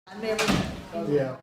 I never know. Yeah.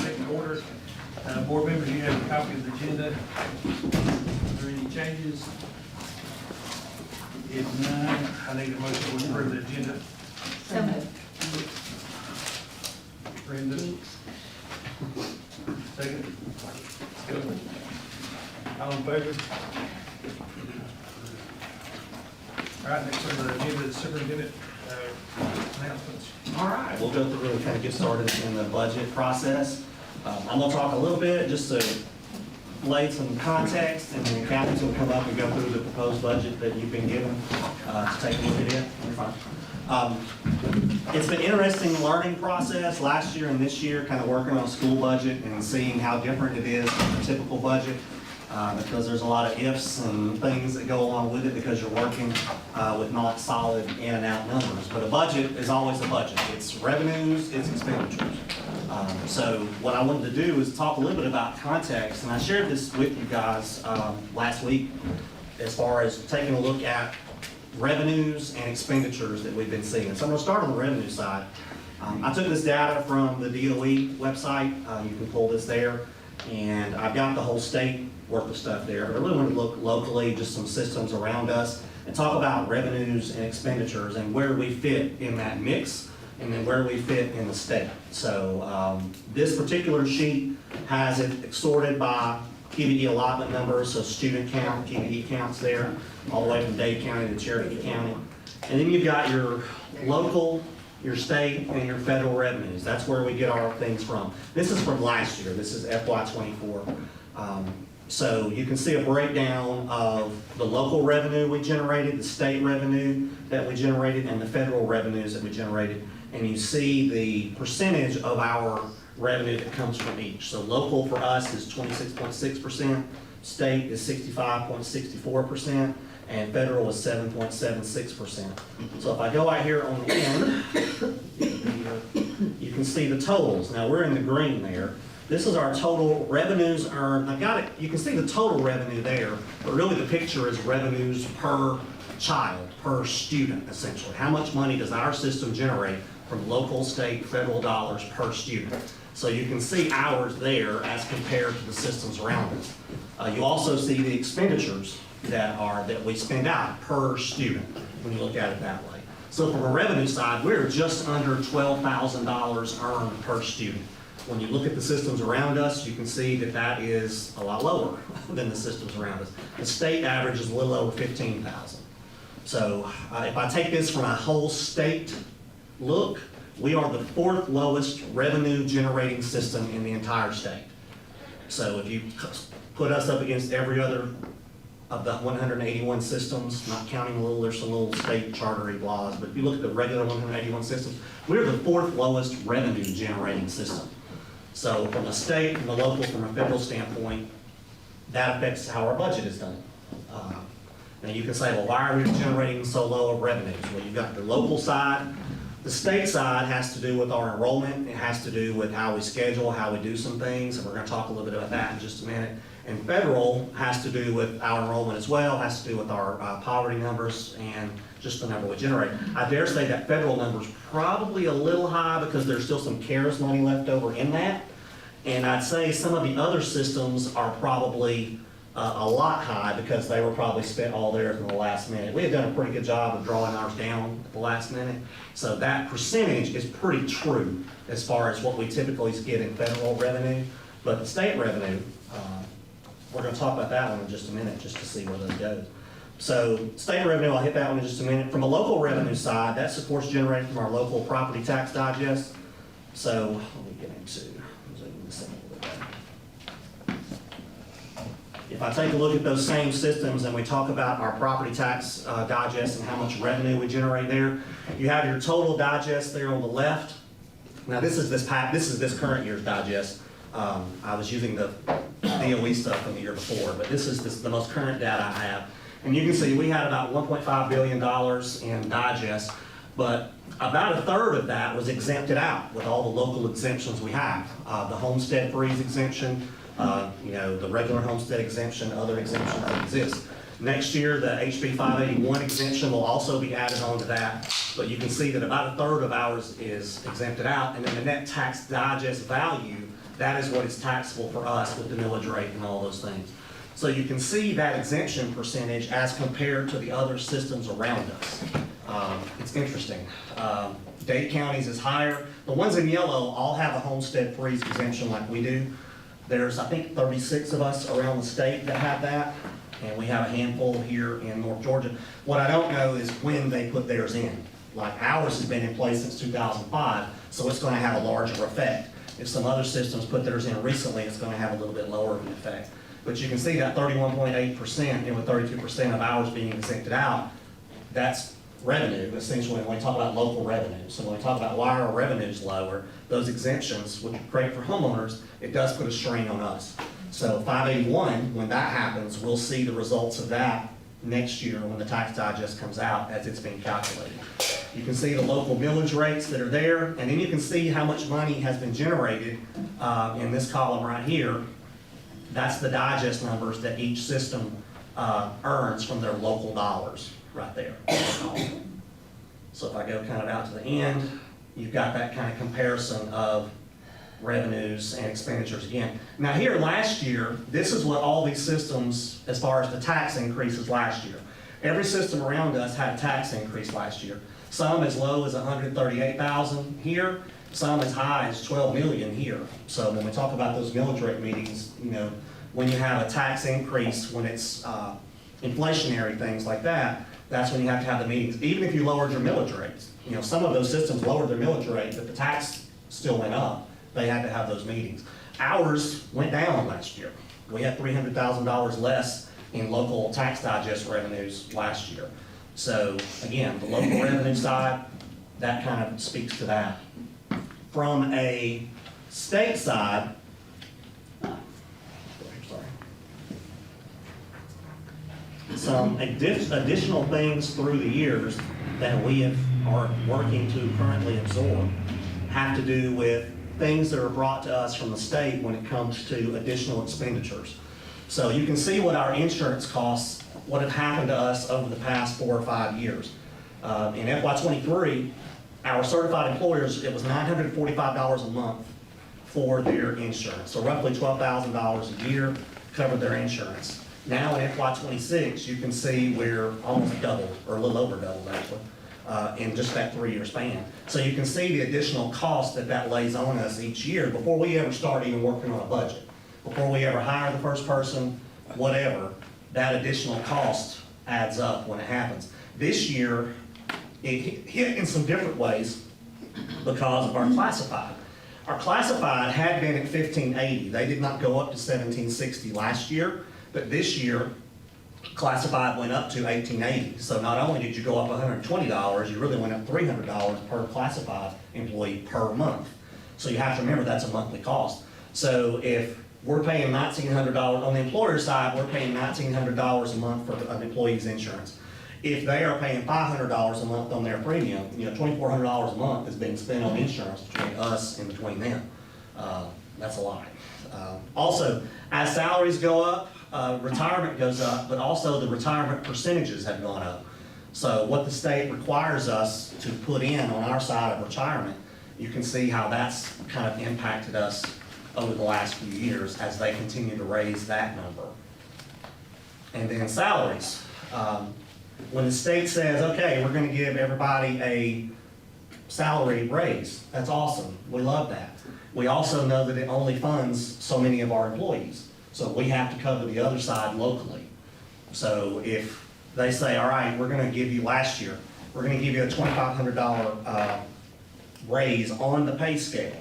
Taking order. Board members, you have a copy of the agenda. Are there any changes? If none, I need a motion to approve the agenda. So moved. Brenda. Second. Good. All in favor? All right, next on the agenda is superintendent announcements. All right, we'll go through and kind of get started in the budget process. I'm gonna talk a little bit just to lay some context, and then Kathy's will come up and go through the proposed budget that you've been given to take a look at it. You're fine. It's been an interesting learning process last year and this year, kind of working on a school budget and seeing how different it is from a typical budget. Because there's a lot of ifs and things that go along with it because you're working with not solid in and out numbers. But a budget is always a budget. It's revenues, it's expenditures. So what I wanted to do is talk a little bit about context, and I shared this with you guys last week as far as taking a look at revenues and expenditures that we've been seeing. So I'm going to start on the revenue side. I took this data from the DOE website. You can pull this there. And I've got the whole state worth of stuff there, but I really want to look locally, just some systems around us, and talk about revenues and expenditures and where we fit in that mix, and then where we fit in the state. So this particular sheet has it sorted by PVD allotment numbers, so student count, PVD counts there, all the way from Dade County to Cherokee County. And then you've got your local, your state, and your federal revenues. That's where we get our things from. This is from last year. This is FY24. So you can see a breakdown of the local revenue we generated, the state revenue that we generated, and the federal revenues that we generated. And you see the percentage of our revenue that comes from each. So local for us is 26.6%, state is 65.64%, and federal is 7.76%. So if I go out here on the end, you can see the totals. Now we're in the green there. This is our total revenues earned. I've got it, you can see the total revenue there, but really the picture is revenues per child, per student, essentially. How much money does our system generate from local, state, federal dollars per student? So you can see ours there as compared to the systems around us. You also see the expenditures that we spend out per student when you look at it that way. So from a revenue side, we're just under $12,000 earned per student. When you look at the systems around us, you can see that that is a lot lower than the systems around us. The state average is a little over 15,000. So if I take this from a whole state look, we are the 4th lowest revenue generating system in the entire state. So if you put us up against every other of the 181 systems, not counting there's some little state chartery laws, but if you look at the regular 181 systems, we're the 4th lowest revenue generating system. So from a state, from a local, from a federal standpoint, that affects how our budget is done. Now you can say, well, why are we generating so low of revenues? Well, you've got the local side, The state side has to do with our enrollment, it has to do with how we schedule, how we do some things, and we're gonna talk a little bit about that in just a minute. And federal has to do with our enrollment as well, has to do with our poverty numbers and just the number we generate. I dare say that federal number's probably a little high because there's still some CARES money left over in that. And I'd say some of the other systems are probably a lot high because they were probably spent all theirs in the last minute. We had done a pretty good job of drawing ours down at the last minute. So that percentage is pretty true as far as what we typically get in federal revenue. But the state revenue, we're gonna talk about that one in just a minute, just to see where that goes. So state revenue, I'll hit that one in just a minute. From a local revenue side, that's of course generated from our local property tax digest. So let me get into, zoom this in a little bit better. If I take a look at those same systems and we talk about our property tax digest and how much revenue we generate there, you have your total digest there on the left. Now this is this current year's digest. I was using the DOE stuff from the year before, but this is the most current data I have. And you can see we had about $1.5 billion in digest, but about a third of that was exempted out with all the local exemptions we have. The homestead freeze exemption, the regular homestead exemption, other exemptions that exist. Next year, the HB 581 exemption will also be added onto that, but you can see that about a third of ours is exempted out, and then the net tax digest value, that is what is taxable for us with the millage rate and all those things. So you can see that exemption percentage as compared to the other systems around us. It's interesting. Dade counties is higher. The ones in yellow all have a homestead freeze exemption like we do. There's, I think, 36 of us around the state that have that, and we have a handful here in North Georgia. What I don't know is when they put theirs in. Like ours has been in place since 2005, so it's gonna have a larger effect. If some other systems put theirs in recently, it's gonna have a little bit lower of an effect. But you can see that 31.8%, and with 32% of ours being exempted out, that's revenue, essentially, when we talk about local revenue. So when we talk about why our revenue is lower, those exemptions, which are great for homeowners, it does put a strain on us. So 581, when that happens, we'll see the results of that next year when the tax digest comes out as it's being calculated. You can see the local millage rates that are there, and then you can see how much money has been generated in this column right here. That's the digest numbers that each system earns from their local dollars right there. So if I go kind of out to the end, you've got that kind of comparison of revenues and expenditures again. Now here last year, this is what all these systems, as far as the tax increases last year. Every system around us had a tax increase last year. Some as low as 138,000 here, some as high as 12 million here. So when we talk about those millage rate meetings, when you have a tax increase, when it's inflationary things like that, that's when you have to have the meetings. Even if you lowered your millage rates, some of those systems lowered their millage rate, but the tax still went up. They had to have those meetings. Ours went down last year. We had $300,000 less in local tax digest revenues last year. So again, the local revenue side, that kind of speaks to that. From a state side, some additional things through the years that we are working to currently absorb have to do with things that are brought to us from the state when it comes to additional expenditures. So you can see what our insurance costs, what have happened to us over the past 4 or 5 years. In FY23, our certified employers, it was $945 a month for their insurance. So roughly $12,000 a year covered their insurance. Now in FY26, you can see we're almost doubled, or a little over doubled actually, in just that 3-year span. So you can see the additional cost that lays on us each year before we ever start even working on a budget. Before we ever hire the first person, whatever, that additional cost adds up when it happens. This year, it hit in some different ways because of our classified. Our classified had been at $1,580. They did not go up to $1,760 last year, but this year, classified went up to $1,880. So not only did you go up $120, you really went up $300 per classified employee per month. So you have to remember that's a monthly cost. So if we're paying $1,900 on the employer side, we're paying $1,900 a month for an employee's insurance. if they are paying $500 a month on their premium, $2,400 a month is being spent on insurance between us and between them. That's a lot. Also, as salaries go up, retirement goes up, but also the retirement percentages have gone up. So what the state requires us to put in on our side of retirement, you can see how that's kind of impacted us over the last few years as they continue to raise that number. And then salaries. When the state says, okay, we're gonna give everybody a salary raise, that's awesome, we love that. We also know that it only funds so many of our employees, so we have to cover the other side locally. So if they say, all right, we're gonna give you last year, we're gonna give you a $2,500 raise on the pay scale,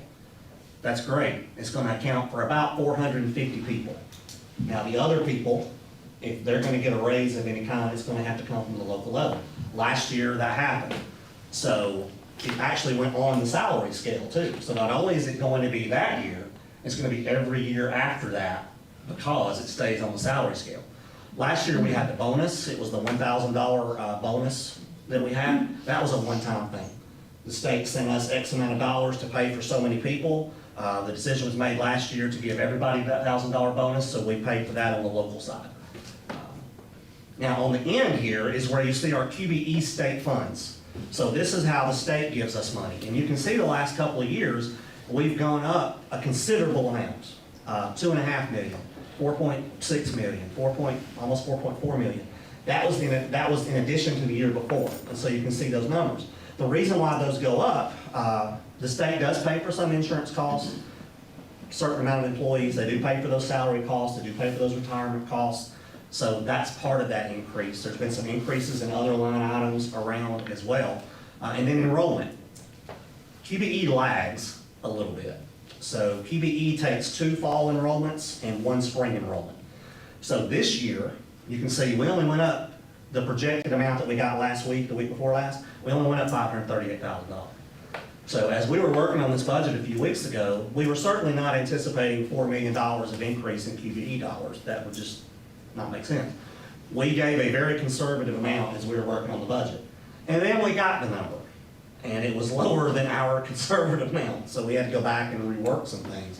that's great. It's gonna account for about 450 people. Now, the other people, if they're gonna get a raise of any kind, it's gonna have to come from the local level. Last year, that happened. So it actually went on the salary scale too. So not only is it going to be that year, it's gonna be every year after that because it stays on the salary scale. Last year, we had the bonus. It was the $1,000 bonus that we had. That was a one-time thing. The state sent us X amount of dollars to pay for so many people. The decision was made last year to give everybody that $1,000 bonus, so we paid for that on the local side. Now, on the end here is where you see our QBE state funds. So this is how the state gives us money. And you can see the last couple of years, we've gone up a considerable amount. 2.5 million, 4.6 million, almost 4.4 million. That was in addition to the year before. And so you can see those numbers. The reason why those go up, the state does pay for some insurance costs. A certain amount of employees, they do pay for those salary costs, they do pay for those retirement costs. So that's part of that increase. There's been some increases in other line items around as well. And then enrollment. QBE lags a little bit. So QBE takes 2 fall enrollments and 1 spring enrollment. So this year, you can see we only went up the projected amount that we got last week, the week before last, we only went up $538,000. So as we were working on this budget a few weeks ago, we were certainly not anticipating $4 million of increase in QBE dollars. That would just not make sense. We gave a very conservative amount as we were working on the budget. And then we got the number, and it was lower than our conservative amount, so we had to go back and rework some things.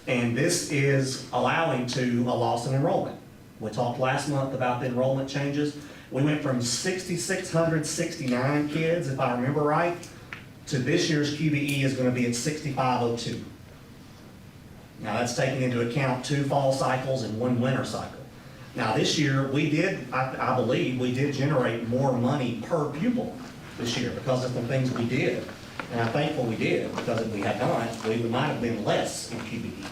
And this is allowing to a loss in enrollment. We talked last month about the enrollment changes. We went from 6,669 kids, if I remember right, to this year's QBE is going to be at 6,502. Now that's taking into account 2 fall cycles and 1 winter cycle. Now this year, we did, I believe, we did generate more money per pupil this year because of the things we did. And I'm thankful we did, because if we had not, we might have been less in QBE.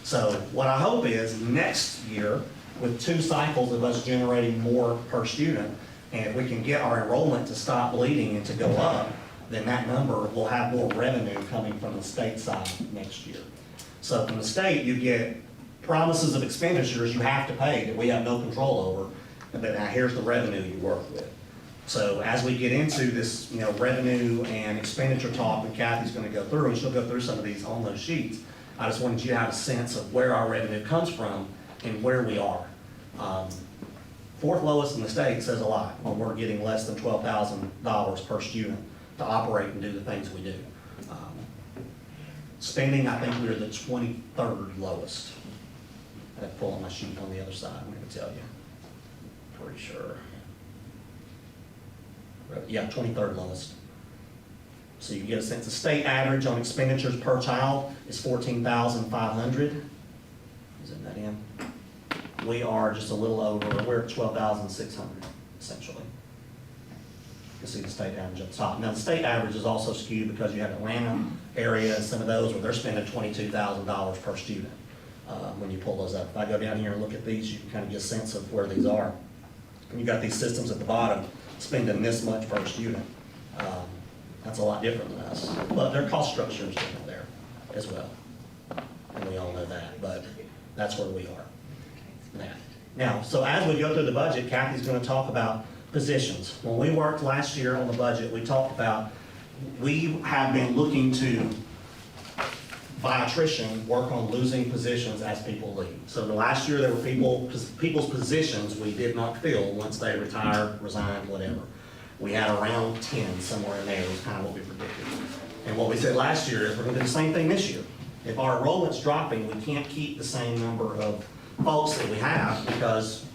So what I hope is next year, with 2 cycles of us generating more per student, and if we can get our enrollment to stop bleeding and to go up, then that number will have more revenue coming from the state side next year. So from the state, you get promises of expenditures you have to pay that we have no control over, but now here's the revenue you work with. So as we get into this, revenue and expenditure talk, and Kathy's going to go through, and she'll go through some of these on those sheets, I just wanted you to have a sense of where our revenue comes from and where we are. 4th lowest in the state says a lot when we're getting less than $12,000 per student to operate and do the things we do. Spending, I think we're the 23rd lowest. I have to pull up my sheet on the other side, I'm going to tell you. Pretty sure. Yeah, 23rd lowest. So you can get a sense. The state average on expenditures per child is $14,500. Isn't that in? We are just a little over, we're at $12,600, essentially. You can see the state average at the top. Now, the state average is also skewed because you have Atlanta area and some of those where they're spending $22,000 per student when you pull those up. If I go down here and look at these, you can kind of get a sense of where these are. And you've got these systems at the bottom spending this much per student. That's a lot different than us. But their cost structure is different there as well. And we all know that, but that's where we are. Now, so as we go through the budget, Kathy's going to talk about positions. When we worked last year on the budget, we talked about, we have been looking to by attrition, work on losing positions as people leave. So the last year, there were people's positions we did not fill once they retired, resigned, whatever. We had around 10, somewhere in there, was kind of what we predicted. And what we said last year is we're gonna do the same thing this year. If our enrollment's dropping, we can't keep the same number of folks that we have because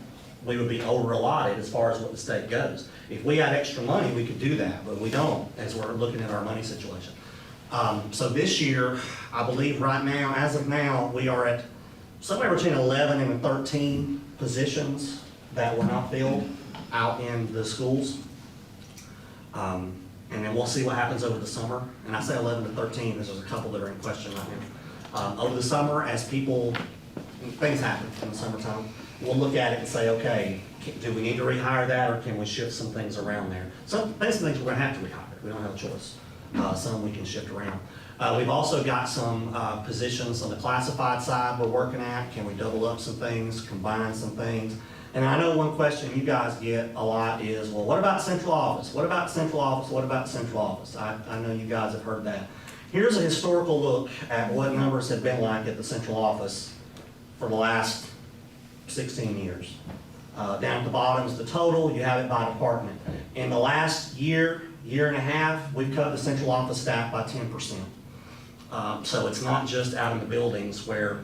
we would be over allotted as far as what the state goes. If we had extra money, we could do that, but we don't as we're looking at our money situation. So this year, I believe right now, as of now, we are at somewhere between 11 and 13 positions that were not filled out in the schools. And then we'll see what happens over the summer. And I say 11 to 13, because there's a couple that are in question right now. Over the summer, as things happen in the summertime, we'll look at it and say, okay, do we need to rehire that, or can we shift some things around there? Some things we're gonna have to rehire. We don't have a choice. Some we can shift around. We've also got some positions on the classified side we're working at. Can we double up some things, combine some things? And I know one question you guys get a lot is, well, what about central office? What about central office? What about central office? I know you guys have heard that. Here's a historical look at what numbers have been like at the central office for the last 16 years. Down at the bottom is the total. You have it by department. In the last year and a half, we've cut the central office staff by 10%. So it's not just out in the buildings where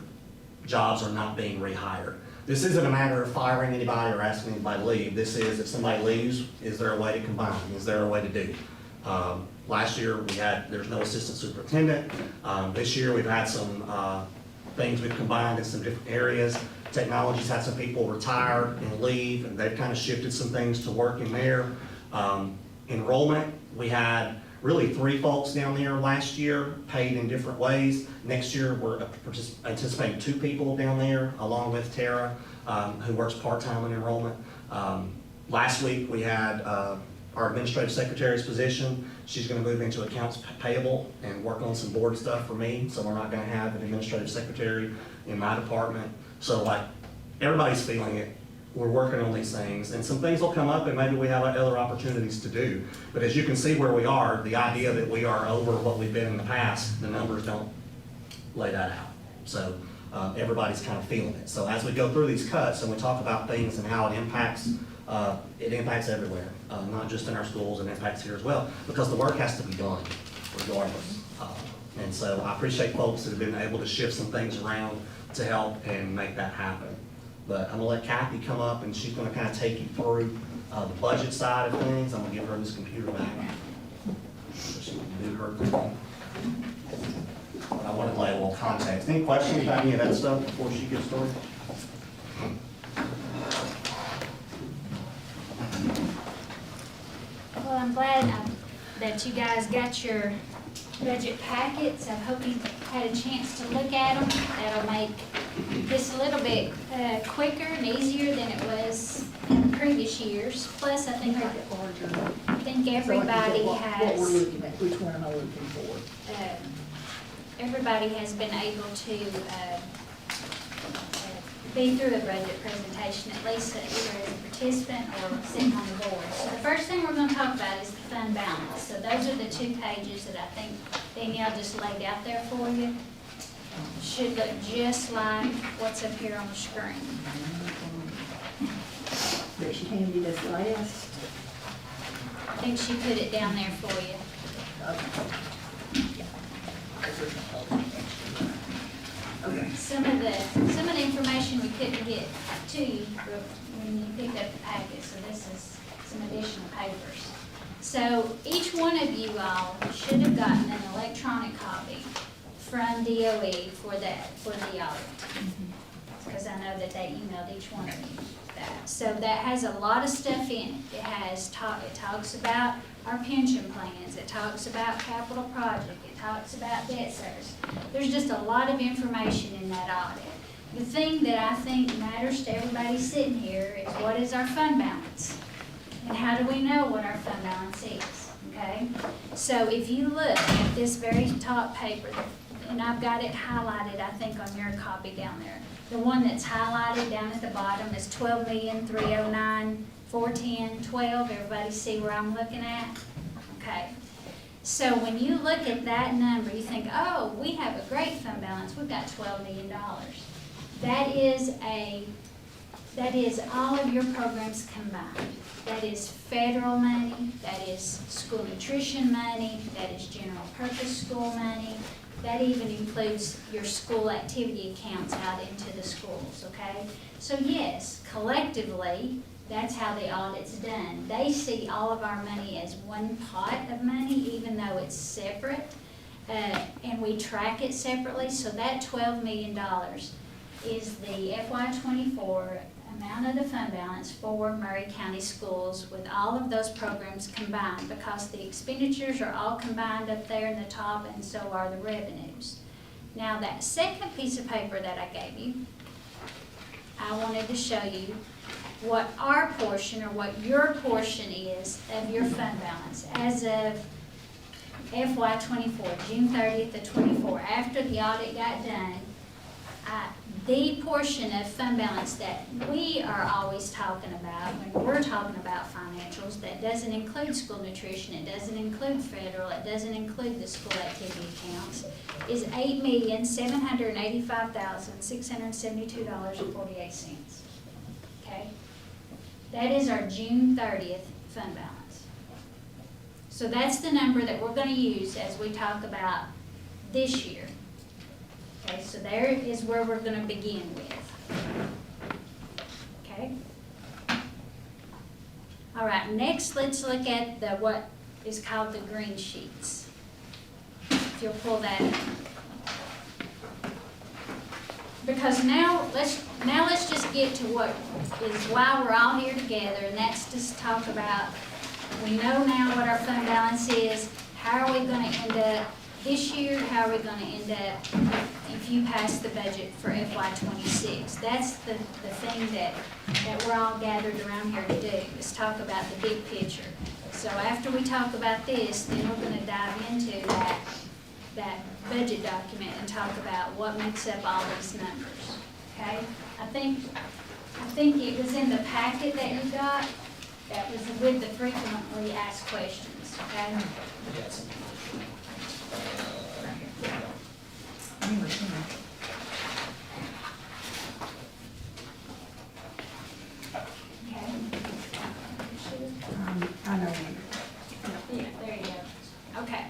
jobs are not being rehired. This isn't a matter of firing anybody or asking anybody to leave. This is, if somebody leaves, is there a way to combine? Is there a way to do? Last year, there's no assistant superintendent. This year, we've had some things we've combined in some different areas. Technology's had some people retire and leave, and they've kind of shifted some things to work in there. Enrollment, we had really 3 folks down there last year, paid in different ways. Next year, we're anticipating 2 people down there, along with Tara, who works part-time in enrollment. Last week, we had our administrative secretary's position. She's gonna move into accounts payable and work on some board stuff for me, so we're not gonna have an administrative secretary in my department. So like, everybody's feeling it. We're working on these things, and some things will come up, and maybe we have other opportunities to do. But as you can see where we are, the idea that we are over what we've been in the past, the numbers don't lay that out. So everybody's kind of feeling it. So as we go through these cuts and we talk about things and how it impacts everywhere, not just in our schools, and impacts here as well, because the work has to be done regardless. And so I appreciate folks that have been able to shift some things around to help and make that happen. But I'm gonna let Kathy come up, and she's gonna kind of take you through the budget side of things. I'm gonna give her this computer back, so she can do her thing. But I want to lay a little context. Any questions about any of that stuff before she gets started? Well, I'm glad that you guys got your budget packets. I hope you had a chance to look at them. That'll make this a little bit quicker and easier than it was in previous years. Plus, I think everybody What we're looking at, which one am I looking for? everybody has been able to be through a budget presentation, at least either as a participant or sitting on the board. So the first thing we're going to talk about is the fund balance. So those are the 2 pages that I think Danielle just laid out there for you. Should look just like what's up here on the screen. That she handed us last. I think she put it down there for you. Okay. Some of the information we couldn't get to you when you picked up the packet, so this is some additional papers. So each one of you all should have gotten an electronic copy from DOE for the audit. Because I know that they emailed each one of you that. So that has a lot of stuff in it. It talks about our pension plans, it talks about capital project, it talks about debt service. There's just a lot of information in that audit. The thing that I think matters to everybody sitting here is what is our fund balance? And how do we know what our fund balance is, okay? So if you look at this very top paper, and I've got it highlighted, I think, on your copy down there. The one that's highlighted down at the bottom is 12,309,410.12. Everybody see where I'm looking at? Okay. So when you look at that number, you think, oh, we have a great fund balance, we've got $12 million. That is all of your programs combined. That is federal money, that is school nutrition money, that is general purpose school money. That even includes your school activity accounts out into the schools, okay? So yes, collectively, that's how the audit's done. They see all of our money as one pot of money, even though it's separate, and we track it separately. So that $12 million is the FY24 amount of the fund balance for Murray County Schools with all of those programs combined, because the expenditures are all combined up there in the top, and so are the revenues. Now that second piece of paper that I gave you, I wanted to show you what our portion, or what your portion is of your fund balance as of FY24, June 30th of 24. After the audit got done, the portion of fund balance that we are always talking about when we're talking about financials, that doesn't include school nutrition, it doesn't include federal, it doesn't include the school activity accounts, is $8,785,672.48. Okay? That is our June 30th fund balance. So that's the number that we're going to use as we talk about this year. Okay, so there is where we're going to begin with. Okay? All right, next let's look at what is called the green sheets. If you'll pull that up. Because now let's just get to what is why we're all here together, and that's just talk about, we know now what our fund balance is, how are we going to end up this year, how are we going to end up if you pass the budget for FY26. That's the thing that we're all gathered around here to do, is talk about the big picture. So after we talk about this, then we're going to dive into that budget document and talk about what makes up all these numbers. Okay? I think it was in the packet that you got, that was with the frequently asked questions. Okay? Yes. Okay. I know. Yeah, there you go. Okay.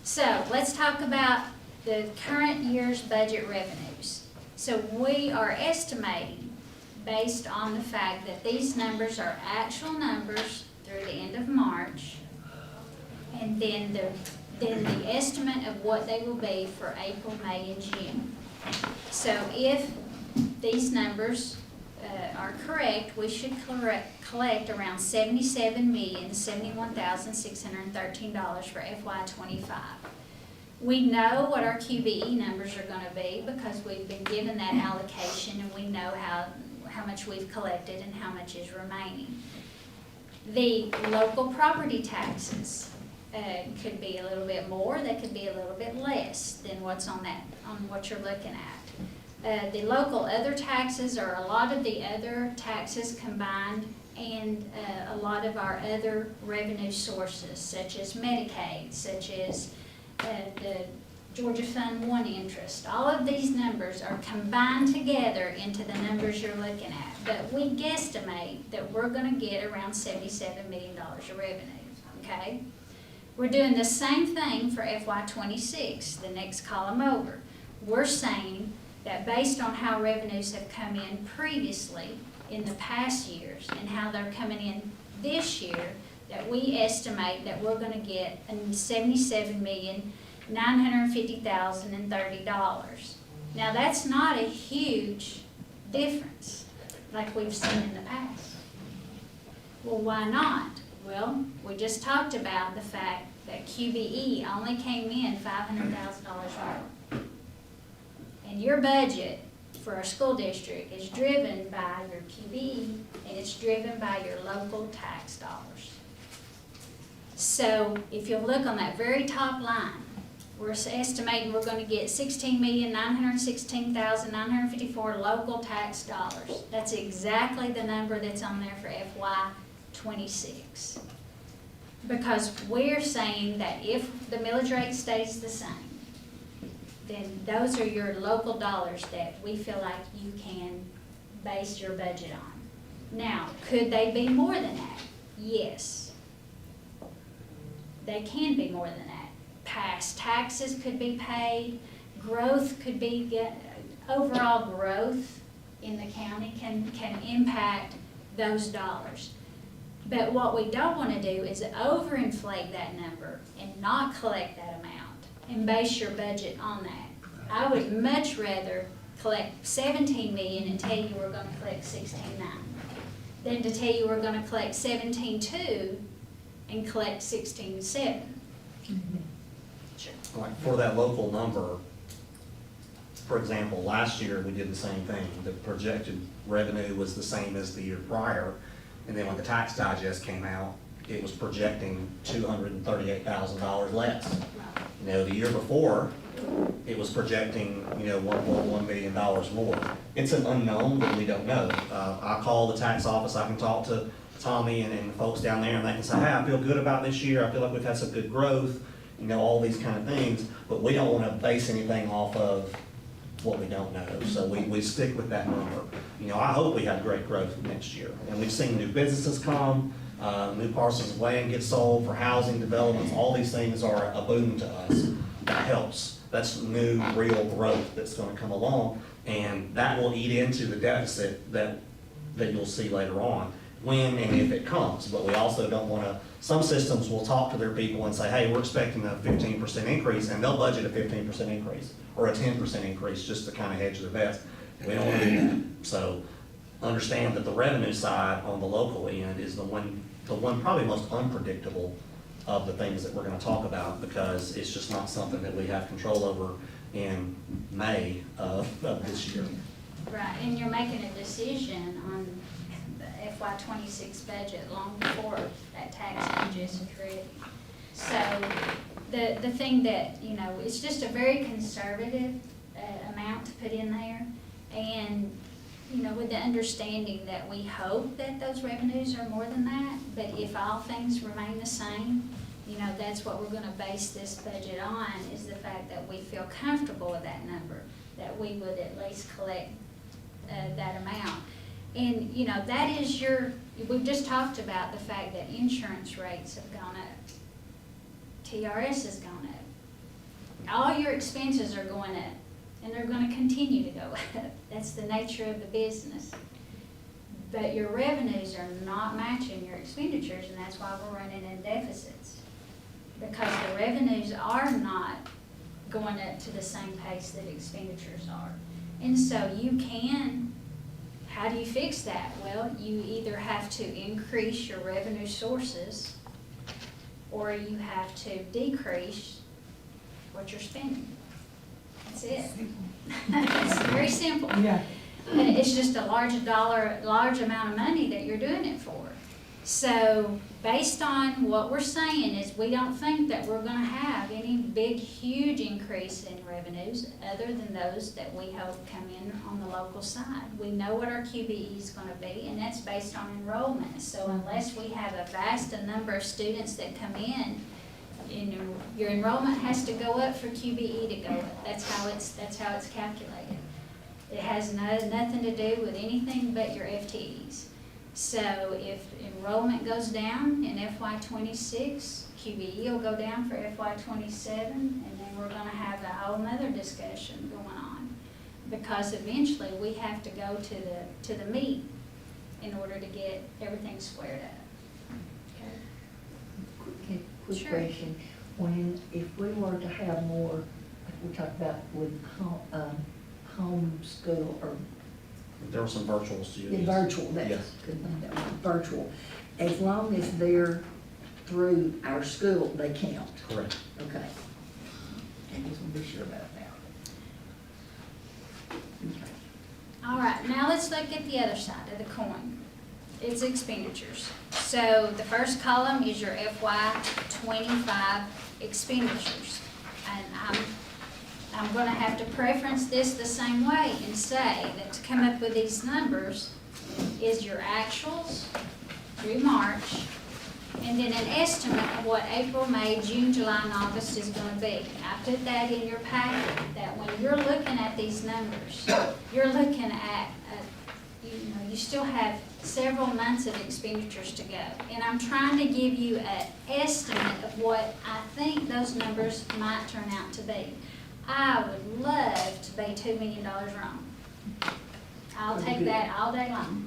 So let's talk about the current year's budget revenues. So we are estimating, based on the fact that these numbers are actual numbers through the end of March, and then the estimate of what they will be for April, May, and June. So if these numbers are correct, we should collect around $77,071,613 for FY25. We know what our QBE numbers are going to be because we've been given that allocation, and we know how much we've collected and how much is remaining. The local property taxes could be a little bit more, they could be a little bit less than what's on what you're looking at. The local other taxes are a lot of the other taxes combined, and a lot of our other revenue sources, such as Medicaid, such as the Georgia Fund 1 interest. All of these numbers are combined together into the numbers you're looking at. But we guesstimate that we're going to get around $77 million of revenue, okay? We're doing the same thing for FY26, the next column over. We're saying that based on how revenues have come in previously in the past years and how they're coming in this year, that we estimate that we're going to get $77,950,030. Now that's not a huge difference like we've seen in the past. Well, why not? Well, we just talked about the fact that QBE only came in $500,000 more. And your budget for a school district is driven by your QBE, and it's driven by your local tax dollars. So if you look on that very top line, we're estimating we're going to get $16,916,954 local tax dollars. That's exactly the number that's on there for FY26. Because we're saying that if the millage rate stays the same, then those are your local dollars that we feel like you can base your budget on. Now, could they be more than that? Yes. They can be more than that. Past taxes could be paid, growth could be, overall growth in the county can impact those dollars. But what we don't want to do is overinflate that number and not collect that amount and base your budget on that. I would much rather collect 17 million and tell you we're going to collect 16.9 than to tell you we're going to collect 17.2 and collect 16.7. Sure. Like for that local number, for example, last year we did the same thing. The projected revenue was the same as the year prior. And then when the tax digest came out, it was projecting $238,000 less. You know, the year before, it was projecting, $1.1 million more. It's an unknown that we don't know. I call the tax office, I can talk to Tommy and the folks down there, and they can say, hey, I feel good about this year, I feel like we've had some good growth, all these kind of things, but we don't want to base anything off of what we don't know, so we stick with that number. I hope we have great growth next year, and we've seen new businesses come, new parcels of land get sold for housing developments, all these things are a boon to us. That helps. That's new, real growth that's gonna come along, and that will eat into the deficit that you'll see later on, when and if it comes. But we also don't wanna, some systems will talk to their people and say, hey, we're expecting a 15% increase, and they'll budget a 15% increase, or a 10% increase, just to kind of hedge their bets. We don't wanna do that. So understand that the revenue side on the local end is the one probably most unpredictable of the things that we're gonna talk about, because it's just not something that we have control over in May of this year. Right, and you're making a decision on the FY '26 budget long before that tax digest is ready. So the thing that, it's just a very conservative amount to put in there. And, with the understanding that we hope that those revenues are more than that, but if all things remain the same, that's what we're gonna base this budget on, is the fact that we feel comfortable with that number, that we would at least collect that amount. And, that is we've just talked about the fact that insurance rates have gone up. TRS has gone up. All your expenses are going up, and they're gonna continue to go up. That's the nature of the business. But your revenues are not matching your expenditures, and that's why we're running in deficits. Because the revenues are not going up to the same pace that expenditures are. And so how do you fix that? Well, you either have to increase your revenue sources, or you have to decrease what you're spending. That's it. It's very simple. Yeah. It's just a large amount of money that you're doing it for. So based on what we're saying is we don't think that we're gonna have any big, huge increase in revenues other than those that we hope come in on the local side. We know what our QBE is gonna be, and that's based on enrollment. So unless we have a vast number of students that come in, your enrollment has to go up for QBE to go up. That's how it's calculated. It has nothing to do with anything but your FTEs. So if enrollment goes down in FY '26, QBE will go down for FY '27, and then we're gonna have a whole nother discussion going on. Because eventually we have to go to the meat in order to get everything squared up. Okay? Quick Sure. question. If we were to have more, like we talked about with homeschool or There were some virtual students. virtual, that's Yes. good thing, that was virtual. As long as they're through our school, they count. Correct. Okay. I just want to be sure about that. Okay. All right, now let's look at the other side of the coin. It's expenditures. So the first column is your FY '25 expenditures. And I'm gonna have to preference this the same way and say that to come up with these numbers is your actuals through March and then an estimate of what April, May, June, July, and August is gonna be. I put that in your packet, that when you're looking at these numbers, you're looking at, you still have several months of expenditures to go. And I'm trying to give you an estimate of what I think those numbers might turn out to be. I would love to be $2 million wrong. I'll take that all day long.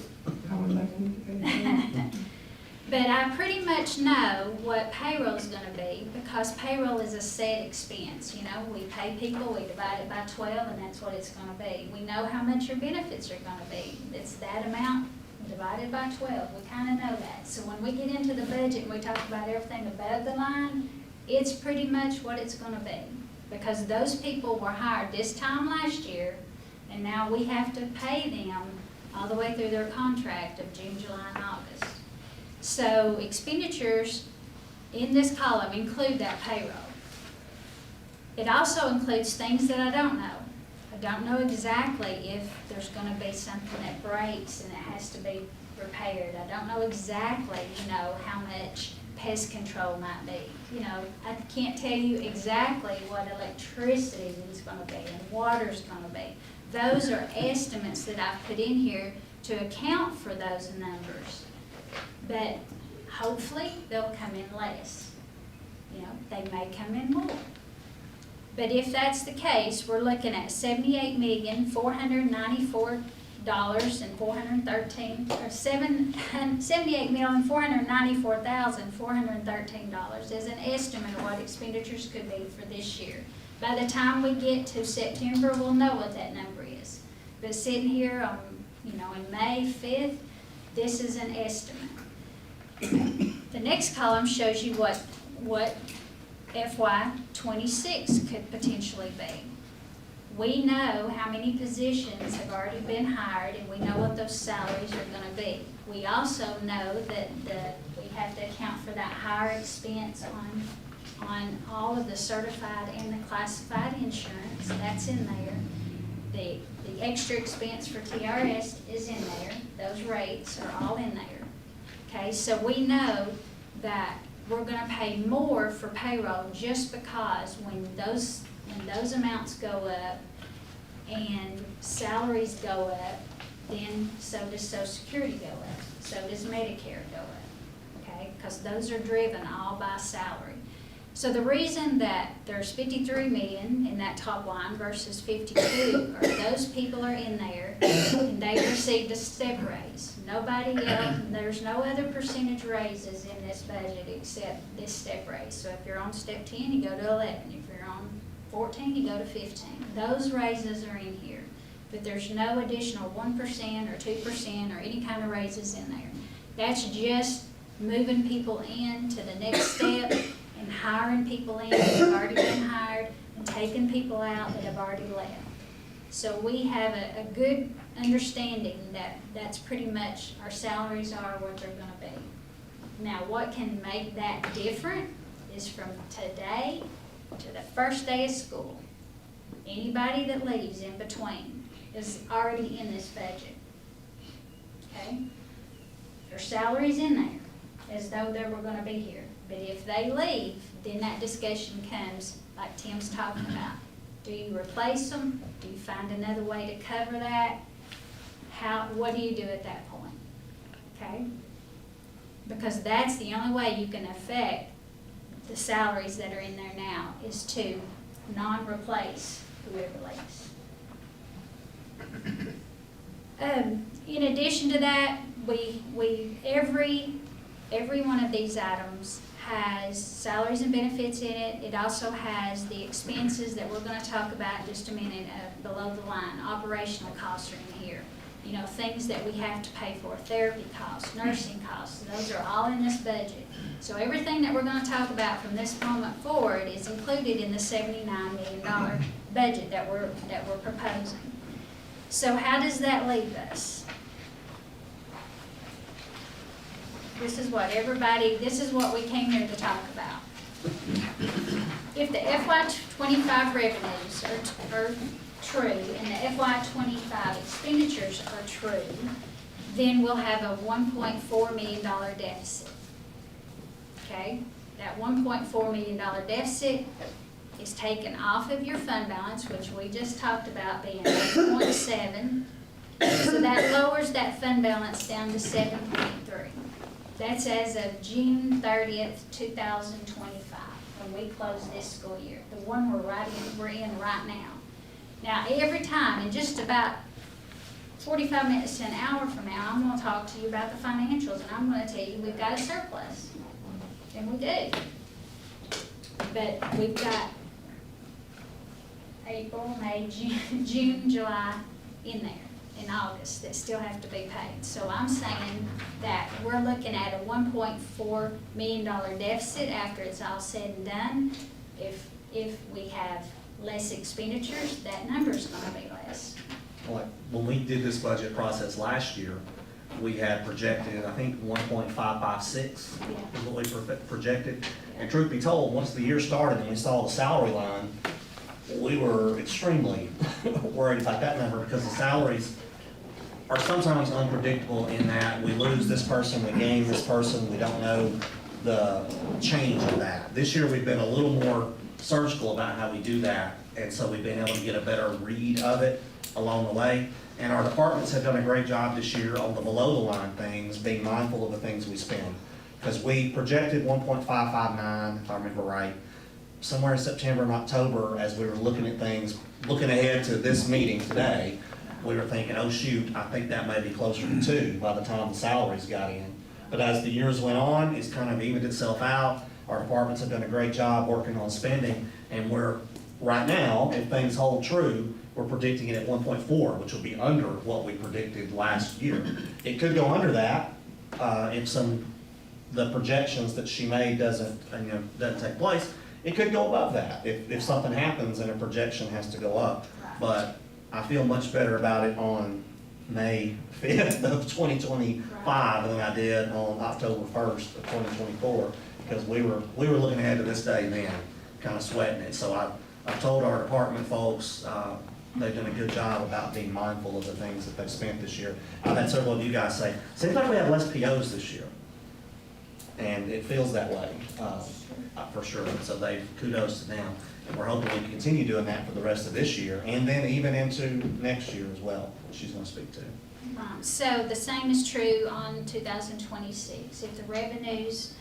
But I pretty much know what payroll's gonna be, because payroll is a set expense, you know, we pay people, we divide it by 12, and that's what it's gonna be. We know how much your benefits are gonna be, it's that amount divided by 12, we kinda know that. So when we get into the budget and we talk about everything above the line, it's pretty much what it's gonna be. Because those people were hired this time last year, and now we have to pay them all the way through their contract of June, July, and August. So expenditures in this column include that payroll. It also includes things that I don't know. I don't know exactly if there's gonna be something that breaks and it has to be repaired. I don't know exactly, how much pest control might be. I can't tell you exactly what electricity is gonna be and water's gonna be. Those are estimates that I've put in here to account for those numbers. But hopefully, they'll come in less. They may come in more. But if that's the case, we're looking at $78,494,413, or $78,494,413 is an estimate of what expenditures could be for this year. By the time we get to September, we'll know what that number is. But sitting here on, in May 5th, this is an estimate. The next column shows you what FY '26 could potentially be. We know how many positions have already been hired, and we know what those salaries are gonna be. We also know that we have to account for that higher expense on all of the certified and the classified insurance, that's in there. The extra expense for TRS is in there, those rates are all in there. Okay, so we know that we're gonna pay more for payroll just because when those amounts go up and salaries go up, then so does Social Security go up, so does Medicare go up, okay? Because those are driven all by salary. So the reason that there's 53 million in that top line versus 52 are those people are in there and they received a step raise. Nobody else, there's no other percentage raises in this budget except this step raise. So if you're on step 10, you go to 11. If you're on 14, you go to 15. Those raises are in here, but there's no additional 1% or 2% or any kind of raises in there. That's just moving people in to the next step and hiring people in that have already been hired and taking people out that have already left. So we have a good understanding that that's pretty much our salaries are what they're gonna be. Now, what can make that different is from today to the first day of school. Anybody that leaves in between is already in this budget, okay? Their salary's in there, as though they were gonna be here. But if they leave, then that discussion comes, like Tim's talking about. Do you replace them? Do you find another way to cover that? What do you do at that point? Okay? Because that's the only way you can affect the salaries that are in there now, is to non-replace whoever leaves. In addition to that, every one of these items has salaries and benefits in it. It also has the expenses that we're going to talk about in just a minute below the line. Operational costs are in here. Things that we have to pay for, therapy costs, nursing costs, those are all in this budget. So everything that we're going to talk about from this moment forward is included in the $79 million budget that we're proposing. So how does that leave us? This is what we came here to talk about. If the FY '25 revenues are true and the FY '25 expenditures are true, then we'll have a $1.4 million deficit. okay? That $1.4 million deficit is taken off of your fund balance, which we just talked about being 8.7. So that lowers that fund balance down to 7.3. That's as of June 30th, 2025, when we close this school year, the one we're in right now. Now, every time, in just about 45 minutes to an hour from now, I'm gonna talk to you about the financials, and I'm gonna tell you we've got a surplus. And we do. But we've got April, May, June, July in there, in August, that still have to be paid. So I'm saying that we're looking at a $1.4 million deficit after it's all said and done. If we have less expenditures, that number's gonna be less. Like, when we did this budget process last year, we had projected, I think, 1.556 Yeah. is what we projected. And truth be told, once the year started and we saw the salary line, we were extremely worried about that number, because the salaries are sometimes unpredictable in that we lose this person, we gain this person, we don't know the change of that. This year, we've been a little more surgical about how we do that, and so we've been able to get a better read of it along the way. And our departments have done a great job this year on the below-the-line things, being mindful of the things we spend. Because we projected 1.559, if I remember right, somewhere in September and October, as we were looking at things, looking ahead to this meeting today, we were thinking, oh shoot, I think that may be closer to 2 by the time the salaries got in. But as the years went on, it's kind of evened itself out. Our departments have done a great job working on spending, and we're, right now, if things hold true, we're predicting it at 1.4, which will be under what we predicted last year. It could go under that, if the projections that she made doesn't take place. It could go above that if something happens and a projection has to go up. But I feel much better about it on May 5th of 2025 than I did on October 1st of 2024, because we were looking ahead to this day then, kind of sweating it. So I've told our department folks, they've done a good job about being mindful of the things that they've spent this year. I've had several of you guys say, seems like we have less POs this year. And it feels that way, for sure. So kudos to them. And we're hoping we can continue doing that for the rest of this year, and then even into next year as well, which she's gonna speak to. So the same is true on 2026. If the revenues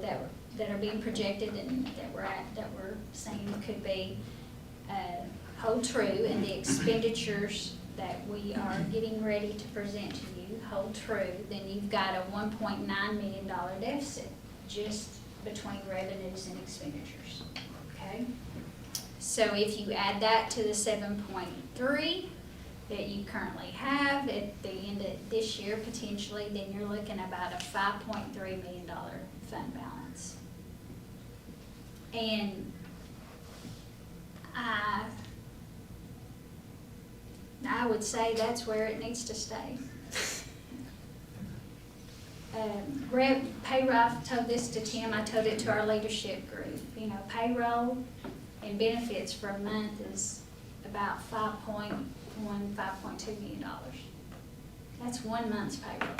that are being projected and that we're saying could be hold true, and the expenditures that we are getting ready to present to you hold true, then you've got a $1.9 million deficit just between revenues and expenditures, okay? So if you add that to the 7.3 that you currently have at the end of this year potentially, then you're looking about a $5.3 million fund balance. And I would say that's where it needs to stay. Payroll, I've told this to Tim, I told it to our leadership group. You know, payroll and benefits for a month is about $5.2 million. That's 1 month's payroll.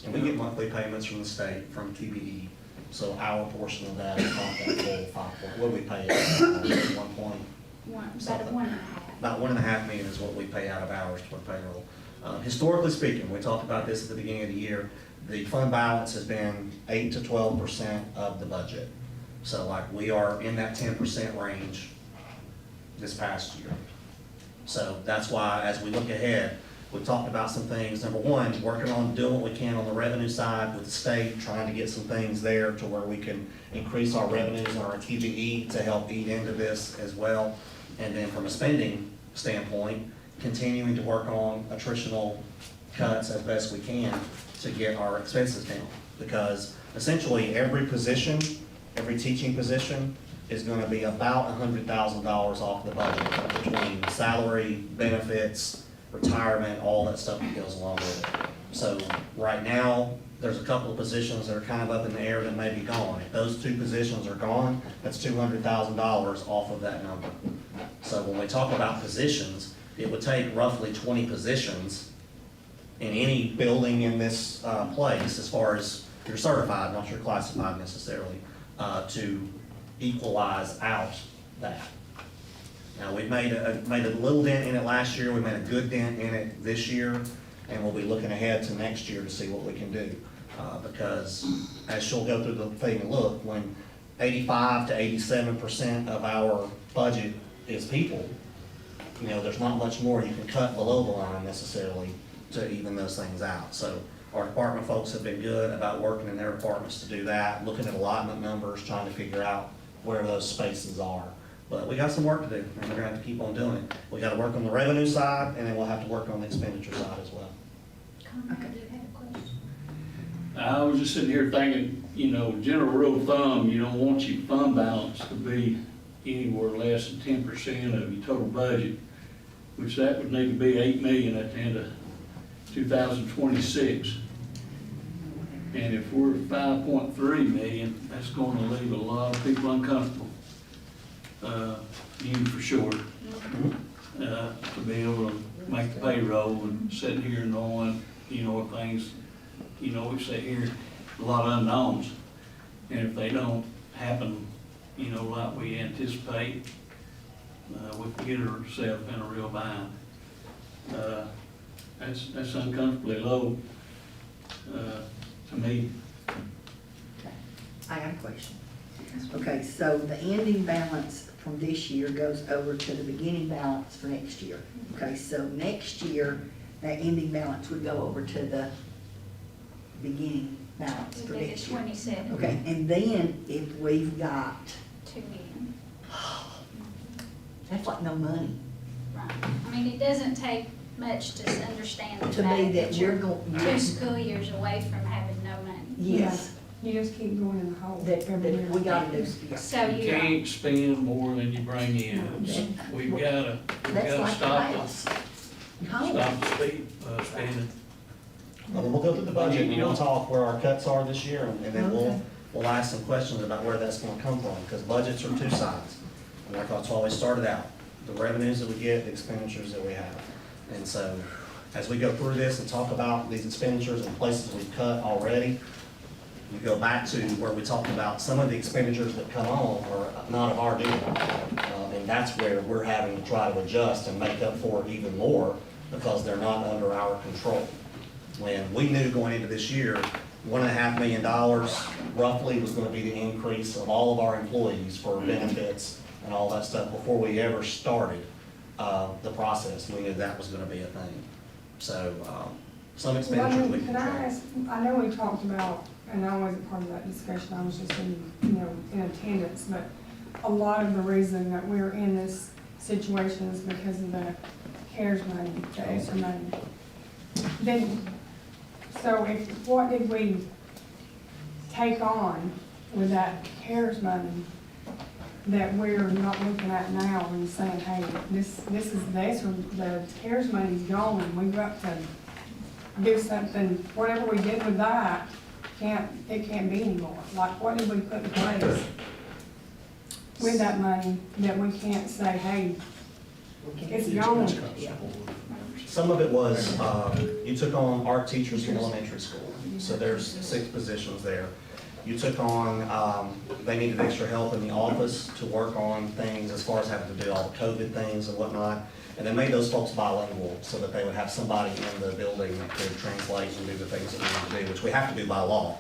And we get monthly payments from the state, from TBE, so our portion of that is not that full 5 what do we pay? About 1.5. About $1.5 million is what we pay out of ours toward payroll. Historically speaking, we talked about this at the beginning of the year, the fund balance has been 8 to 12% of the budget. So like we are in that 10% range this past year. So that's why as we look ahead, we talked about some things. Number one, working on doing what we can on the revenue side with the state, trying to get some things there to where we can increase our revenues and our TBE to help eat into this as well. And then from a spending standpoint, continuing to work on attritional cuts as best we can to get our expenses down. Because essentially every position, every teaching position is gonna be about $100,000 off the budget between salary, benefits, retirement, all that stuff that goes along with it. So right now, there's a couple of positions that are kind of up in the air that may be gone. If those 2 positions are gone, that's $200,000 off of that number. So when we talk about positions, it would take roughly 20 positions in any building in this place as far as you're certified, not you're classified necessarily, to equalize out that. Now, we made a little dent in it last year, we made a good dent in it this year, and we'll be looking ahead to next year to see what we can do. Because as she'll go through the thing and look, when 85 to 87% of our budget is people, you know, there's not much more you can cut below the line necessarily to even those things out. So our department folks have been good about working in their departments to do that, looking at allotment numbers, trying to figure out where those spaces are. But we got some work to do, and we're gonna have to keep on doing it. We gotta work on the revenue side, and then we'll have to work on the expenditure side as well. Conrad, do you have a question? I was just sitting here thinking, you know, general rule of thumb, you don't want your fund balance to be anywhere less than 10% of your total budget, which that would need to be 8 million at the end of 2026. And if we're 5.3 million, that's gonna leave a lot of people uncomfortable. You for sure, to be able to make the payroll and sitting here knowing, you know, what things, you know, we sit here, a lot of unknowns. And if they don't happen, you know, like we anticipate, we can get ourselves in a real bind. That's uncomfortably low, to me. I got a question. Okay, so the ending balance from this year goes over to the beginning balance for next year. Okay, so next year, that ending balance would go over to the beginning balance for We did next the year. 27. Okay, and then if we've got, 2 million. that's like no money. Right. I mean, it doesn't take much to understand the To me, fact that that we're you're going, 2 school years away from having no money. yes, You just keep going in the hole. that every year. we gotta do, yeah. So You you're, can't spend more than you bring in. We've gotta That's like the stop it. house. Home. Stop the speed, spending. Well, then we'll go through the budget and You know- we'll talk where our cuts are this year, and then Okay. we'll ask some questions about where that's gonna come from, because budgets are two sides. And like that's why we started out, the revenues that we get, the expenditures that we have. And so, as we go through this and talk about these expenditures and places we've cut already, you go back to where we talked about some of the expenditures that come on are not of our doing. And that's where we're having to try to adjust and make up for it even more, because they're not under our control. When we knew going into this year, $1.5 million roughly was gonna be the increase of all of our employees for benefits and all that stuff before we ever started, the process. We knew that was gonna be a thing. So, some Well, I expenditures we mean, can can I control. ask, I know we talked about, and I wasn't part of that discussion, I was just in, you know, in attendance, but a lot of the reason that we're in this situation is because of the CARES money, the extra money. Then, so what did we take on with that CARES money that we're not looking at now and saying, hey, this is, the CARES money's gone, and we've got to do something, whatever we did with that, it can't be anymore. Like, what did we put in place with that money that we can't say, hey, it's gone? Yeah. Some of it was, you took on art teachers in elementary school, so there's 6 positions there. You took on, they needed extra help in the office to work on things as far as having to do all the COVID things and whatnot. And they made those folks bilingual so that they would have somebody in the building to translate and do the things that we need to do, which we have to do by law.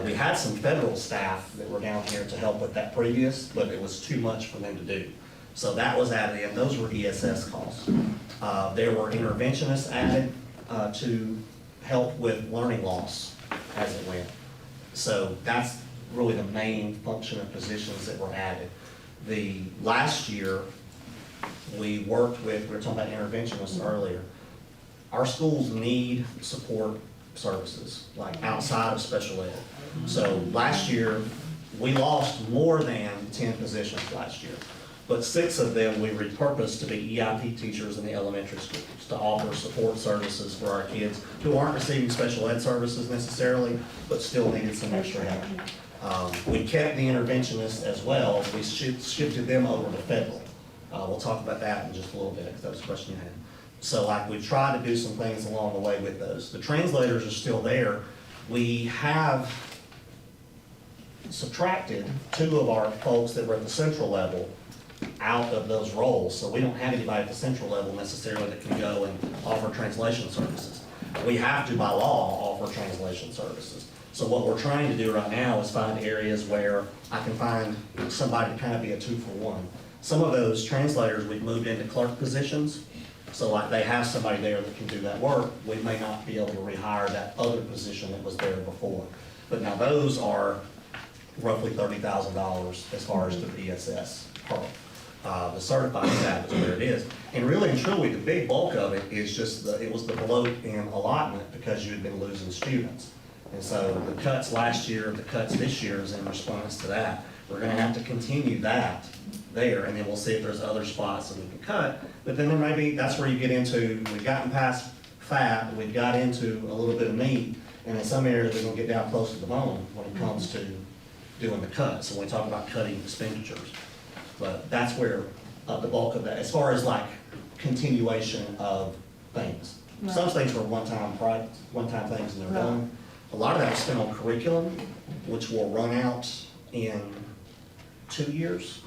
We had some federal staff that were down here to help with that previous, but it was too much for them to do. So that was added in, those were ESS costs. There were interventionists added to help with learning loss as it went. So that's really the main function of positions that were added. The last year, we worked with, we were talking about interventionists earlier. Our schools need support services, like outside of special ed. So last year, we lost more than 10 positions last year. But 6 of them we repurposed to be EIP teachers in the elementary schools to offer support services for our kids who aren't receiving special ed services necessarily, but still needed some extra help. We kept the interventionists as well. We shifted them over to federal. We'll talk about that in just a little bit, because that was a question you had. So like we tried to do some things along the way with those. The translators are still there. We have subtracted 2 of our folks that were at the central level out of those roles, so we don't have anybody at the central level necessarily that can go and offer translation services. We have to, by law, offer translation services. So what we're trying to do right now is find areas where I can find somebody to kind of be a 2-for-1. Some of those translators, we've moved into clerk positions, so like they have somebody there that can do that work. We may not be able to rehire that other position that was there before. But now those are roughly $30,000 as far as the BSS part. The certified staff is where it is. And really and truly, the big bulk of it is just it was the bloat in allotment because you had been losing students. And so the cuts last year, the cuts this year is in response to that. We're gonna have to continue that there, and then we'll see if there's other spots that we can cut. But then there may be, that's where you get into, we've gotten past fat, we've got into a little bit of meat, and in some areas, we're gonna get down close to the bone when it comes to doing the cuts, and we talk about cutting expenditures. But that's where the bulk of that, as far as like continuation of things. Some things were one-time things and they're done. A lot of that was spent on curriculum, which will run out in 2 years.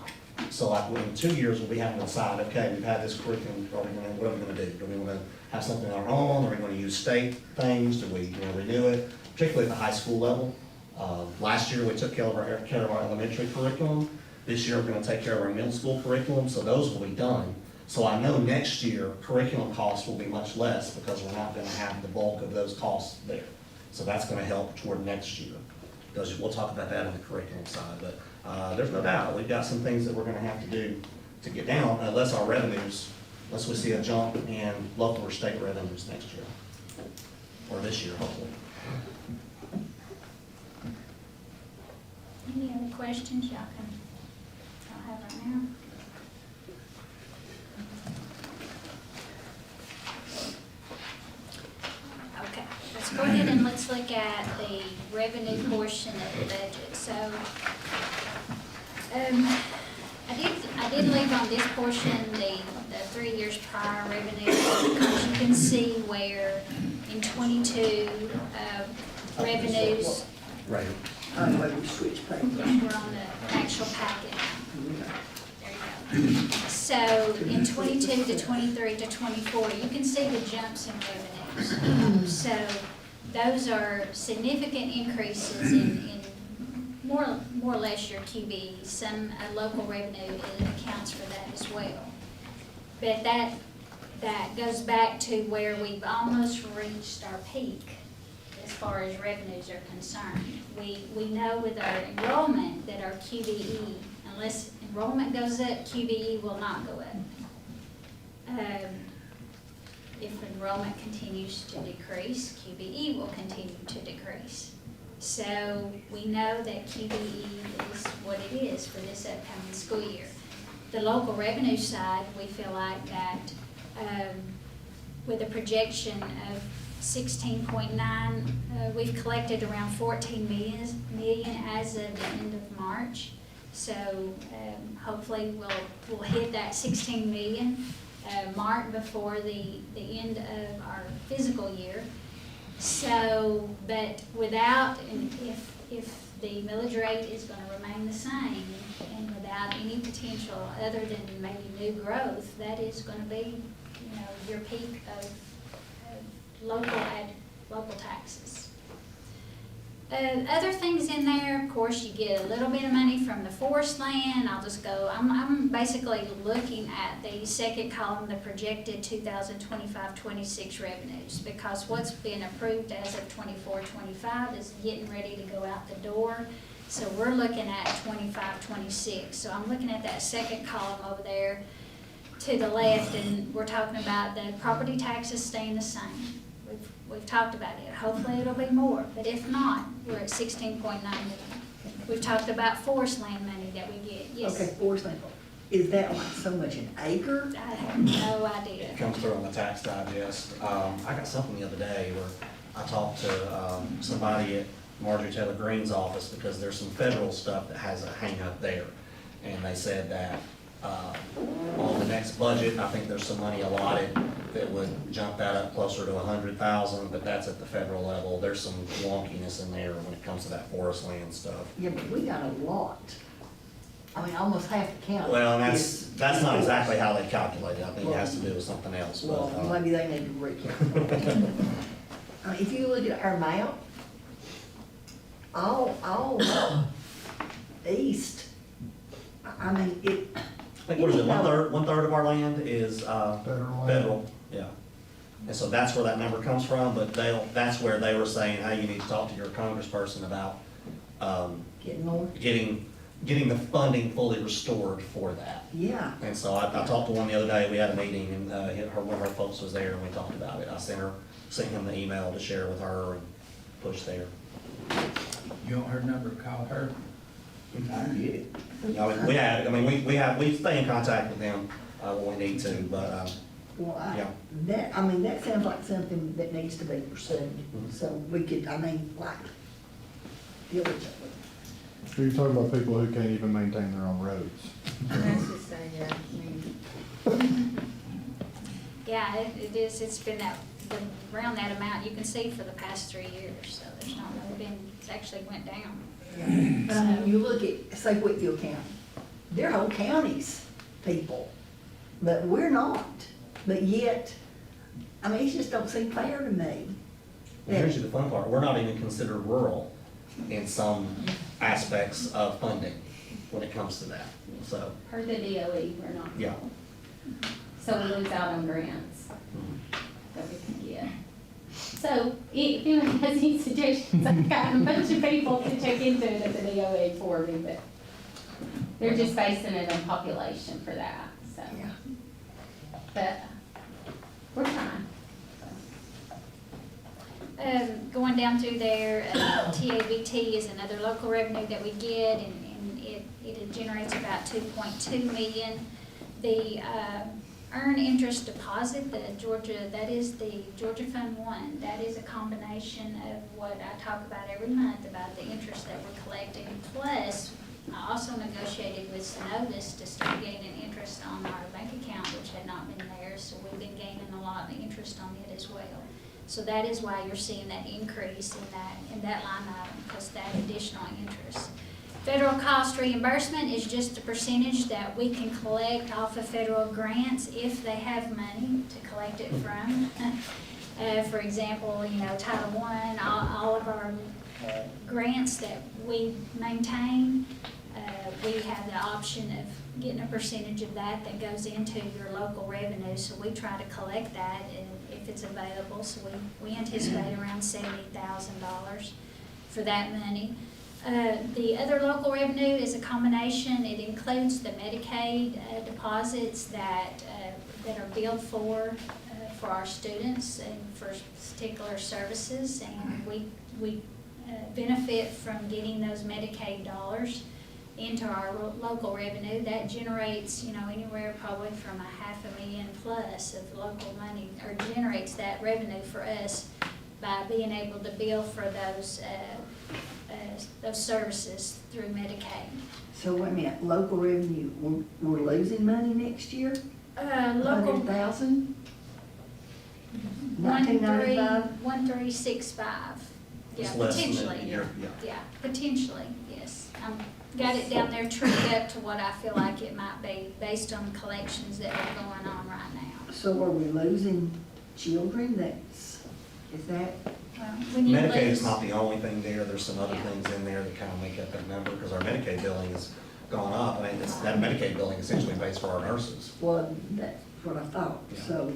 So like in 2 years, we'll be having to decide, okay, we've had this curriculum, what are we gonna do? Do we wanna have something on our own? Are we gonna use state things? Do we renew it? Particularly at the high school level. Last year, we took care of our elementary curriculum. This year, we're gonna take care of our middle school curriculum, so those will be done. So I know next year, curriculum costs will be much less because we're not gonna have the bulk of those costs there. So that's gonna help toward next year. Because we'll talk about that on the curriculum side, but there's no doubt, we've got some things that we're gonna have to do to get down, unless our revenues, unless we see a jump in local or state revenues next year. Or this year, hopefully. Any other questions y'all have right now? Okay, let's go ahead and let's look at the revenue portion of the budget. So, I did leave on this portion the 3 years prior revenue, because you can see where in 22, revenues, Right. Wait, we switch pages. we're on the actual packet. There you go. So in 22 to 23 to 24, you can see the jumps in revenues. So those are significant increases in more or less your QB. Some local revenue accounts for that as well. But that goes back to where we've almost reached our peak as far as revenues are concerned. We know with our enrollment that our QBE, unless enrollment goes up, QBE will not go up. If enrollment continues to decrease, QBE will continue to decrease. So we know that QBE is what it is for this upcoming school year. The local revenue side, we feel like that with a projection of 16.9, we've collected around 14 million as of the end of March. So hopefully we'll hit that 16 million mark before the end of our fiscal year. So, but without, and if the millage rate is going to remain the same, and without any potential other than maybe new growth, that is going to be, your peak of local taxes. Other things in there, of course, you get a little bit of money from the forest land. I'll just go, I'm basically looking at the second column, the projected 2025-26 revenues, because what's been approved as of 24-25 is getting ready to go out the door. So we're looking at 25-26. So I'm looking at that second column over there to the left, and we're talking about the property taxes staying the same. We've talked about it. Hopefully it'll be more, but if not, we're at 16.9 million. We've talked about forest land money that we get. Yes. Okay, forest land, is that like so much an acre? I have no idea. It comes through on the tax digest. I got something the other day where I talked to somebody at Marjorie Taylor Greene's office, because there's some federal stuff that has a hang up there. And they said that On the next budget, I think there's some money allotted that would jump that up closer to 100,000, but that's at the federal level. There's some wonkiness in there when it comes to that forest land stuff. Yeah, but we got a lot. I mean, almost half the county. Well, and is- that's not exactly how they calculate it. I think it has to do with something else, but, Well, maybe they need to recalculate. If you look at our map, all east, I mean, it, I think, what is it, one third of our land is, Federal land. federal, yeah. And so that's where that number comes from, but that's where they were saying, hey, you need to talk to your congressperson about, getting more, getting the funding fully restored for that. yeah. And so I talked to one the other day, we had a meeting, and, one of her folks was there, and we talked about it. I sent him the email to share with her and push there. You want her number, call her. I get it. We stay in contact with them, when we need to, but, Well, Yeah. that sounds like something that needs to be pursued, so we could, like, diligently. So you're talking about people who can't even maintain their own roads. That's just saying, yeah, I mean, Yeah, it is, it's been around that amount, you can see for the past 3 years, so there's not really been, it's actually went down. But I mean, you look at, say Whitfield County, their whole county's people, but we're not. But yet, I mean, it just don't seem fair to me. and here's the fun part, we're not even considered rural in some aspects of funding when it comes to that, so, per the DOE, we're not. yeah. So we lose out on grants that we can get. So if anyone has any suggestions, I've gotten a bunch of people to check into it at the DOE for me, but they're just basing it on population for that, so. Yeah. But we're trying. Going down through there, TABT is another local revenue that we get, and it generates about 2.2 million. The earned interest deposit, that is the Georgia Fund 1, that is a combination of what I talk about every month, about the interest that we're collecting. Plus, I also negotiated with Synovus to start gaining interest on our bank account, which had not been there, so we've been gaining a lot of interest on it as well. So that is why you're seeing that increase in that line item, because that additional interest. Federal cost reimbursement is just the percentage that we can collect off of federal grants if they have money to collect it from. For example, Title I, all of our grants that we maintain, we have the option of getting a percentage of that goes into your local revenue. So we try to collect that if it's available. So we anticipate around $70,000 for that money. The other local revenue is a combination. It includes the Medicaid deposits that are billed for our students and for particular services, and we benefit from getting those Medicaid dollars into our local revenue. That generates, anywhere probably from $500,000 plus of local money, or generates that revenue for us by being able to bill for those services through Medicaid. So wait a minute, local revenue, we're losing money next year? Local 100,000? 1995? 1365. Yeah, It's less than potentially. a year, yeah. Yeah, potentially, yes. Got it down there trued up to what I feel like it might be based on collections that are going on right now. So are we losing children? Is that, When you Medicaid is lose- not the only thing there, there's some other Yeah. things in there that kind of make up that number, because our Medicaid billing has gone up. I mean, that Medicaid billing essentially pays for our nurses. well, that's what I thought, Yeah. so.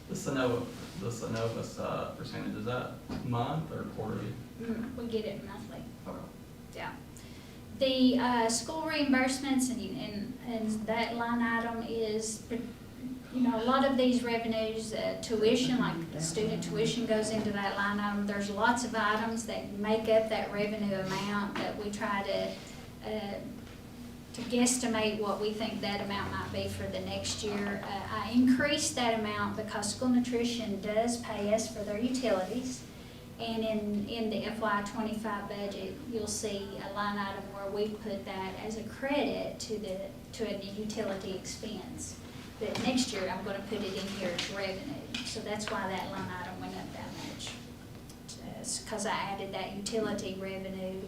The Synovus percentage, is that month or quarterly? We get it monthly. Okay. Yeah. The school reimbursements and that line item is, a lot of these revenues, tuition, like student tuition goes into that line item. There's lots of items that make up that revenue amount that we try to guesstimate what we think that amount might be for the next year. I increased that amount because school nutrition does pay us for their utilities. And in the FY '25 budget, you'll see a line item where we put that as a credit to a utility expense. But next year, I'm gonna put it in here as revenue, so that's why that line item went up that much. It's 'cause I added that utility revenue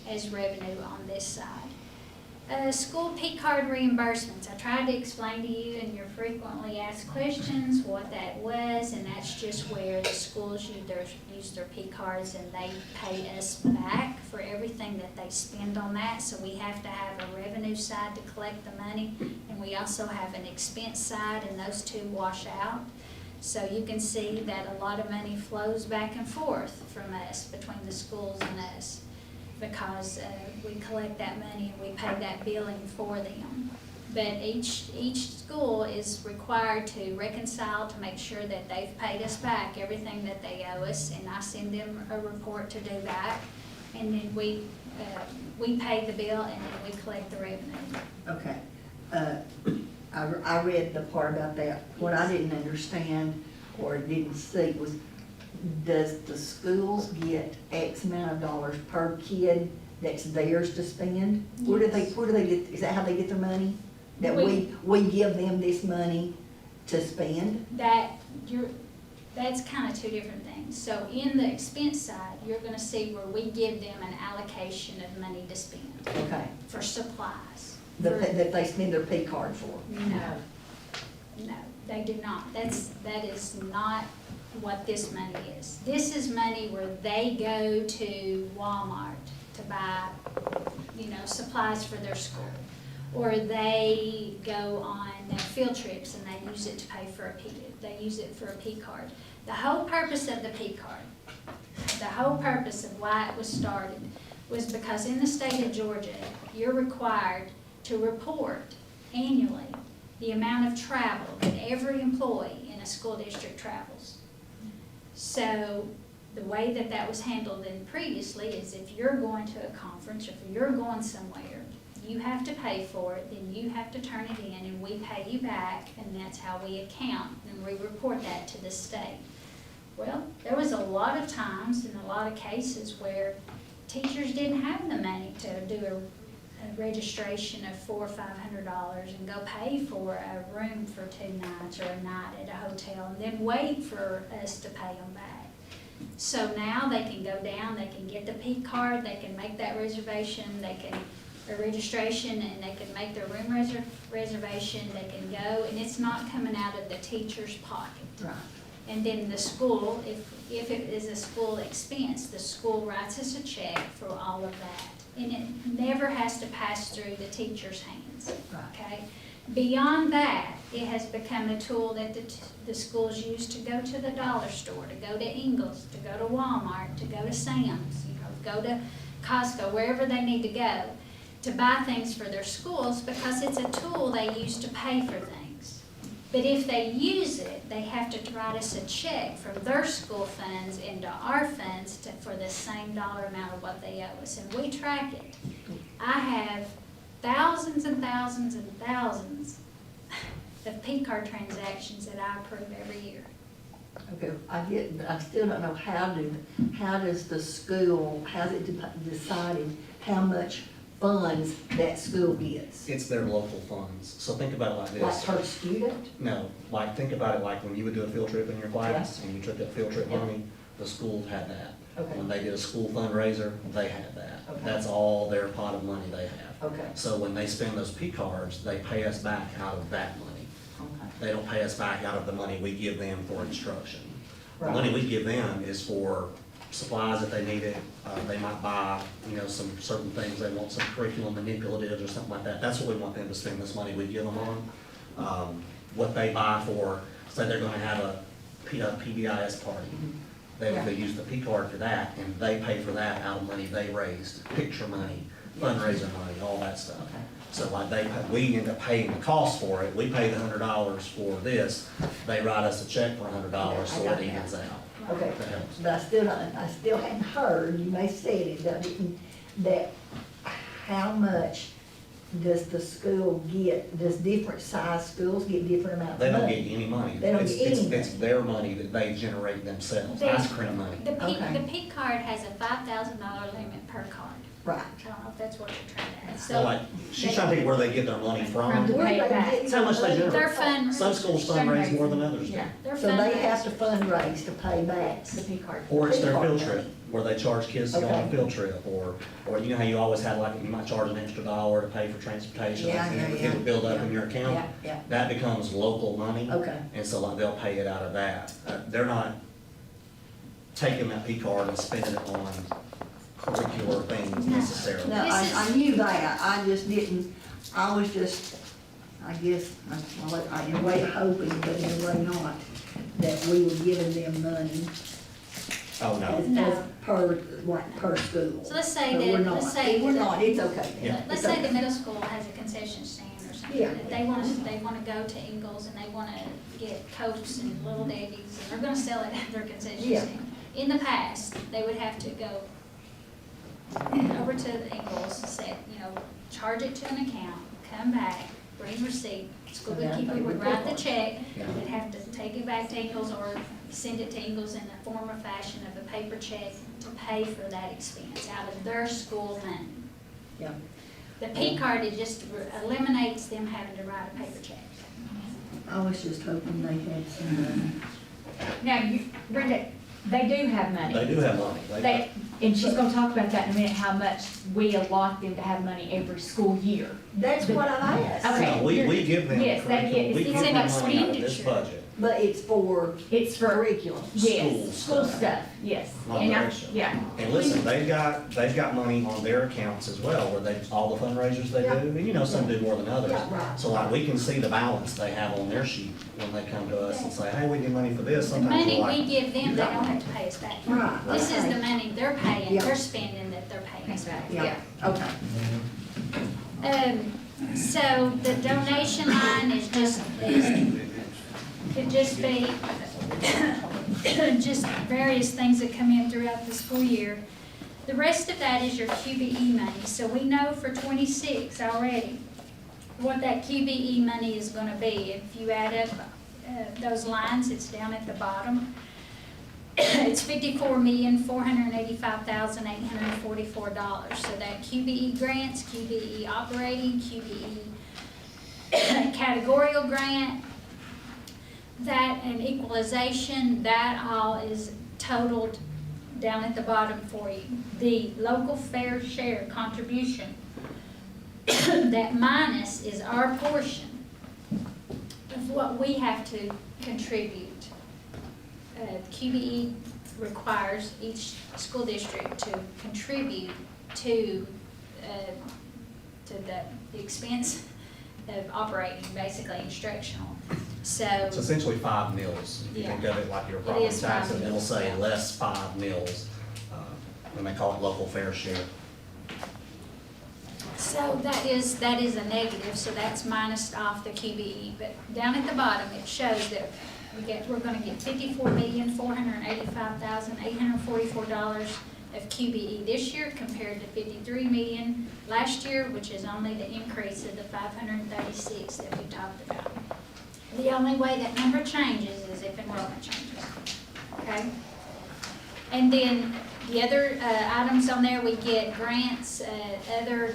as revenue on this side. School P card reimbursements, I tried to explain to you in your frequently asked questions what that was, and that's just where the schools use their P cards and they pay us back for everything that they spend on that. So we have to have a revenue side to collect the money, and we also have an expense side, and those two wash out. So you can see that a lot of money flows back and forth from us, between the schools and us, because we collect that money and we pay that billing for them. But each school is required to reconcile to make sure that they've paid us back everything that they owe us, and I send them a report to do that. And then we pay the bill, and then we collect the revenue. Okay. I read the part about that. What I didn't understand or didn't see was, does the schools get X amount of dollars per kid that's theirs to spend? Where do they get, is that how they get their money? That we give them this money to spend? That's kind of two different things. So in the expense side, you're gonna see where we give them an allocation of money to spend Okay. for supplies. That they spend their P card for? No, they do not. That is not what this money is. This is money where they go to Walmart to buy, supplies for their school. Or they go on field trips and they use it to pay for they use it for a P card. The whole purpose of the P card, the whole purpose of why it was started, was because in the state of Georgia, you're required to report annually the amount of travel that every employee in a school district travels. So the way that was handled in previously is, if you're going to a conference or if you're going somewhere, you have to pay for it, then you have to turn it in, and we pay you back, and that's how we account, and we report that to the state. Well, there was a lot of times and a lot of cases where teachers didn't have the money to do a registration of $400 or $500 and go pay for a room for 2 nights or a night at a hotel, and then wait for us to pay them back. So now they can go down, they can get the P card, they can make that reservation, a registration, and they can make their room reservation, they can go, and it's not coming out of the teacher's pocket. Right. And then the school, if it is a school expense, the school writes us a check for all of that. And it never has to pass through the teacher's hands, Right. okay? Beyond that, it has become a tool that the schools use to go to the dollar store, to go to Ingles, to go to Walmart, to go to Sam's, go to Costco, wherever they need to go, to buy things for their schools, because it's a tool they use to pay for things. But if they use it, they have to write us a check from their school funds into our funds for the same dollar amount of what they owe us, and we track it. I have thousands and thousands and thousands of P card transactions that I approve every year. Okay, I get, but I still don't know how does the school, how's it decided how much funds that school gets? It's their local funds. So think about it like Like this. per student? No, think about it like when you would do a field trip in your class and you took that field trip Yeah. money, the schools had that. Okay. When they did a school fundraiser, they had that. Okay. That's all their pot of money they have. Okay, So when they spend those P cards, they pay us back out of that money. okay. They don't pay us back out of the money we give them for instruction. The Right. money we give them is for supplies that they needed. They might buy, some certain things, they want some curriculum manipulatives or something like that. That's what we want them to spend this money we give them on. What they buy for, say they're gonna have a PBIS party. They use the P card for that, and they pay for that out of money they raised, picture money, fundraiser money, all that stuff. Okay. So we end up paying the cost for it, we pay the $100 for this, they write us a check for $100, so Yeah, I got it that. evens out. Okay, That helps. but I still hadn't heard, you may have said it, that how much does the school get, does different size schools get different amounts They of don't money? get any money. They don't It's- get any It's their money that they generate themselves, They- ice cream money. The Okay. P card has a $5,000 limit per card. Right. I don't know if that's what you're trying to ask. So So like, she's trying to think where they get their money From from. the- Where pay they it back. get How much they money? generate. their fund, Some schools fundraise more than others do. Yeah, their So they have to fundraisers. fundraise to pay back. the P card. Or it's their Pay field card trip, money. where they charge kids to go on a Okay. field trip, or you know how you always had like, you might charge an extra $1 to pay for transportation, Yeah, and then yeah, it would build up in your Yeah, account. yeah, That becomes local money. okay. And so like they'll pay it out of that. They're not taking that P card and spending it on curricular things necessarily. No, This I is- knew that, I just didn't, I was just, I guess, in a way hoping, but in a way not, that we were giving them money Oh, no. as per, like, per school. So let's say But we're that, not. let's say. If we're that- not, it's okay then. Yeah. Let's It's say okay. the middle school has a concession stand or something, Yeah. that they wanna go to Ingles and they wanna get Cokes and Little Debbie's, and they're gonna sell it at their concession Yeah. stand. In the past, they would have to go over to the Ingles, set, charge it to an account, come back, bring receipt, school And then bookkeeper pay would the write the bill. check, Yeah. they'd have to take it back to Ingles or send it to Ingles in the form or fashion of a paper check to pay for that expense out of their school money. Yeah. The P card, it just eliminates them having to write a paper check. I was just hoping they had some money. Now, Brenda, they do have money. They do have money. They, and she's gonna talk about that in a minute, how much we allot them to have money every school year. That's what I asked. Okay. No, we give them Yes, they get- curriculum, we it's give an them money out of this expenditure. budget. But it's for It's for, curriculum. yes, School school stuff. stuff, yes. Not And their stuff. yeah, And listen, they've got money on their accounts as well, where all the fundraisers they do, and you know, some do more than others. Yeah, right. So like, we can see the balance they have on their sheet when they come to us and say, hey, we need money for this, The sometimes money we're we like, give them, they don't have to pay us back. Right, This is okay. the money they're paying, Yeah. they're spending that they're paying us back. Yeah, okay. So the donation line could just be just various things that come in throughout the school year. The rest of that is your QBE money, so we know for 26 already what that QBE money is gonna be. If you add up those lines, it's down at the bottom. It's $54,485,844. So that QBE grants, QBE operating, QBE categorical grant, that and equalization, that all is totaled down at the bottom for you. The local fair share contribution, that minus is our portion of what we have to contribute. QBE requires each school district to contribute to the expense of operating, basically instructional. So, it's essentially 5 mills. If you think of it like your property is 5 taxes, it'll mills, say yeah. less 5 mills, and they call it local fair share. so that is a negative, so that's minus off the QBE. But down at the bottom, it shows that we're gonna get $54,485,844 of QBE this year compared to $53 million last year, which is only the increase of the 536 that we talked about. The only way that number changes is if enrollment changes, okay? And then the other items on there, we get grants, other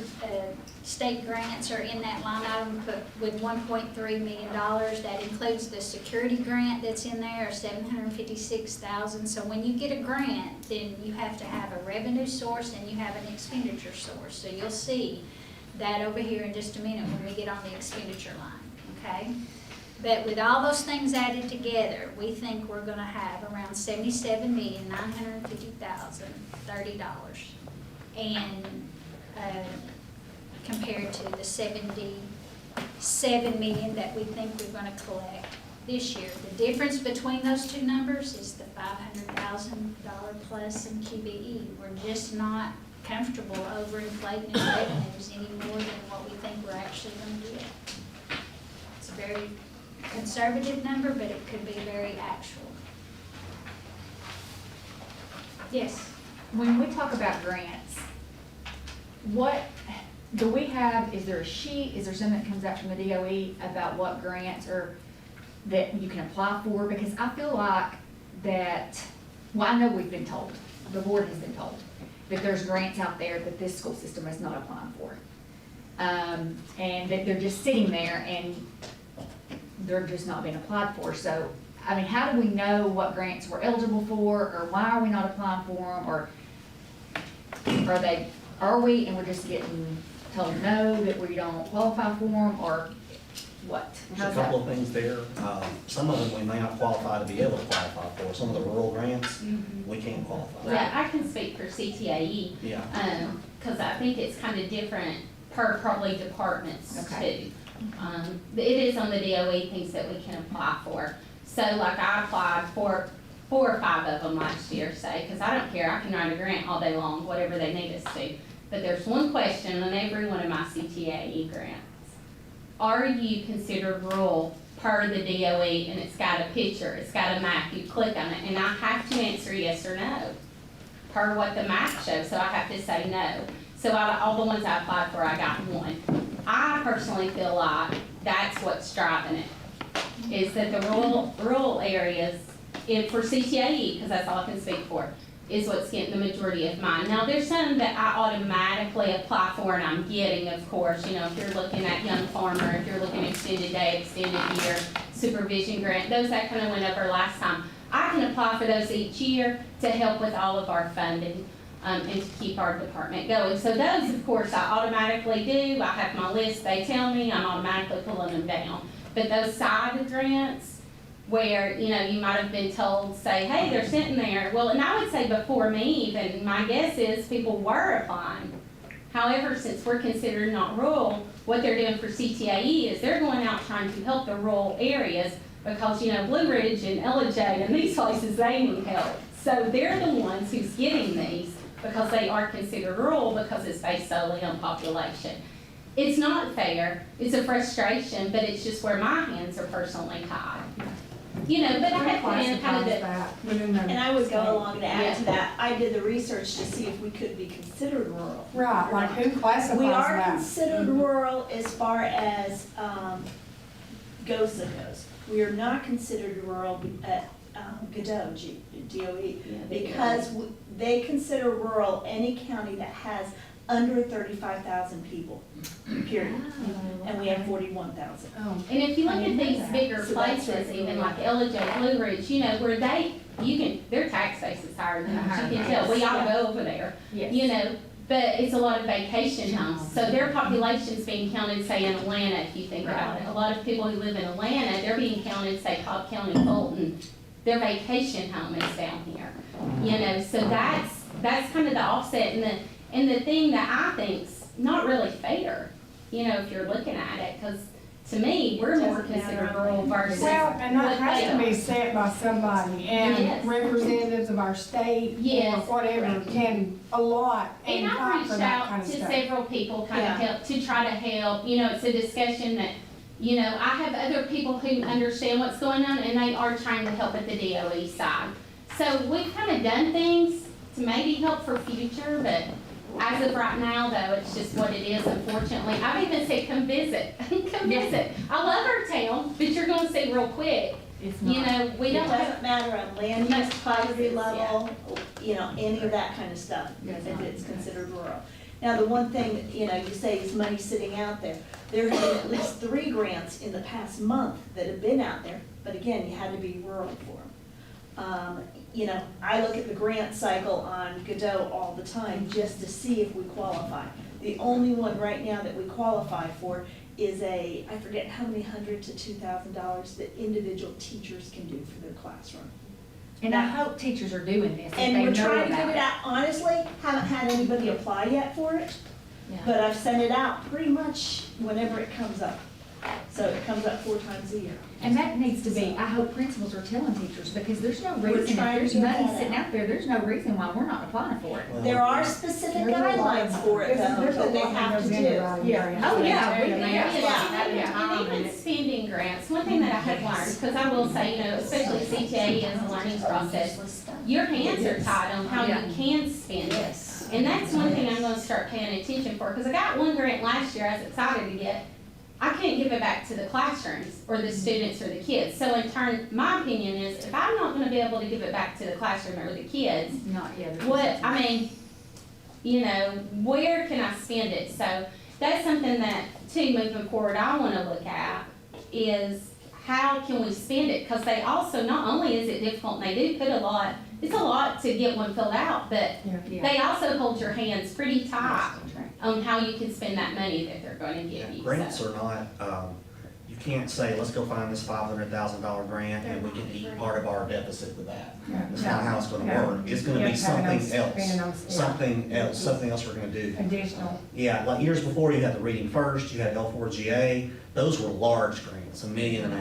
state grants are in that line item with $1.3 million. That includes the security grant that's in there, $756,000. So when you get a grant, then you have to have a revenue source and you have an expenditure source. So you'll see that over here in just a minute when we get on the expenditure line, okay? But with all those things added together, we think we're gonna have around $77,950,030. And, compared to the $77 million that we think we're gonna collect this year. The difference between those two numbers is the $500,000 plus in QBE. We're just not comfortable overinflating our revenues any more than what we think we're actually gonna get. It's a very conservative number, but it could be very actual. Yes? when we talk about grants, what, do we have, is there a sheet, is there something that comes out from the DOE about what grants or that you can apply for? Because I feel like that, well, I know we've been told, the board has been told, that there's grants out there that this school system is not applying for. And that they're just sitting there and they're just not being applied for. So, I mean, how do we know what grants we're eligible for, or why are we not applying for them, or are we, and we're just getting told no, that we don't qualify for them, or what? There's a How's couple that? of things there. Some of them we may not qualify to be able to qualify for. Some of the rural grants, we can't qualify. Yeah, I can speak for CTAE, Yeah. cause I think it's kind of different per probably departments Okay. too. It is on the DOE things that we can apply for. So like I applied for 4 or 5 of them last year, say, cause I don't care, I can write a grant all day long, whatever they need us to. But there's one question on every one of my CTAE grants. Are you considered rural per the DOE? And it's got a picture, it's got a map, you click on it, and I have to answer yes or no per what the map shows, so I have to say no. So out of all the ones I applied for, I got 1. I personally feel like that's what's driving it, is that the rural areas, for CTAE, because that's all I can speak for, is what's getting the majority of mine. Now, there's some that I automatically apply for and I'm getting, of course, you know, if you're looking at Young Farmer, if you're looking at extended day, extended year, supervision grant, those that kind of went over last time. I can apply for those each year to help with all of our funding, and to keep our department going. So those, of course, I automatically do. I have my list, they tell me, I'm automatically pulling them down. But those side grants, where, you know, you might have been told, say, hey, they're sitting there. Well, and I would say before me even, my guess is people were applying. However, since we're considered not rural, what they're doing for CTAE is they're going out trying to help the rural areas because, you know, Blue Ridge and LJ and these places, they need help. So they're the ones who's getting these because they are considered rural because it's based solely on population. It's not fair, it's a frustration, but it's just where my hands are personally tied. You know, but I have to kind of the, And I would go along to add to that, I did the research to see if we could be considered rural. Right, like who classifies We are that? considered rural as far as, GOSA goes. We are not considered rural at, Godot, DOE, because they consider rural any county that has under 35,000 people, period. And we have 41,000. Oh. and if you look at these bigger So that's places, right. even like LJ, Blue Ridge, you know, where their tax base is higher than ours, you can tell, we all go over there. Yes. You know, but it's a lot of vacation homes, so their population's being counted, say, in Atlanta, if you think about it. A lot of people who live in Atlanta, they're being counted, say, Cobb County, Fulton, their vacation home is down here. You know, so that's kind of the offset, and the thing that I think's not really fair, you know, if you're looking at it, because to me, we're more considered rural versus. Well, and that what has they to are. be set by somebody, and Yes. representatives of our state or Yes. whatever can allot And and I've fight for reached that out kind of to stuff. several people kind of Yeah. help, to try to help, you know, it's a discussion that, you know, I have other people who understand what's going on and they are trying to help at the DOE side. So we've kind of done things to maybe help for future, but as of right now though, it's just what it is, unfortunately. I've even said, come visit, come visit. I love our town, but you're gonna see real quick, It's you not. know, we It don't have. doesn't matter on land use, Most poverty places, level, you know, any of that kind of stuff, Does if not. it's considered rural. Now, the one thing, that, you know, you say is money sitting out there. There have been at least 3 grants in the past month that have been out there, but again, you had to be rural for them. You know, I look at the grant cycle on Godot all the time just to see if we qualify. The only one right now that we qualify for is I forget how many $100 to $2,000 that individual teachers can do for their classroom. And I hope teachers are doing this, if they And know we're trying to get about it it. out, honestly, haven't had anybody apply yet for it, Yeah. but I've sent it out pretty much whenever it comes up. So it comes up 4 times a year. And that needs to be, I hope principals are telling teachers, because there's no We're reason, if trying to there's get money that sitting out. out there, there's no reason why we're not applying for it. There are specific There's a lot guidelines for it though, There's a that they lot that have to goes into do. writing Yeah. grants. Oh, yeah, we- Yeah. Yeah, and even spending grants, one thing that I have learned, because I will say, you know, especially CTAE as a learning process, your hands are tied on how you can spend it. And that's one thing I'm gonna start paying attention for, because I got one grant last year I was excited to get. I can't give it back to the classrooms or the students or the kids. So in turn, my opinion is, if I'm not gonna be able to give it back to the classroom or the kids, Not yet. I mean, you know, where can I spend it? So that's something that, too, moving forward, I wanna look at, is how can we spend it? Because they also, not only is it difficult, and they do put it's a lot to get one filled out, but they also hold your hands pretty tight on how you can spend that money that they're gonna give you. Grants So, are not, you can't say, let's go find this $500,000 grant and we can eat part of our deficit with that. That's not how it's gonna work. It's gonna You be have to have something else, something else we're gonna do. Additional. Yeah, like years before, you had the Reading First, you had L4GA, those were large grants, $1.5 million.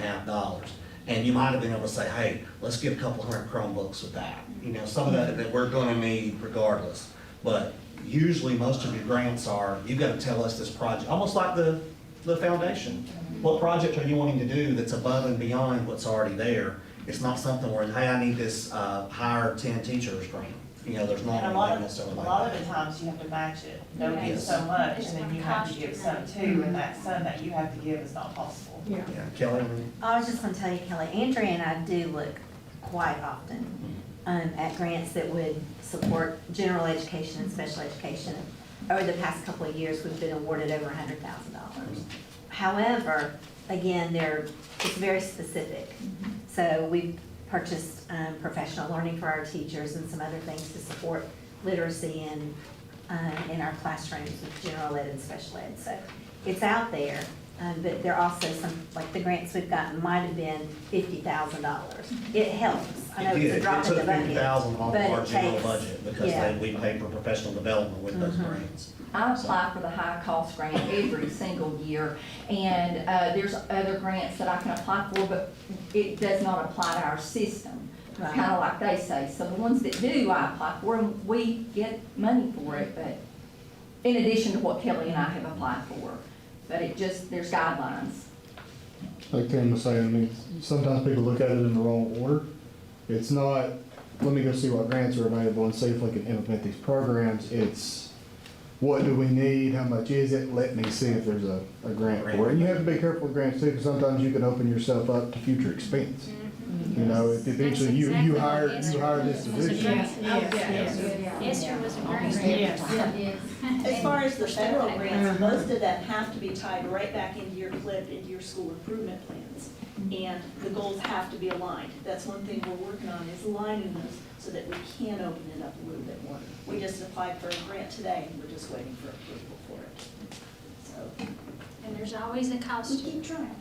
And you might have been able to say, hey, let's get a couple hundred Chromebooks with that. You know, some of that we're gonna need regardless. But usually, most of your grants are, you've gotta tell us this project, almost like the foundation. What project are you wanting to do that's above and beyond what's already there? It's not something where, hey, I need this, hire 10 teachers grant. You know, there's not And a lot anything of, necessarily a like lot that. of the times you have to match it, donate Yes. so much, and then you have to give some too, and that some that you have to give is not possible. Yeah. Yeah, Kelly, I mean, I was just gonna tell you, Kelly, Andrea and I do look quite often at grants that would support general education and special education. Over the past couple of years, we've been awarded over $100,000. However, again, it's very specific. So we've purchased professional learning for our teachers and some other things to support literacy in our classrooms with general ed and special ed. So it's out there. But there are also some, like the grants we've gotten might have been $50,000. It helps. I know it's a drop in the bucket. It took $50,000 off but of our it general takes- budget because yeah. we pay for professional development with those grants. I apply for the high-cost grant every single year, and there's other grants that I can apply for, but it does not apply to our system, Right. kind of like they say. So the ones that do, I apply for, and we get money for it, but in addition to what Kelly and I have applied for. But there's guidelines. Like Tim was saying, I mean, sometimes people look at it in the wrong order. It's not, let me go see what grants are available and see if we can implement these programs. It's, what do we need, how much is it, let me see if there's a grant for it. And you have to be careful with grants too, because sometimes you can open yourself up to future expense. You know, if eventually you hire this position. Esther was a grant. As far as the federal grants, most of them have to be tied right back into your CLIP, into your school improvement plans. And the goals have to be aligned. That's one thing we're working on, is aligning those so that we can open it up a little bit more. We just applied for a grant today, and we're just waiting for approval for it. So, And there's always a cost to keep it. trying.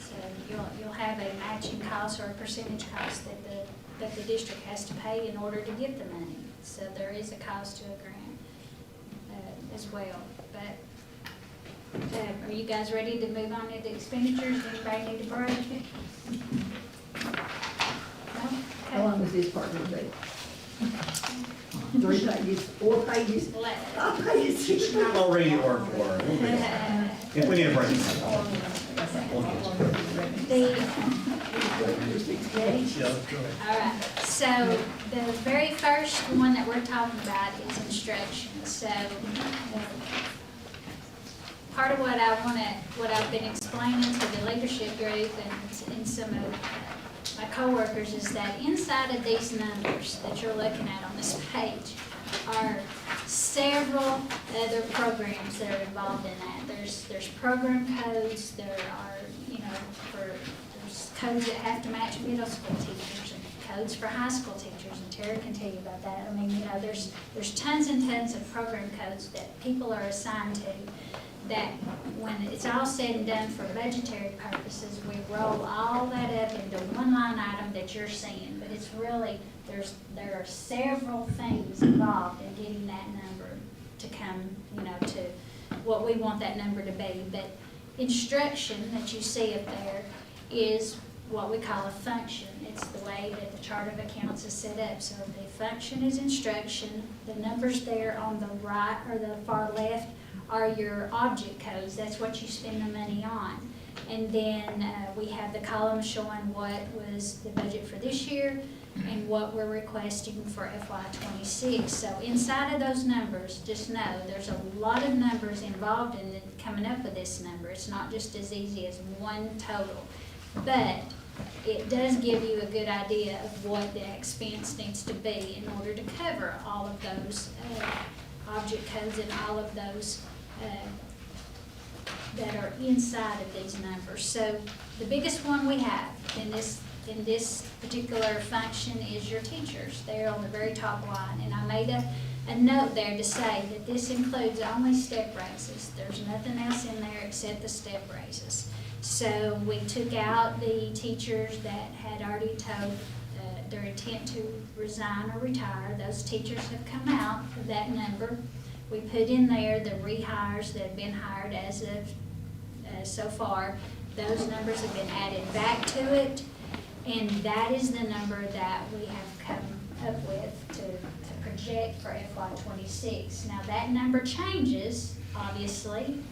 So you'll have a matching cost or a percentage cost that the district has to pay in order to get the money. So there is a cost to a grant as well. But are you guys ready to move on to the expenditures? Anybody need a break? No? How long is this part gonna be? 3 pages, 4 pages, Okay. 5 pages? I'm gonna read it word for word. We'll be all right. If we need a break. We'll get All right, so the very first one that we're talking about is instruction. So part of what I've been explaining to the leadership group and some of my coworkers is that inside of these numbers that you're looking at on this page are several other programs that are involved in that. There's program codes, there are, there's codes that have to match middle school teachers and codes for high school teachers, and Terry can tell you about that. I mean, there's tons and tons of program codes that people are assigned to, that when it's all said and done for budgetary purposes, we roll all that up into one line item that you're seeing. But it's really, there are several things involved in getting that number to come, to what we want that number to be. But instruction that you see up there is what we call a function. It's the way that the chart of accounts is set up. So the function is instruction. The numbers there on the right or the far left are your object codes. That's what you spend the money on. And then we have the column showing what was the budget for this year and what we're requesting for FY '26. So inside of those numbers, just know, there's a lot of numbers involved in coming up with this number. It's not just as easy as one total. But it does give you a good idea of what the expense needs to be in order to cover all of those object codes and all of those that are inside of these numbers. So the biggest one we have in this particular function is your teachers. They're on the very top line, and I made a note there to say that this includes only step raises. There's nothing else in there except the step raises. So we took out the teachers that had already told their intent to resign or retire. Those teachers have come out of that number. We put in there the rehires that have been hired as of so far. Those numbers have been added back to it, and that is the number that we have come up with to project for FY '26. Now that number changes, obviously,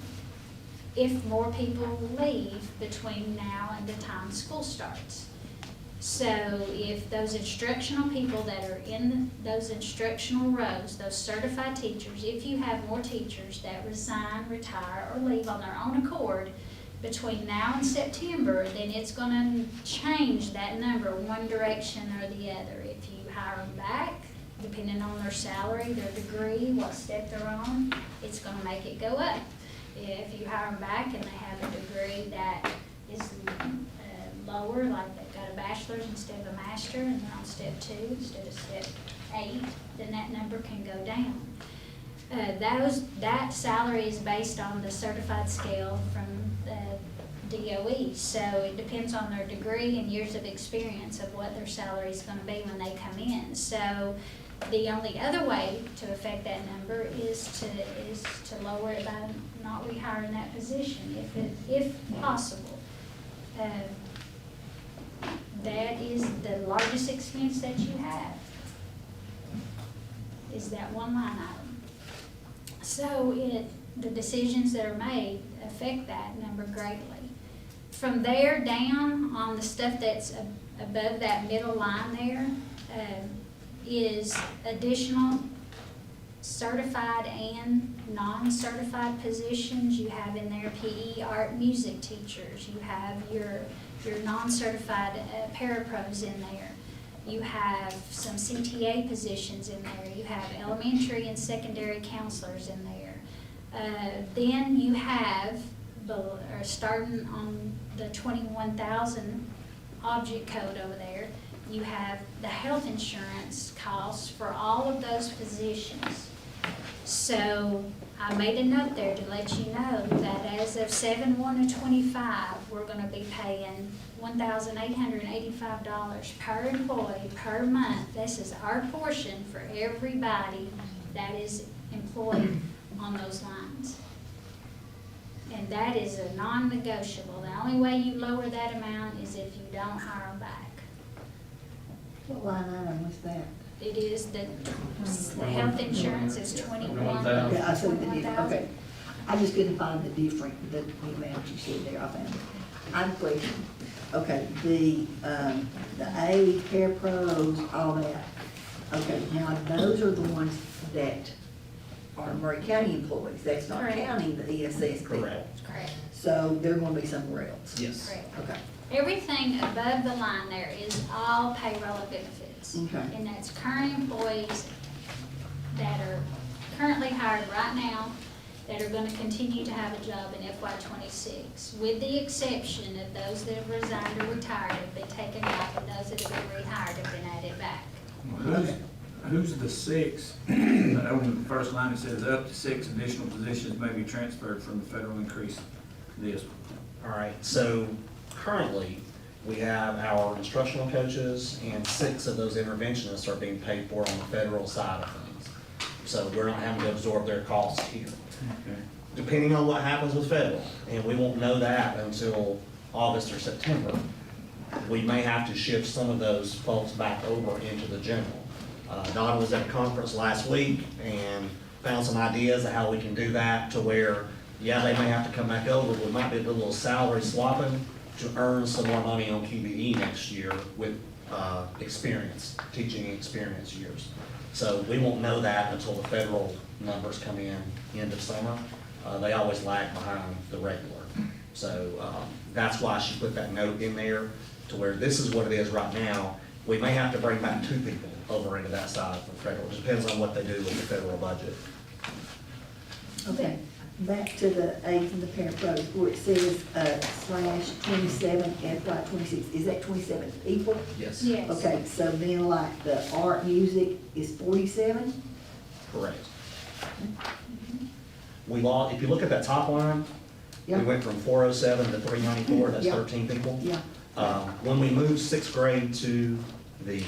if more people leave between now and the time school starts. So if those instructional people that are in those instructional rows, those certified teachers, if you have more teachers that resign, retire, or leave on their own accord between now and September, then it's gonna change that number one direction or the other. If you hire them back, depending on their salary, their degree, what step they're on, it's gonna make it go up. If you hire them back and they have a degree that is lower, like they've got a bachelor's instead of a master, and they're on step 2 instead of step 8, then that number can go down. That salary is based on the certified scale from the DOE, so it depends on their degree and years of experience of what their salary is going to be when they come in. So the only other way to affect that number is to lower it by not rehiring that position, if possible. That is the largest expense that you have, is that one line item. So the decisions that are made affect that number greatly. From there down on the stuff that's above that middle line there, is additional certified and non-certified positions. You have in there PE, art, music teachers. You have your non-certified parapros in there. You have some CTA positions in there. You have elementary and secondary counselors in there. Then you have, starting on the 21,000 object code over there, you have the health insurance costs for all of those positions. So I made a note there to let you know that as of 7/1/25, we're gonna be paying $1,885 per employee per month. This is our portion for everybody that is employed on those lines. And that is a non-negotiable. The only way you lower that amount is if you don't hire them back. What line item was that? It is the health insurance is 21. Okay, I see the difference, okay. I just couldn't find the amount you said there, I found it. I'm question. Okay, the aid, care pros, all that. Okay, now those are the ones that are Murray County employees. That's not Correct. counting the ESS people. Correct. Correct. So they're gonna be somewhere else. Yes. Correct. Okay, Everything above the line there is all payroll and benefits. okay. And that's current employees that are currently hired right now that are gonna continue to have a job in FY '26, with the exception of those that have resigned or retired have been taken out, and those that have been rehired have been added back. Who's the 6? On the first line, it says up to 6 additional positions may be transferred from the federal increase list. All right, so currently, we have our instructional coaches, and 6 of those interventionists are being paid for on the federal side of things. So we're not having to absorb their costs here. Okay. Depending on what happens with federal, and we won't know that until August or September, we may have to shift some of those folks back over into the general. Donna was at a conference last week and found some ideas of how we can do that to where, yeah, they may have to come back over, but we might be able to do a little salary swapping to earn some more money on QBE next year with experience, teaching experience years. So we won't know that until the federal numbers come in end of summer. They always lag behind the regular. So that's why she put that note in there to where this is what it is right now. We may have to bring back 2 people over into that side from federal. It depends on what they do with the federal budget. Okay, back to the aides and the parapros, where it says, /27 FY 26, is that 27 people? Yes. Yes. Okay, so then like the art, music is 47? Correct. We lost, if you look at that top line, we Yeah. went from 407 to 394, that's Yeah. 13 people. Yeah, When we moved 6th grade to the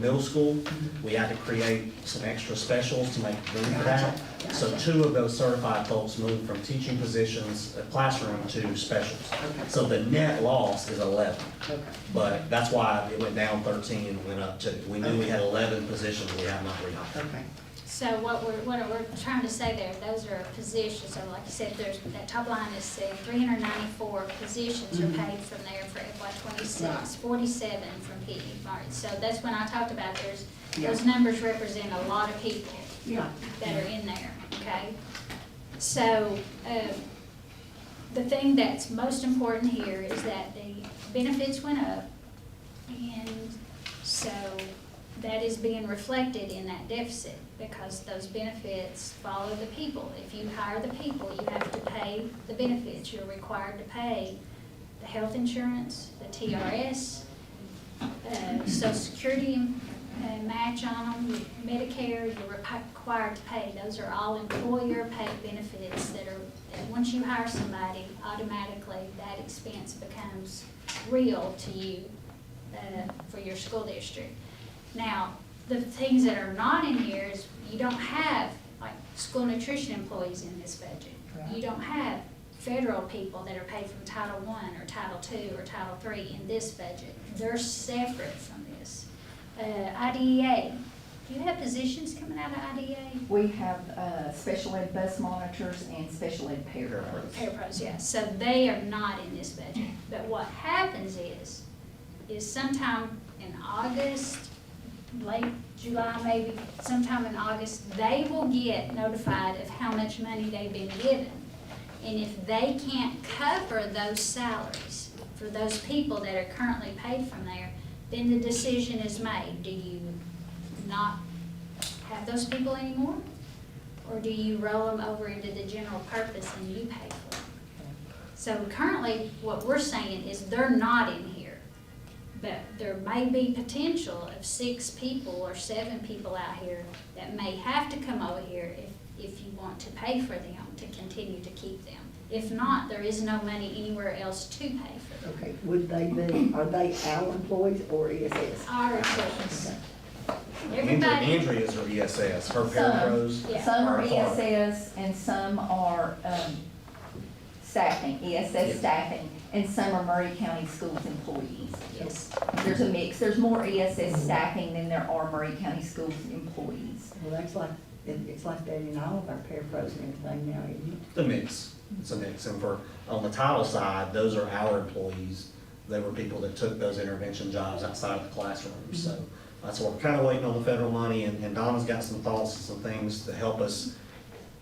middle school, we had to create some extra specials to make room for that. So 2 of those certified folks moved from teaching positions, classroom to specials. Okay. So the net loss is 11, okay. but that's why it went down 13 and went up 2. We knew we had 11 positions we have not rehired. Okay, So what we're trying to say there, those are positions, so like you said, there's, that top line is saying 394 positions are paid from there for FY 26, 47 from PE Martin. So that's when I talked about, those numbers represent a lot of people yeah. that are in there, okay? So, the thing that's most important here is that the benefits went up, and so that is being reflected in that deficit, because those benefits follow the people. If you hire the people, you have to pay the benefits. You're required to pay the health insurance, the TRS, Social Security match on them, Medicare, you're required to pay. Those are all employer-paid benefits that once you hire somebody, automatically that expense becomes real to you for your school district. Now, the things that are not in here is you don't have like school nutrition employees in this budget. Right. You don't have federal people that are paid from Title I or Title II or Title III in this budget. They're separate from this. IDEA, do you have positions coming out of IDEA? We have special ed bus monitors and special ed parapros. Parapros, yeah, so they are not in this budget. But what happens is sometime in August, late July maybe, sometime in August, they will get notified of how much money they've been given. And if they can't cover those salaries for those people that are currently paid from there, then the decision is made. Do you not have those people anymore? Or do you roll them over into the general purpose and you pay for them? So currently, what we're saying is they're not in here. But there may be potential of 6 people or 7 people out here that may have to come over here if you want to pay for them to continue to keep them. If not, there is no money anywhere else to pay for them. Okay, are they our employees or ESS? Our employees. Andrea's Everybody, are ESS, her parapros. Yeah. Some are are part. ESS and some are staffing, ESS staffing, and some are Murray County Schools employees. yes. There's a mix. There's more ESS staffing than there are Murray County Schools employees. Well, it's like that in all of our parapros and everything now, isn't it? The mix, it's a mix, and on the title side, those are our employees. They were people that took those intervention jobs outside of the classroom, so that's what we're kind of waiting on the federal money, and Donna's got some thoughts and some things to help us.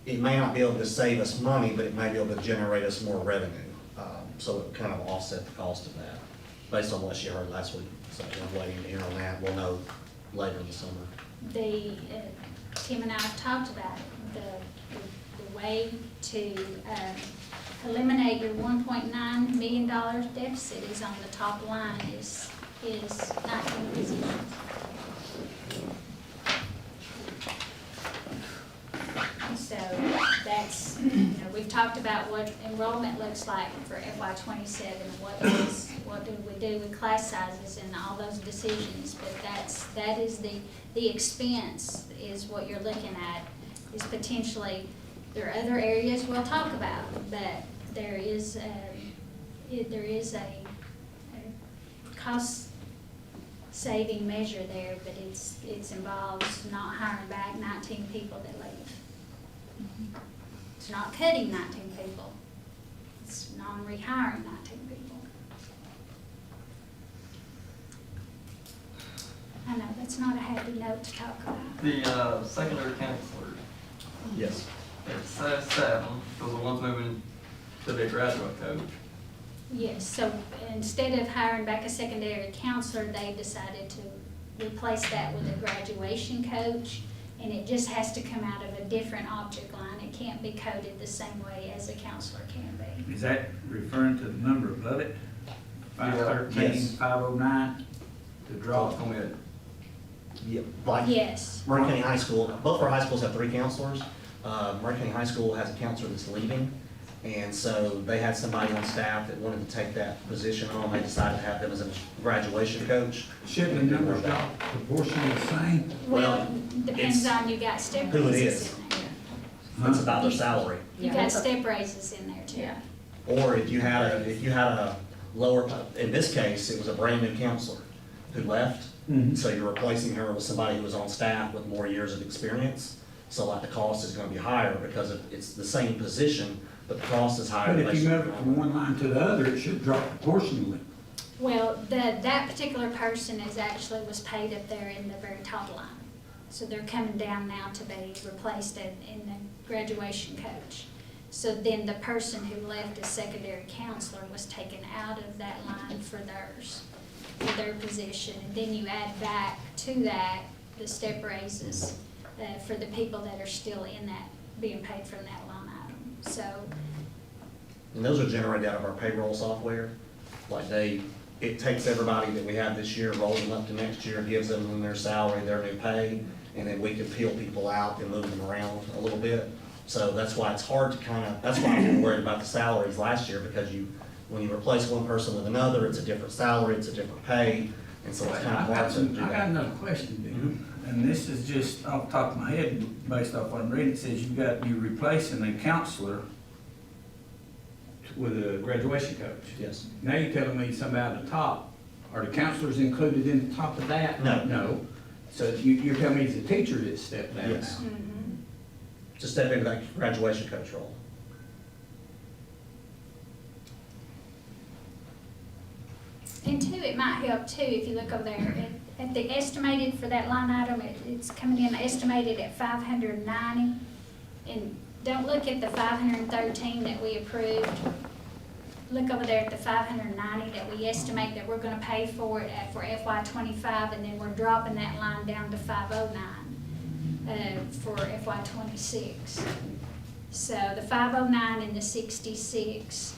It may not be able to save us money, but it may be able to generate us more revenue, so it kind of offset the cost of that, based on what she heard last week. So I'm waiting to hear on that, we'll know later in the summer. Tim and I have talked about it. The way to eliminate your $1.9 million deficit is on the top line is 19 positions. So that's, we've talked about what enrollment looks like for FY 27, what do we do with class sizes and all those decisions, but that is the expense is what you're looking at, is potentially, there are other areas we'll talk about, but there is a cost saving measure there, but it involves not hiring back 19 people that leave. It's not cutting 19 people. It's non-rehiring 19 people. it's not a happy note to talk about. The, secondary counselors, Yes. it says 7, because the one's moving to the graduate coach. Yes, so instead of hiring back a secondary counselor, they decided to replace that with a graduation coach. And it just has to come out of a different object line. It can't be coded the same way as a counselor can be. Is that referring to the number above it? 513, Yes. 509, the draw? It's gonna be Yeah, like Yes, Murray County High School, both our high schools have 3 counselors. Murray County High School has a counselor that's leaving, and so they had somebody on staff that wanted to take that position on. They decided to have them as a graduation coach. Shouldn't the numbers drop proportionally the same? well, depends it's on, you got step who it raises is. in there. It's about their salary. You got step raises in there too. Yeah. Or if you had a lower, in this case, it was a brand new counselor who left. Mhm. So you're replacing her with somebody who was on staff with more years of experience. So like the cost is gonna be higher because it's the same position, but the cost is higher. But if you based move it from one line to the other, it should drop proportionally. Well, that particular person was paid up there in the very top line. So they're coming down now to be replaced in the graduation coach. So then the person who left as secondary counselor was taken out of that line for their position. And then you add back to that the step raises for the people that are still in that, being paid from that line item. So, And those are generated out of our payroll software. Like it takes everybody that we have this year, rolls them up to next year, gives them their salary, their new pay, and then we can peel people out and move them around a little bit. So that's why it's hard to that's why I was worried about the salaries last year, because when you replace one person with another, it's a different salary, it's a different pay, and so it's kind of hard to do I got that. another question, Dean, and this is just off the top of my head, based off what I'm reading. It says you're replacing a counselor with a graduation coach. Yes. Now you're telling me something out of the top. Are the counselors included in the top of that? No. No. So you're telling me it's a teacher that stepped down? Yes. mhm. To step into that graduation coach role. And two, it might help too, if you look over there, at the estimated for that line item, it's coming in estimated at 590. And don't look at the 513 that we approved. Look over there at the 590 that we estimate that we're gonna pay for it for FY '25, and then we're dropping that line down to 509 for FY '26. So the 509 and the 66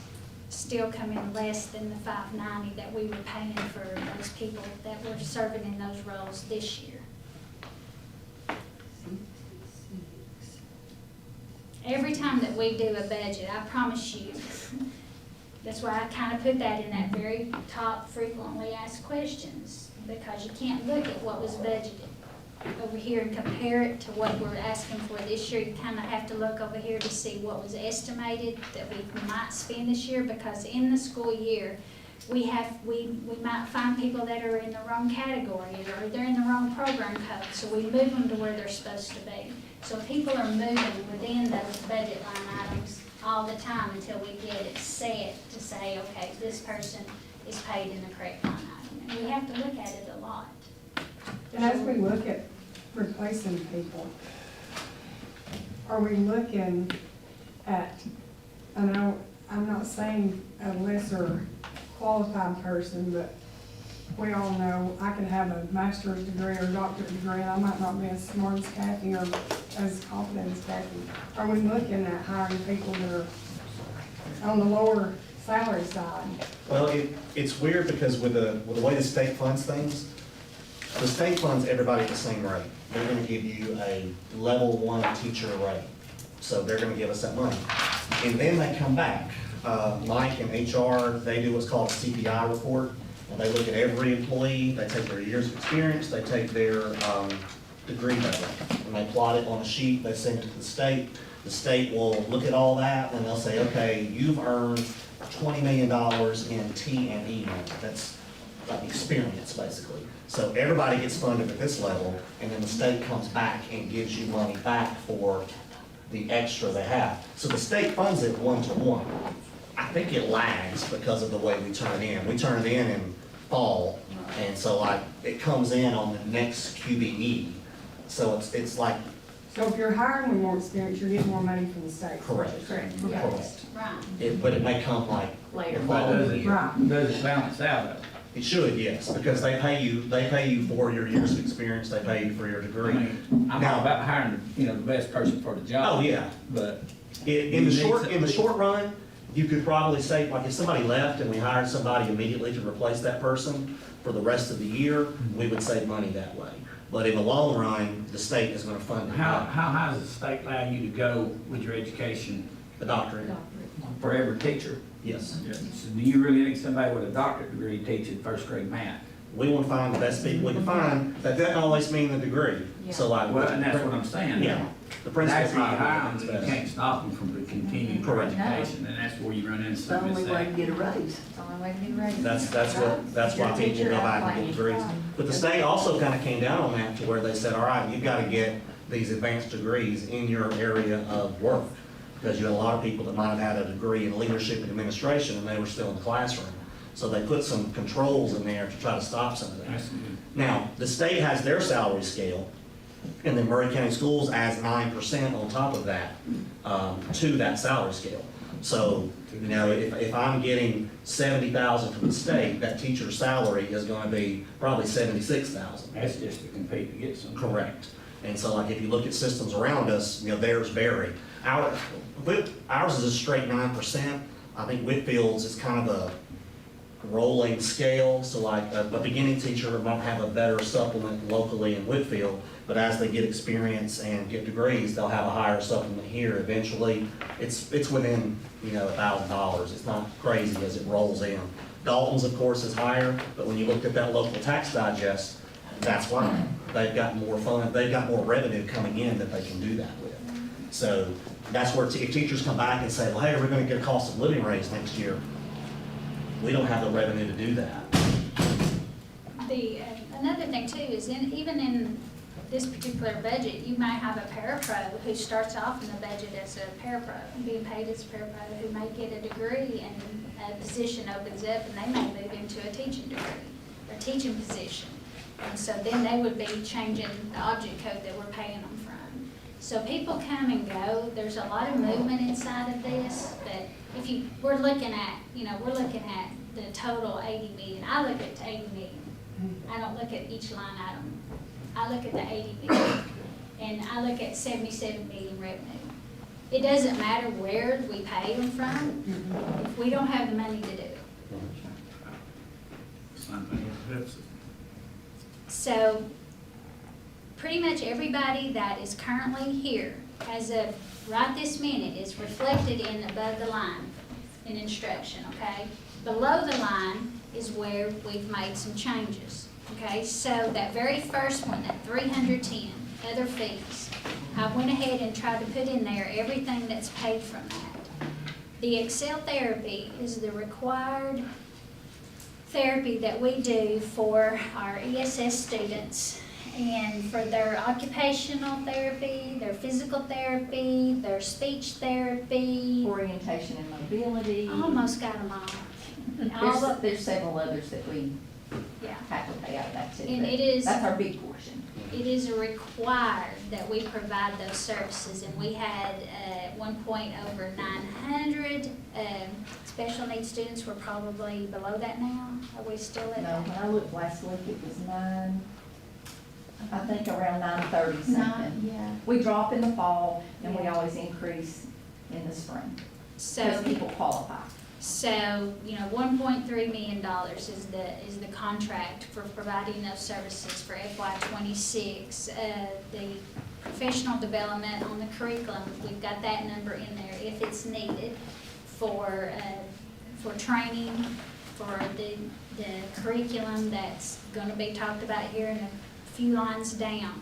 still come in less than the 590 that we were paying for those people that were serving in those roles this year. Every time that we do a budget, I promise you, that's why I kind of put that in that very top frequently asked questions, because you can't look at what was budgeted over here and compare it to what we're asking for this year. You kind of have to look over here to see what was estimated that we might spend this year, because in the school year, we might find people that are in the wrong category, or they're in the wrong program code, so we move them to where they're supposed to be. So people are moving within those budget line items all the time until we get it set to say, okay, this person is paid in the correct line item. And we have to look at it a lot. And as we look at replacing people, are we looking at, I know, I'm not saying a lesser qualified person, but we all know I could have a master's degree or doctorate degree, and I might not be as smart as Kathy or as confident as Kathy. Are we looking at hiring people that are on the lower salary side? Well, it's weird because with the way the state funds things, the state funds everybody at the same rate. They're gonna give you a level 1 teacher rate. So they're gonna give us that money. And then they come back. Mike and HR, they do what's called a CPI report. And they look at every employee, they take their years of experience, they take their degree level, and they plot it on a sheet, they send it to the state. The state will look at all that, and they'll say, okay, you've earned $20 million in T&E money. That's like experience, basically. So everybody gets funded at this level, and then the state comes back and gives you money back for the extra they have. So the state funds it 1-to-1. I think it lags because of the way we turn it in. We turn it in fall, And so like, it comes in on the next QBE. So it's like, So if you're hiring with more experience, you're getting more money from the state. correct. Correct. Okay. Correct. Right. But it may come like Later. the But following year. Right. does it balance out though? It should, yes, because they pay you for your years of experience, they pay you for your I degree. mean, I'm all about hiring, the best person for the job. Oh, yeah. But In the short run, you could probably say, like, if somebody left and we hired somebody immediately to replace that person for the rest of the year, we would save money that way. But in the long run, the state is gonna fund it. how high does the state allow you to go with your education The doctorate, for every teacher? yes. So do you really need somebody with a doctorate degree teaching first grade math? We want to find the best people we can find. That doesn't always mean the degree. So like. Well, and that's what I'm saying. Yeah. The principal. That's not hiring, you can't stop them from continuing their Correct. education, and that's where you run into It's the some only way to mistake. get a raise. It's the only way to be ready. That's why people go back and get degrees. But the state also kind of came down on that to where they said, all right, you've got to get these advanced degrees in your area of work. Because you had a lot of people that might have had a degree in leadership and administration and they were still in the classroom. So they put some controls in there to try to stop some of that. That's good. Now, the state has their salary scale, and then Murray County Schools adds 9% on top of that, to that salary scale. So, if I'm getting 70,000 from the state, that teacher's salary is gonna be probably 76,000. That's just to compete to get some. Correct. And so like if you look at systems around us, theirs vary. Ours is a straight 9%. I think Whitfield's is kind of a rolling scale. So like a beginning teacher might have a better supplement locally in Whitfield, but as they get experience and get degrees, they'll have a higher supplement here eventually. It's within, $1,000. It's not crazy as it rolls in. Dalton's, of course, is higher, but when you look at that local tax digest, that's why. They've got more fun, they've got more revenue coming in that they can do that with. So that's where if teachers come back and say, well, hey, we're gonna get a cost of living raise next year, we don't have the revenue to do that. Another thing too is even in this particular budget, you might have a parapro who starts off in the budget as a parapro, being paid as a parapro, who may get a degree and a position opens up and they may move into a teaching degree or teaching position. And so then they would be changing the object code that we're paying them from. So people come and go, there's a lot of movement inside of this, but we're looking at the total 80 million. I look at 80 million. I don't look at each line item. I look at the 80 million, and I look at 77 million revenue. It doesn't matter where we pay them from, if we don't have the money to do it. So, pretty much everybody that is currently here, as of right this minute, is reflected in above the line in instruction, okay? Below the line is where we've made some changes, okay? So that very first one, that 310, other fees, I went ahead and tried to put in there everything that's paid from that. The Excel therapy is the required therapy that we do for our ESS students and for their occupational therapy, their physical therapy, their speech therapy. Orientation and mobility. Almost got them all. There's several others that we Yeah. have to pay out of that too. And but it is- That's our big portion. It is required that we provide those services, and we had at one point over 900. Special needs students were probably below that now. Are we still at No, that? when I looked last week, it was I think around 930 something. Yeah. We drop in the fall and we Yeah. always increase in the spring So, because people qualify. so, $1.3 million is the contract for providing those services for FY '26. The professional development on the curriculum, we've got that number in there if it's needed for training, for the curriculum that's gonna be talked about here in a few lines down.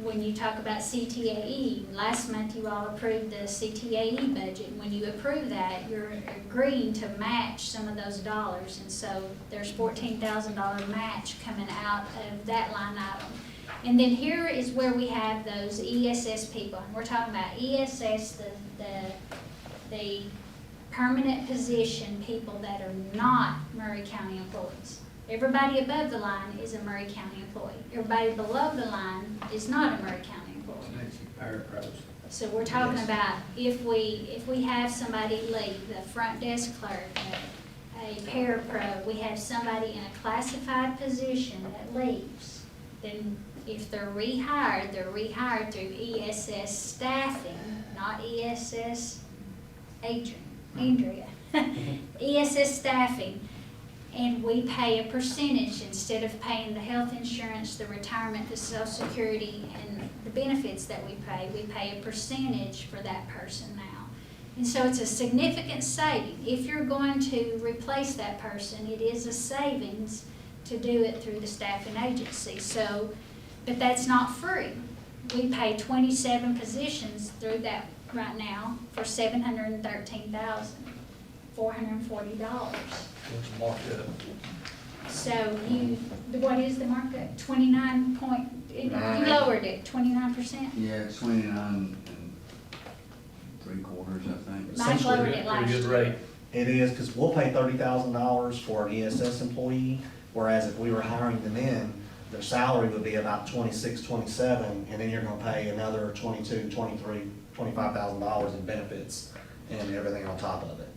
When you talk about CTAE, last month you all approved the CTAE budget. When you approve that, you're agreeing to match some of those dollars, and so there's $14,000 match coming out of that line item. And then here is where we have those ESS people, and we're talking about ESS, the permanent position people that are not Murray County employees. Everybody above the line is a Murray County employee. Everybody below the line is not a Murray County employee. Parapros. So we're talking about if we have somebody leave, the front desk clerk, a parapro, we have somebody in a classified position that leaves, then if they're rehired through ESS staffing, not ESS Andrea. ESS staffing, and we pay a percentage instead of paying the health insurance, the retirement, the social security, and the benefits that we pay a percentage for that person now. And so it's a significant saving. If you're going to replace that person, it is a savings to do it through the staffing agency. So, but that's not free. We pay 27 positions through that right now for $713,440. What's marked up? So what is the markup? 29 point, you lowered it, 29%? Yeah, 29 3/4, I think. Mike lowered it last Pretty good year. rate. It is, because we'll pay $30,000 for an ESS employee, whereas if we were hiring them in, their salary would be about 26, 27, and then you're gonna pay another 22, 23, $25,000 in benefits and everything on top of it.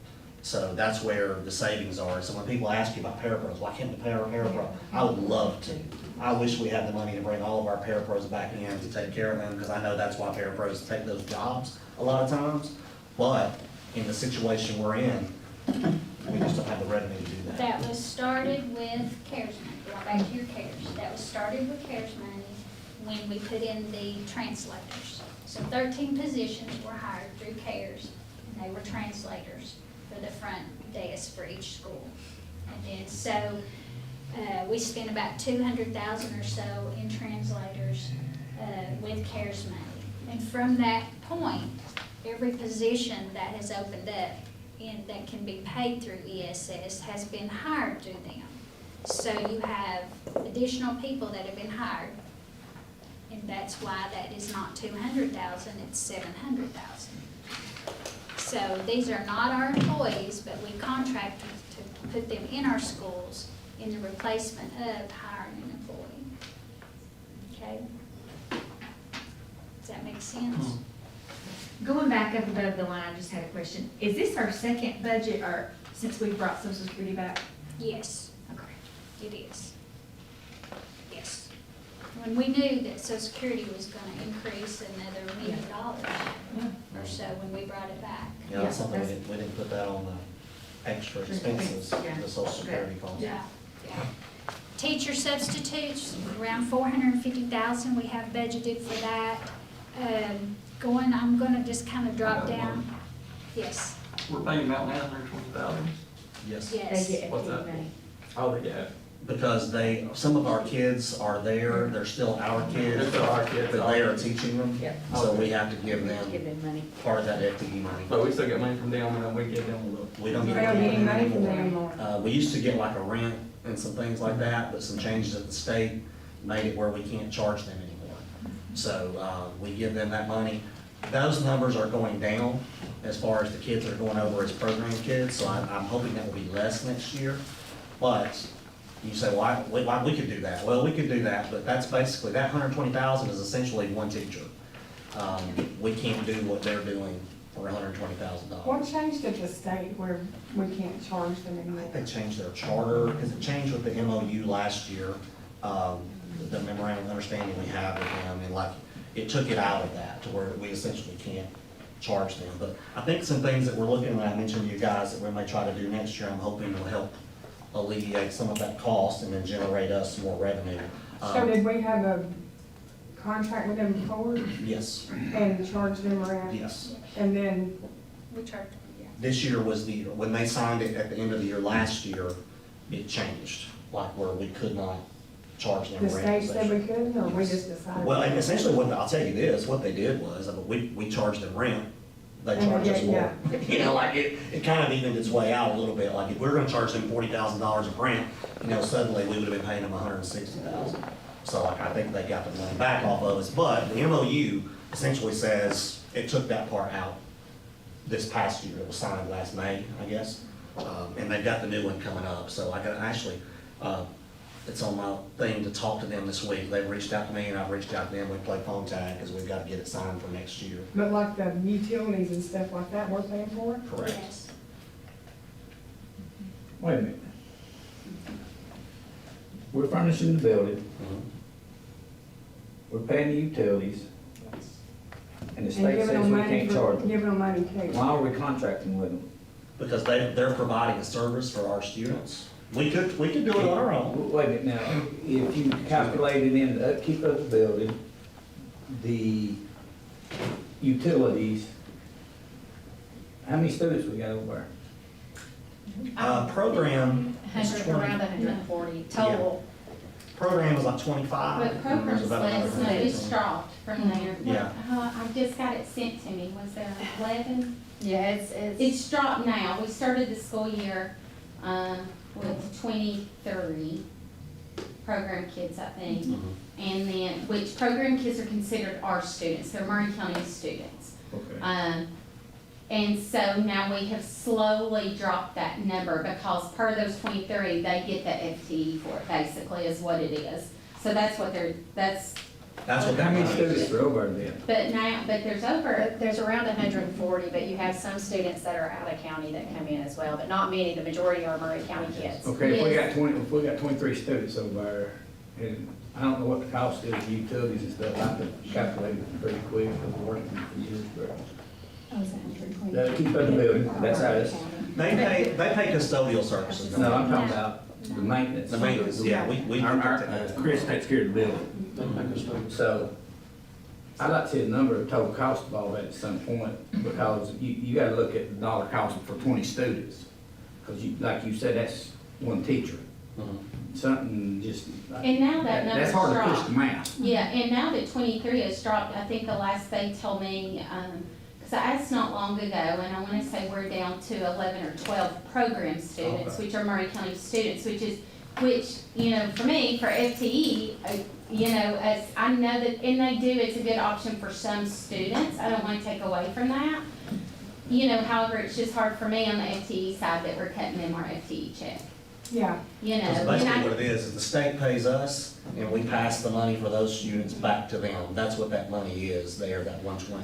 So that's where the savings are. So when people ask you about parapros, why can't we pay our parapro? I would love to. I wish we had the money to bring all of our parapros back in to take care of them, because I know that's why parapros take those jobs a lot of times. But in the situation we're in, we just don't have the revenue to do that. That was started with CARES money, going back to your CARES. That was started with CARES money when we put in the translators. So 13 positions were hired through CARES, and they were translators for the front desk for each school. And then so we spent about 200,000 or so in translators with CARES money. And from that point, every position that has opened up and that can be paid through ESS has been hired through them. So you have additional people that have been hired, and that's why that is not 200,000, it's 700,000. So these are not our employees, but we contract to put them in our schools in the replacement of hiring an employee. Okay? Does that make sense? Going back up above the line, I just had a question. Is this our second budget, or since we brought Social Security back? Yes, Okay. it is. Yes. When we knew that Social Security was gonna increase another $1 million or so when we brought it back. Yeah, that's something we didn't put that on the extra expenses, the social security cost. Yeah, yeah. Teacher substitutes, around 450,000, we have budgeted for that. I'm gonna just kind of drop down. Yes, We're paying Mountain now $120,000. Yes. yes. They get What's that? money. Oh, they got. Because some of our kids are there, they're still our kids. They're still our kids. But they are teaching them. Yep. So we have to give them Give them money. part of that FTE money. But we still get money from them, and then we give them a little. We don't We get don't get any money from them anymore. anymore. We used to get like a rent and some things like that, but some changes at the state made it where we can't charge them anymore. So, we give them that money. Those numbers are going down as far as the kids that are going over as program kids, so I'm hoping that will be less next year. But you say, why we could do that? Well, we could do that, but that's basically, that 120,000 is essentially one teacher. We can't do what they're doing for $120,000. What changed at the state where we can't charge them I anymore? think they changed their charter, because it changed with the MOU last year, the memorandum of understanding we have with them, and like, it took it out of that to where we essentially can't charge them. But I think some things that we're looking at, I mentioned to you guys, that we may try to do next year, I'm hoping will help alleviate some of that cost and then generate us more revenue. So did we have a contract with them before Yes, and charge them around? yes. And then, We charge them, yeah. This year was the year, when they signed it at the end of the year last year, it changed, like where we could not charge them the rent. state said we couldn't, or we just decided? Well, and essentially what, I'll tell you this, what they did was, we charged them rent, they And charged us they more. get- You know, like, it kind of evened its way out a little bit, like, if we were gonna charge them $40,000 of rent, suddenly we would have been paying them $160,000. So like, I think they got the money back off of us, but the MOU essentially says, it took that part out this past year, it was signed last May, I guess. And they've got the new one coming up, so I got, actually, it's on my thing to talk to them this week. They've reached out to me and I've reached out to them. We play phone tag because we've got to get it signed for next year. But like the utilities and stuff like that, we're paying for it? Correct. Yes. Wait a minute. We're furnishing the building, we're paying the utilities, and the And state giving says them we money can't for, charge them. giving them money too. Why are we contracting with them? Because they're providing a service for our students. We could do it on our own. Wait a minute now, if you calculated in the upkeep of the building, the utilities, how many students we got over Program, Around 140 total. program is like 25. But program's There's about less, no, 115. it's dropped from there. Yeah. I just got it sent to me, was there 11? Yeah, It's dropped now. We started the school year, with 23 program kids, I think. And then, which program kids are considered our students, they're Murray County students. Okay. And so now we have slowly dropped that number because per of those 23, they get the FTE for it, basically, is what it is. So that's what That's what How that many money students is. are over then? but there's over, There's around 140, but you have some students that are out of county that come in as well, but not many. The majority are Murray County kids. Okay, if we Yes. got 23 students over there, and I don't know what the cost is of utilities and stuff, I could calculate it pretty quick, I've been working for years, but. The keep of the building, that's us. They pay custodial services. No, I'm talking about the maintenance. The maintenance, yeah, we. Chris takes care of the building. So, I'd like to see the number of total cost of all that at some point, because you gotta look at the dollar cost for 20 students. Because like you said, that's one teacher. Something just. And now that That's number's hard to push dropped. the math. Yeah, and now that 23 has dropped, I think the last they told me, because I asked not long ago, and I want to say we're down to 11 or 12 program students, Okay. which are Murray County students, which, you know, for me, for FTE, you know, as I know that, and they do, it's a good option for some students. I don't want to take away from that. You know, however, it's just hard for me on the FTE side that we're cutting them our FTE check, Yeah, you know. Because and basically I- what it is the state pays us and we pass the money for those students back to them. That's what that money is there, that 120.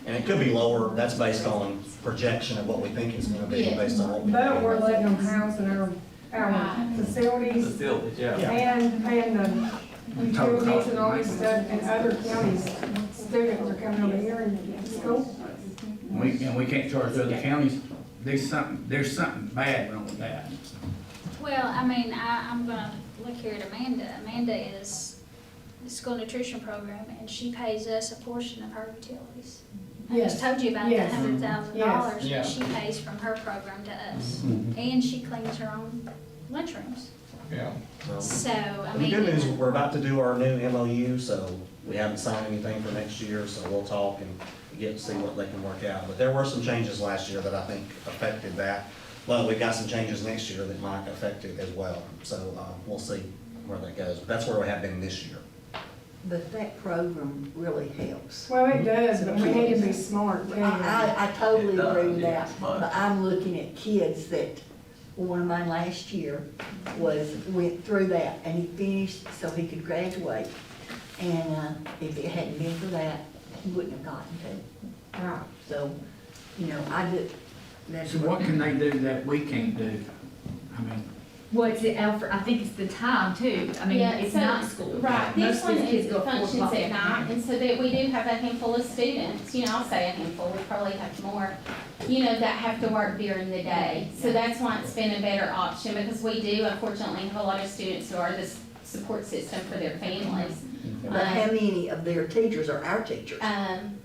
And it could be lower, that's based on projection of what we think it's gonna be, Yeah. based on what we. but we're letting them house in our facilities Facilities, yeah. and paying the utilities and all this stuff, and other counties, students are coming over here and school. And we can't charge the other counties. There's something bad wrong with that. Well, I mean, I'm gonna look here at Amanda. Amanda is the school nutrition program, and she pays us a portion of her utilities. I just Yes. told you about the Yes. $100,000 Yeah. that she pays from her program to us. Mm-hmm. And she cleans her own lunchrooms. Yeah. So, I The mean. good news, we're about to do our new MOU, so we haven't signed anything for next year, so we'll talk and get to see what they can work out. But there were some changes last year that I think affected that. But we've got some changes next year that might affect it as well. So we'll see where that goes. But that's where we have been this year. But that program really helps. Well, it does, but we need to be smart too. I totally agree with that, But- but I'm looking at kids that, one of mine last year went through that, and he finished so he could graduate. And, if it hadn't been for that, he wouldn't have gotten to. Right. So, you know, that's So what can they do that we can't do? I mean, Well, it's Alfred, I think it's the time too. I mean, Yeah, it's so- night school. Right, Most this of one these kids is go at 4 functions o'clock at in the night, morning. and so that we do have a handful of students, you know, I'll say a handful, we probably have more, you know, that have to work during the day. So that's why it's been a better option, because we do unfortunately have a lot of students who are the support system for their families. But how many of their teachers are our teachers?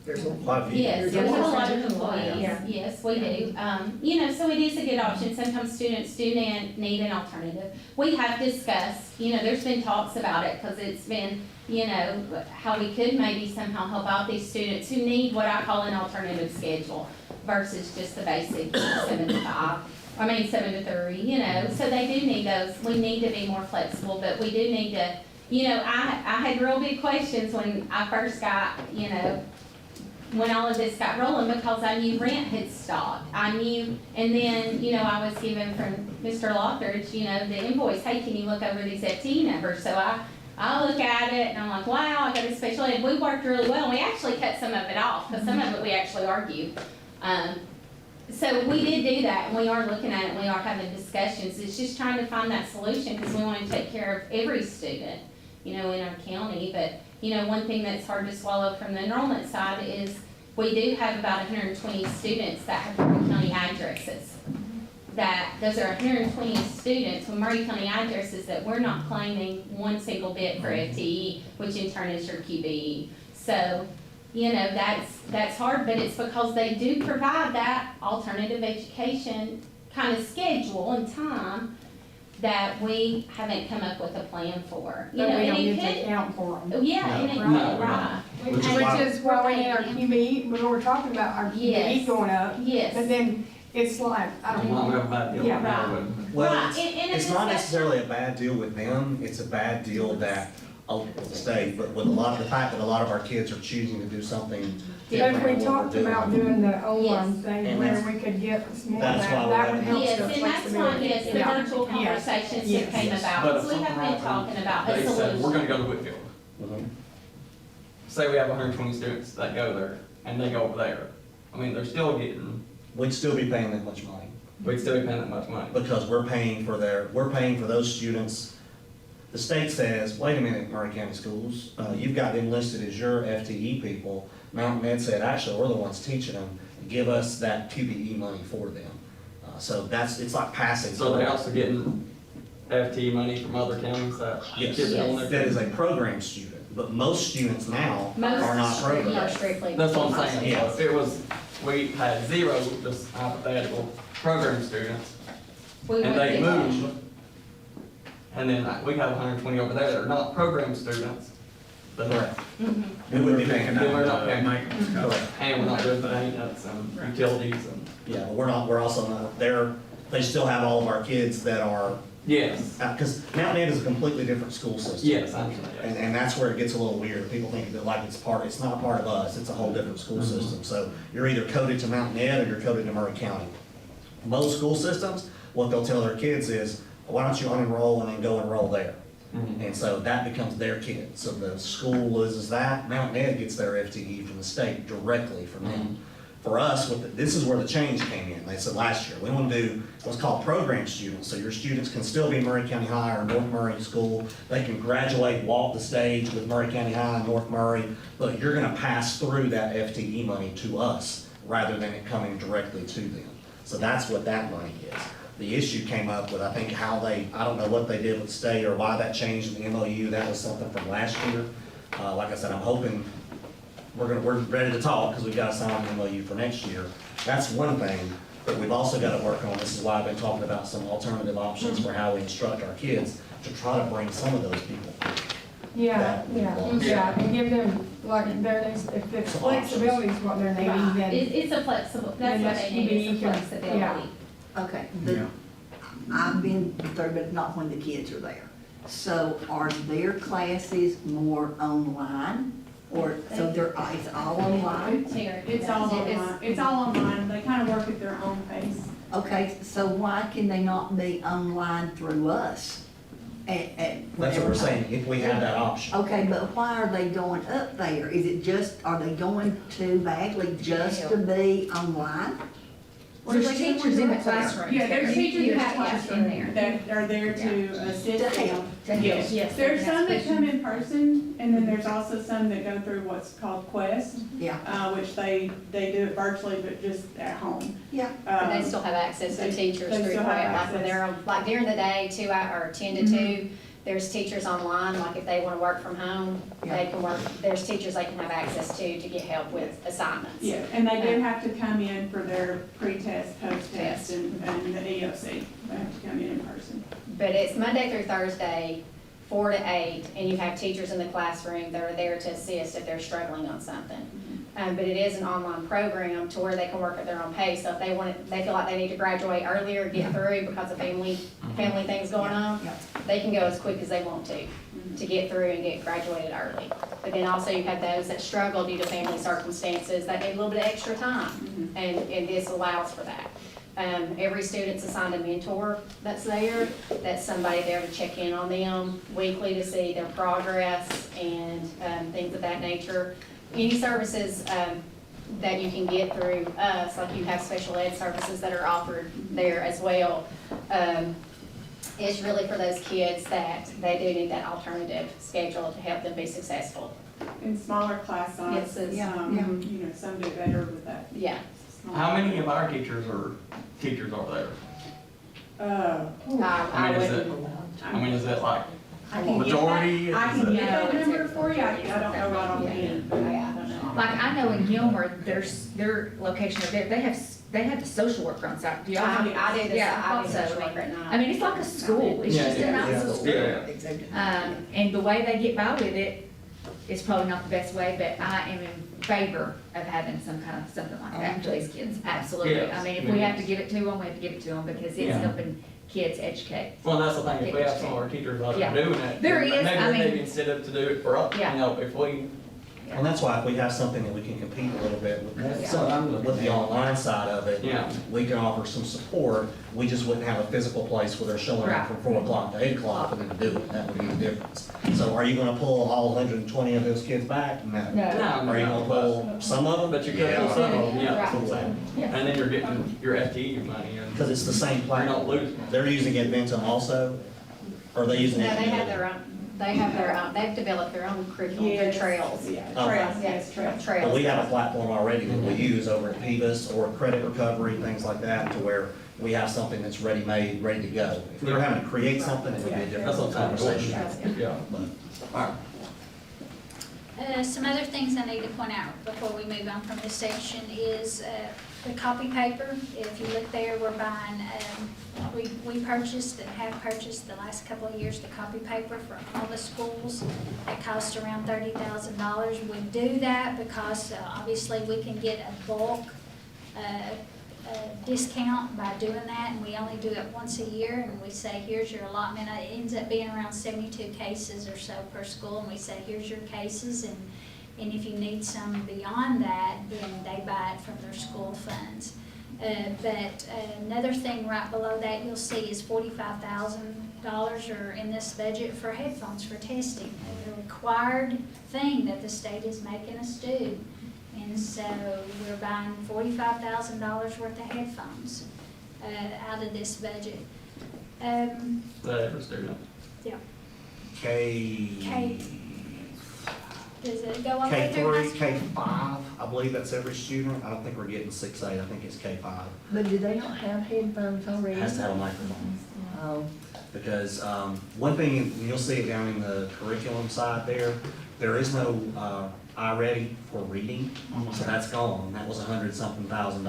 There's a Quite a few. Yes, There's we have a a lot of lot. employees, Yeah. yes, we do. You know, so it is a good option, sometimes students do need an alternative. We have discussed, you know, there's been talks about it, because it's been, you know, how we could maybe somehow help out these students who need what I call an alternative schedule versus just the basic 7 to 5. 7 to 3, you know, so they do need those, we need to be more flexible, but we do need to, you know, I had real big questions when I first got, you know, when all of this got rolling, because I knew rent had stopped. I knew, and then, you know, I was given from Mr. Lockridge, you know, the invoice, hey, can you look over these FTE numbers? So I look at it and I'm like, wow, I got a special ed. We worked really well. And we actually cut some of it off, because some of it we actually argued. So we did do that, and we are looking at it, and we are having discussions. It's just trying to find that solution, because we want to take care of every student, you know, in our county. But, you know, one thing that's hard to swallow from the enrollment side is we do have about 120 students that have Murray County addresses. Those are 120 students with Murray County addresses that we're not claiming one single bit for FTE, which in turn is your QBE. So, you know, that's hard, but it's because they do provide that alternative education kind of schedule and time that we haven't come up with a plan for. You know, But we and don't it get to could, account for them. yeah, and it No, could, no. right. Which is why- Which is why we need our QBE, we were talking about our Yes. QBE going up, Yes. but then it's like, I You don't might know. have a bad deal Yeah. with that one. Well, Right, it's, and it's it's not a- necessarily a bad deal with them, it's a bad deal that, with the state, but with a lot of the fact that a lot of our kids are choosing to do something But different if we than what talked we're about doing. doing the online Yes. thing And where that's- we could get some more of that's why that, we're that would having- help Yes, the and that's why, flexibility. yes, the Yeah. virtual Yes. conversations Yes. that came about, But if so we have something been happened, talking about a They said, we're solution. gonna go to Whitfield. Mhm. Say we have 120 students that go there, and they go over there. I mean, they're still getting, We'd still be paying that much money, we'd still be paying that much money. because we're paying for those students. The state says, wait a minute, Murray County Schools, you've got them listed as your FTE people. Mountain Med said, actually, we're the ones teaching them, give us that QBE money for them. So it's like passing. So they're also getting FT money from other counties that Yes, kids are on that there? is a program student, but most students now Most are not strictly program. are strictly. That's what I'm saying, Yeah. so if it was, we had 0, just hypothetical, program students, We and would they get move, and then we have 120 over there that are not program students, then we're, Correct. Mhm. We would be paying then we're that. not paying, Correct. and we're not doing the maintenance and utilities and, Yeah, but we're also not, they still have all of our kids that are, yes, because Mountain Ed is a completely different school system. yes, I understand, yes. And that's where it gets a little weird. People think that like it's not a part of us, it's a whole different school Mm-hmm. system. So you're either coded to Mountain Ed or you're coded to Murray County. Most school systems, what they'll tell their kids is, why don't you unenroll and then go enroll there? Mhm. And so that becomes their kid. So the school loses that, Mountain Ed gets their FTE from the state directly from them. For us, this is where the change came in. They said last year, we want to do what's called program students. So your students can still be Murray County High or North Murray School. They can graduate, walk the stage with Murray County High and North Murray, but you're going to pass through that FTE money to us rather than it coming directly to them. So that's what that money is. The issue came up with, I think, I don't know what they did with the state or why that changed in the MOU. That was something from last year. Like I said, I'm hoping we're ready to talk because we've got to sign an MOU for next year. That's one thing, but we've also got to work on, this is why I've been talking about some alternative options for how we instruct our kids to try to bring some of those people. Yeah, and give them, like, if the Some flexibility is what they're needing, Right. then. It's a flexible, that's what they need, is a Yeah. flexibility. Okay, I've been there, but not when the kids are there. So are their classes more online? Or, so it's all online? It's all online, it's all online, they kind of work at their own pace. Okay, so why can they not be online through us? That's what we're saying, if we have that option. Okay, but why are they going up there? Is it just, are they going to Bagley just to be online? There's teachers in the classroom. Yeah, there's teachers in the classroom there. that are there to assist To them. help. Yes, Yes, there's they some ask that come in person, and then there's also some that go through what's called Quest, Yeah, which they do it virtually, but just at home. yeah. But they still have access to they- teachers they through still have Quiet, like access. when they're, like during the day, 2 hour, or 10 to 2, there's teachers online, like if they wanna work from home, they can work, there's teachers they can have access to get help with assignments. Yeah, and they do have to come in for their pre-test, post-test, and the EOC. They have to come in person. But it's Monday through Thursday, 4 to 8, and you have teachers in the classroom that are there to assist if they're struggling on something. But it is an online program to where they can work at their own pace. So if they they feel like they need to graduate earlier, get through because of family things going on, they can go as quick as they want to get through and get graduated early. But then also you have those that struggle due to family circumstances that need a little bit of extra time, and this allows for that. Every student's assigned a mentor that's there, that's somebody there to check in on them weekly to see their progress and things of that nature. Any services that you can get through us, like you have special ed services that are offered there as well, is really for those kids that they do need that alternative schedule to help them be successful. In smaller class sizes, Yes, you know, some do better with that. Yeah. How many of our teachers are there? I wouldn't. I mean, is it like I can get majority? I can Is it- get that number for you, I don't know right on hand. Like, I know in Gilmer, their location over there, they have the social worker on site. Do y'all have? I do this, Yeah, I do also. social work at night. I mean, it's like a school, it's just a night school. Yeah. And the way they get by with it is probably not the best way, but I am in favor of having some kind of something like that for these kids, absolutely. Yes. I mean, if we have to give it to them, we have to give it to them, because it's Yeah. helping kids educate. Well, that's the thing, if we have some of our teachers out Yeah. there doing it. There is, I mean- Maybe instead of to do it for us, you Yeah. know, if we. And that's why if we have something that we can compete a little bit with, That's what I'm looking with the at. online side of it, Yeah. we can offer some support. We just wouldn't have a physical place where they're showing Right. up from 4 o'clock to 8 o'clock and then do it. That would be the difference. So are you gonna pull all 120 of those kids back? No. No. Are you gonna pull some of them? But you could Yeah. pull some of them, yeah. Right. Cool. And then you're getting your FTE money and Because it's the same you're platform. not losing. They're using Adventum also, or are they using No, it? they have their own, they've developed their own curriculum through Trails. Yeah, Okay. trails, yes, trails. Trails. But we have a platform already that we use over at Pivas or Credit Recovery, things like that, to where we have something that's ready-made, ready to go. If we were having to create something, it would be a different That's what I'm saying. conversation. Yeah. But- All right. Some other things I need to point out before we move on from this section is the copy paper. If you look there, we're buying, we purchased and have purchased the last couple of years the copy paper for all the schools. It costs around $30,000. We do that because obviously we can get a bulk discount by doing that, and we only do it once a year, and we say, here's your allotment. It ends up being around 72 cases or so per school, and we say, here's your cases, and if you need some beyond that, then they buy it from their school funds. But another thing right below that you'll see is $45,000 are in this budget for headphones for testing, a required thing that the state is making us do. And so we're buying $45,000 worth of headphones out of this budget. The every student. Yeah. K. Does it go up with their high K3, school? K5, I believe that's every student. I don't think we're getting 6-8, I think it's K5. But do they not have headphones already? Has to have a microphone. Oh, Because one thing, and you'll see it down in the curriculum side there is no iReady for reading, so that's gone. That was $100-something thousand.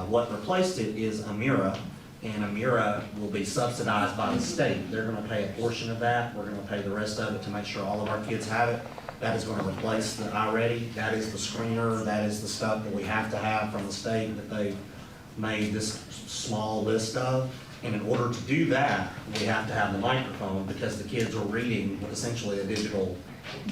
What replaced it is Amira, and Amira will be subsidized by the state. They're gonna pay a portion of that, we're gonna pay the rest of it to make sure all of our kids have it. That is gonna replace the iReady, that is the screener, that is the stuff that we have to have from the state that they made this small list of. And in order to do that, we have to have the microphone because the kids are reading with essentially a digital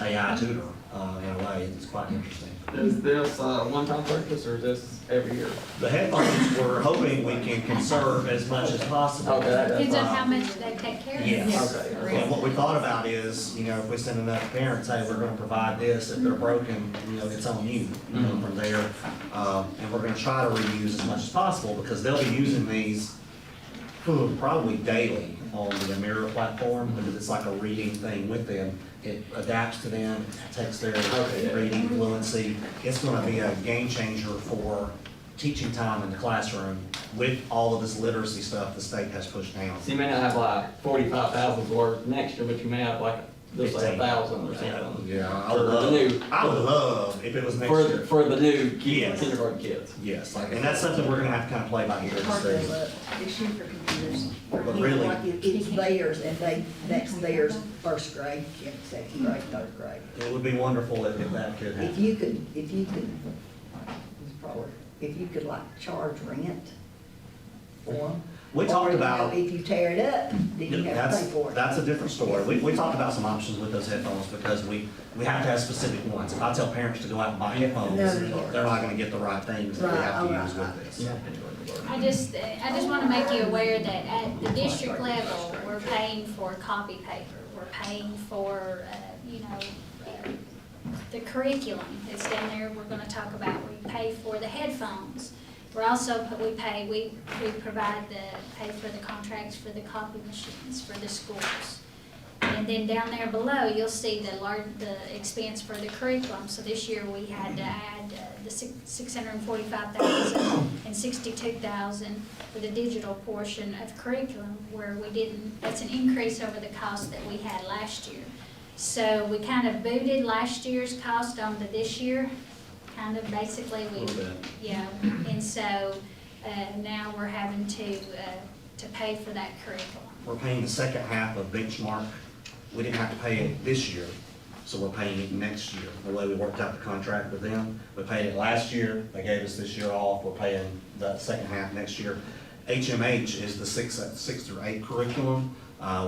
AI tutor in a way. It's quite interesting. Is this one-time purchase or is this every year? The headphones, we're hoping we can conserve as much as possible. Okay, that's Depends on how much they take care of it. Yes. Okay. And what we thought about is, if we send enough parents, hey, we're gonna provide this, if they're broken, it's on you, from there. And we're gonna try to reuse as much as possible because they'll be using these probably daily on the Amira platform because it's like a reading thing with them. It adapts to them, takes their reading fluency. It's gonna be a game changer for teaching time in the classroom with all of this literacy stuff the state has pushed down. So you may not have like 45,000 worth next year, but you may have like Just like 1,000 or something. Yeah, I For would the love, new- I would love if it was next For, year. for the new Yes. kids, kindergarten kids. Yes, like, and that's something we're gonna have to kind of play by ear to Part see. of the issue for computers. But really- Like it's theirs and next theirs, first grade, second grade, third grade. It would be wonderful if that could If happen. you could, if you could like charge rent for them. We talked about. If you tear it up, then you have to pay for it. That's a different story. We talked about some options with those headphones because we have to have specific ones. If I tell parents to go out and buy headphones, No. they're not gonna get the right things that we Right, have to oh, use right. with this. I just want to make you aware that at the district level, we're paying for copy paper, we're paying for, the curriculum that's down there, we're gonna talk about, we pay for the headphones. We're also, we provide pay for the contracts for the copy machines for the schools. And then down there below, you'll see the expense for the curriculum. So this year, we had to add the $645,000 and $62,000 for the digital portion of curriculum, where that's an increase over the cost that we had last year. So we kind of booted last year's cost onto this year, kind of basically, A little bit. yeah. And so, now we're having to pay for that curriculum. We're paying the second half of Benchmark. We didn't have to pay it this year, so we're paying it next year. The way we worked out the contract with them, we paid it last year, they gave us this year off, we're paying the second half next year. HMH is the six through eight curriculum.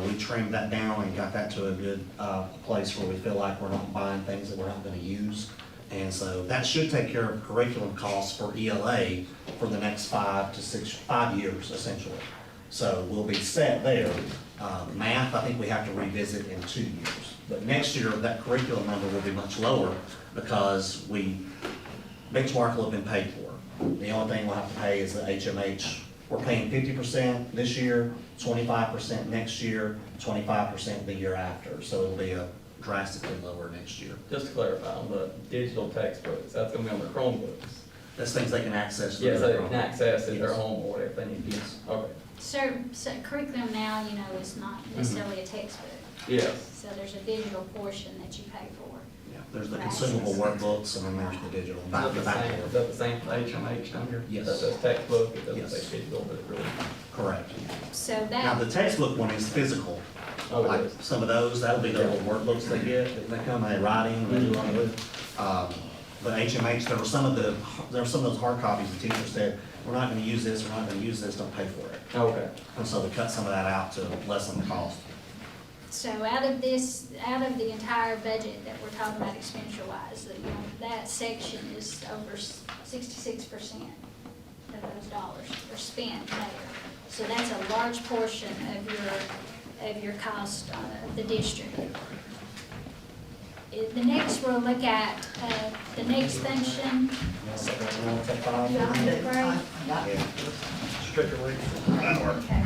We trimmed that down and got that to a good place where we feel like we're not buying things that we're not gonna use. And so that should take care of curriculum costs for ELA for the next 5 years essentially. So we'll be set there. Math, I think we have to revisit in 2 years. But next year, that curriculum number will be much lower because Benchmark will have been paid for. The only thing we'll have to pay is the HMH. We're paying 50% this year, 25% next year, 25% the year after. So it'll be a drastically lower next year. Just to clarify, on the digital textbooks, that's gonna be on the Chromebooks. That's things they can access. through Yes, their they phone. can access at their Yes. home or whatever they need to use. Okay. So curriculum now, is not necessarily a textbook. Yes. So there's a digital portion that you pay for. Yeah, there's the consumable workbooks and then there's the digital. Is that the same, is that the same for HMH down here? Yes. That says textbook, it doesn't Yes. say digital, but it really. Correct. So Now, that, the textbook one is physical. Oh, it Like is. some of those, that'll be the little workbooks they get, they come, they write in, they do all of it. But HMH, there were some of those hard copies, the teacher said, we're not gonna use this, we're not gonna use this, don't pay for it. Okay. And so we cut some of that out to lessen the cost. so out of the entire budget that we're talking about expenditure wise, that section is over 66% of those dollars are spent there. So that's a large portion of your cost of the district. The next we'll look at, the next function. Strictly. Okay.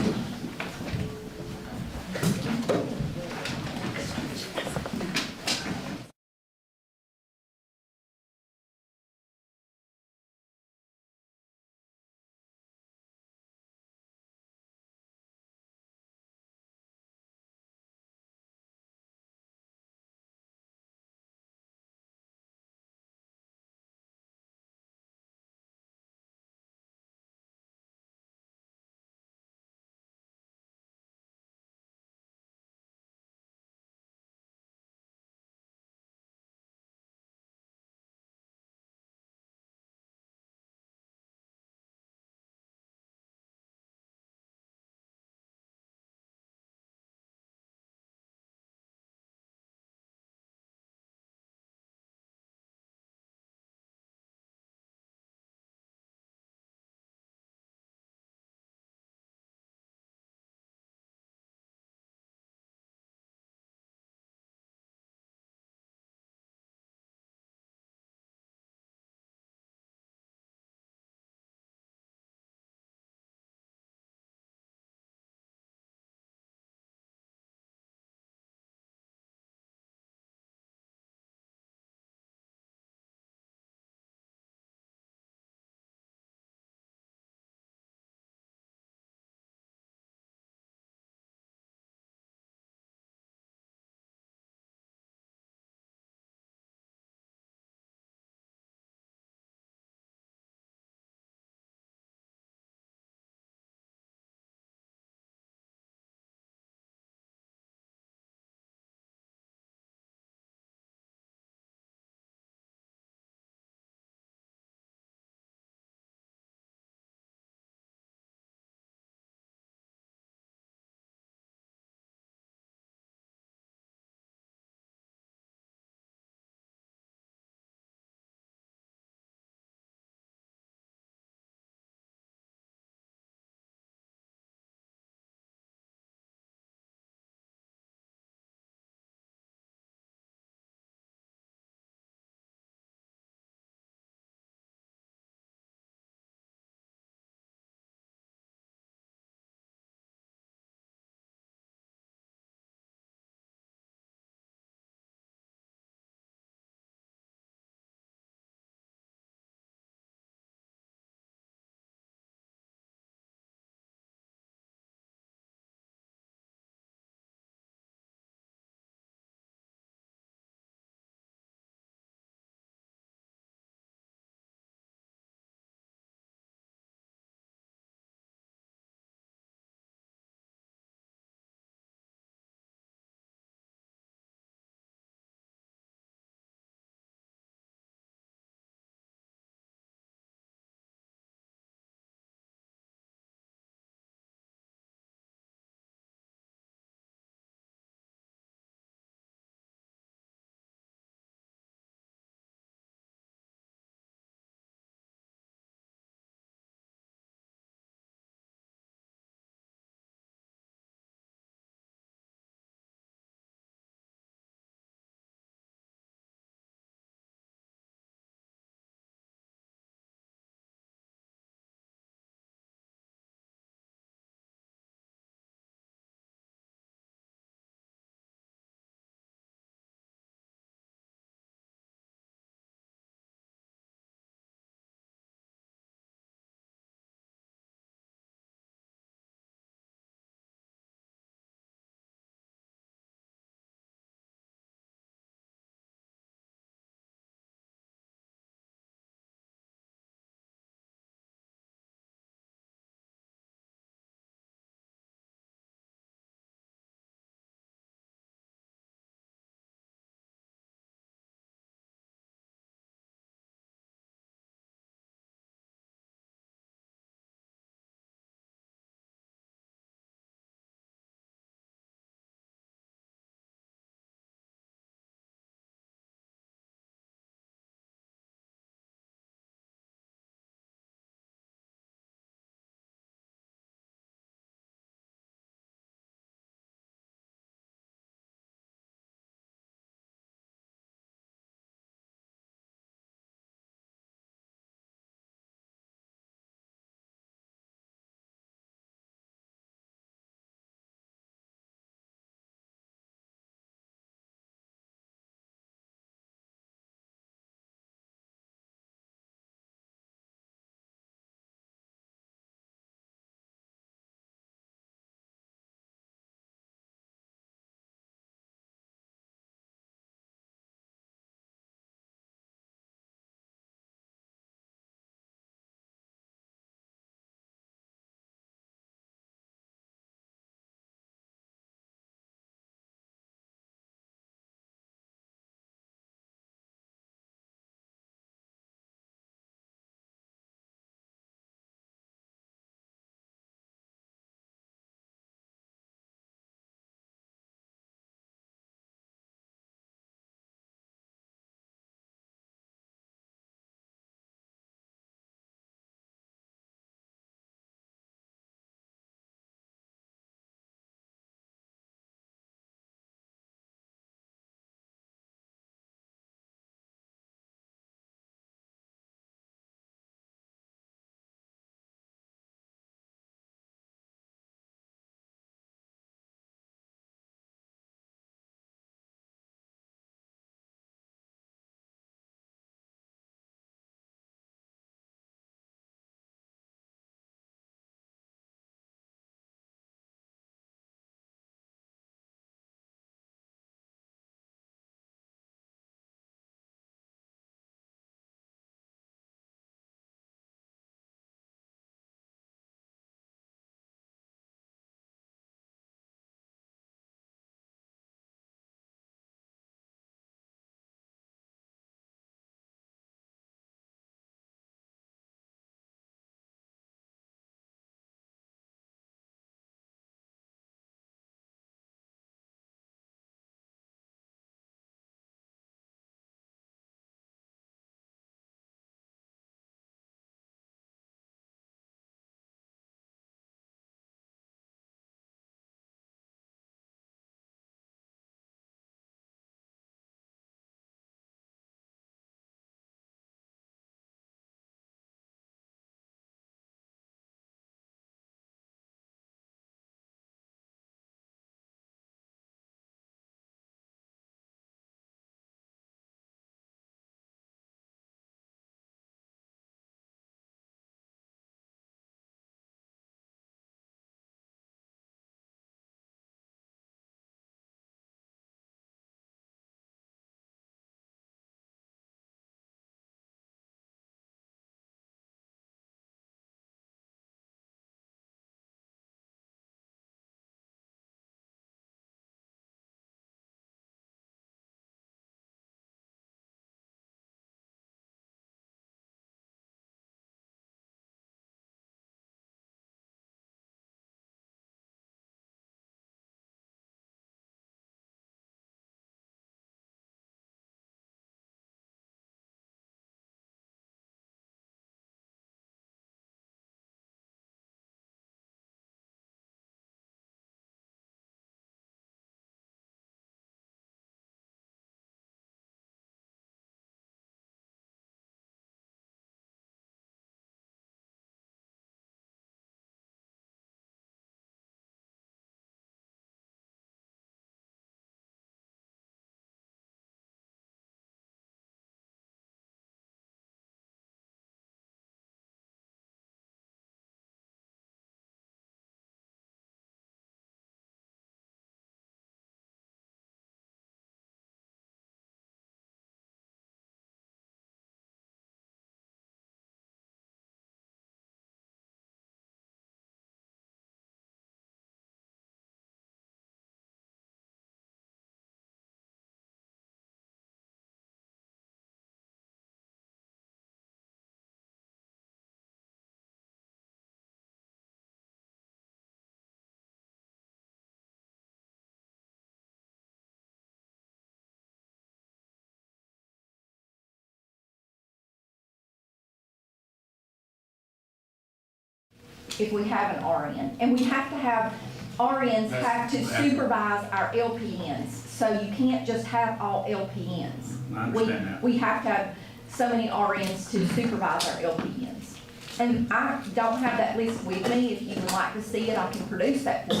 if we have an RN. And we have to have, RNs have to supervise our LPNs, so you can't just have all LPNs. I understand that. We have to have so many RNs to supervise our LPNs. And I don't have that list with me. If you would like to see it, I can produce that for you.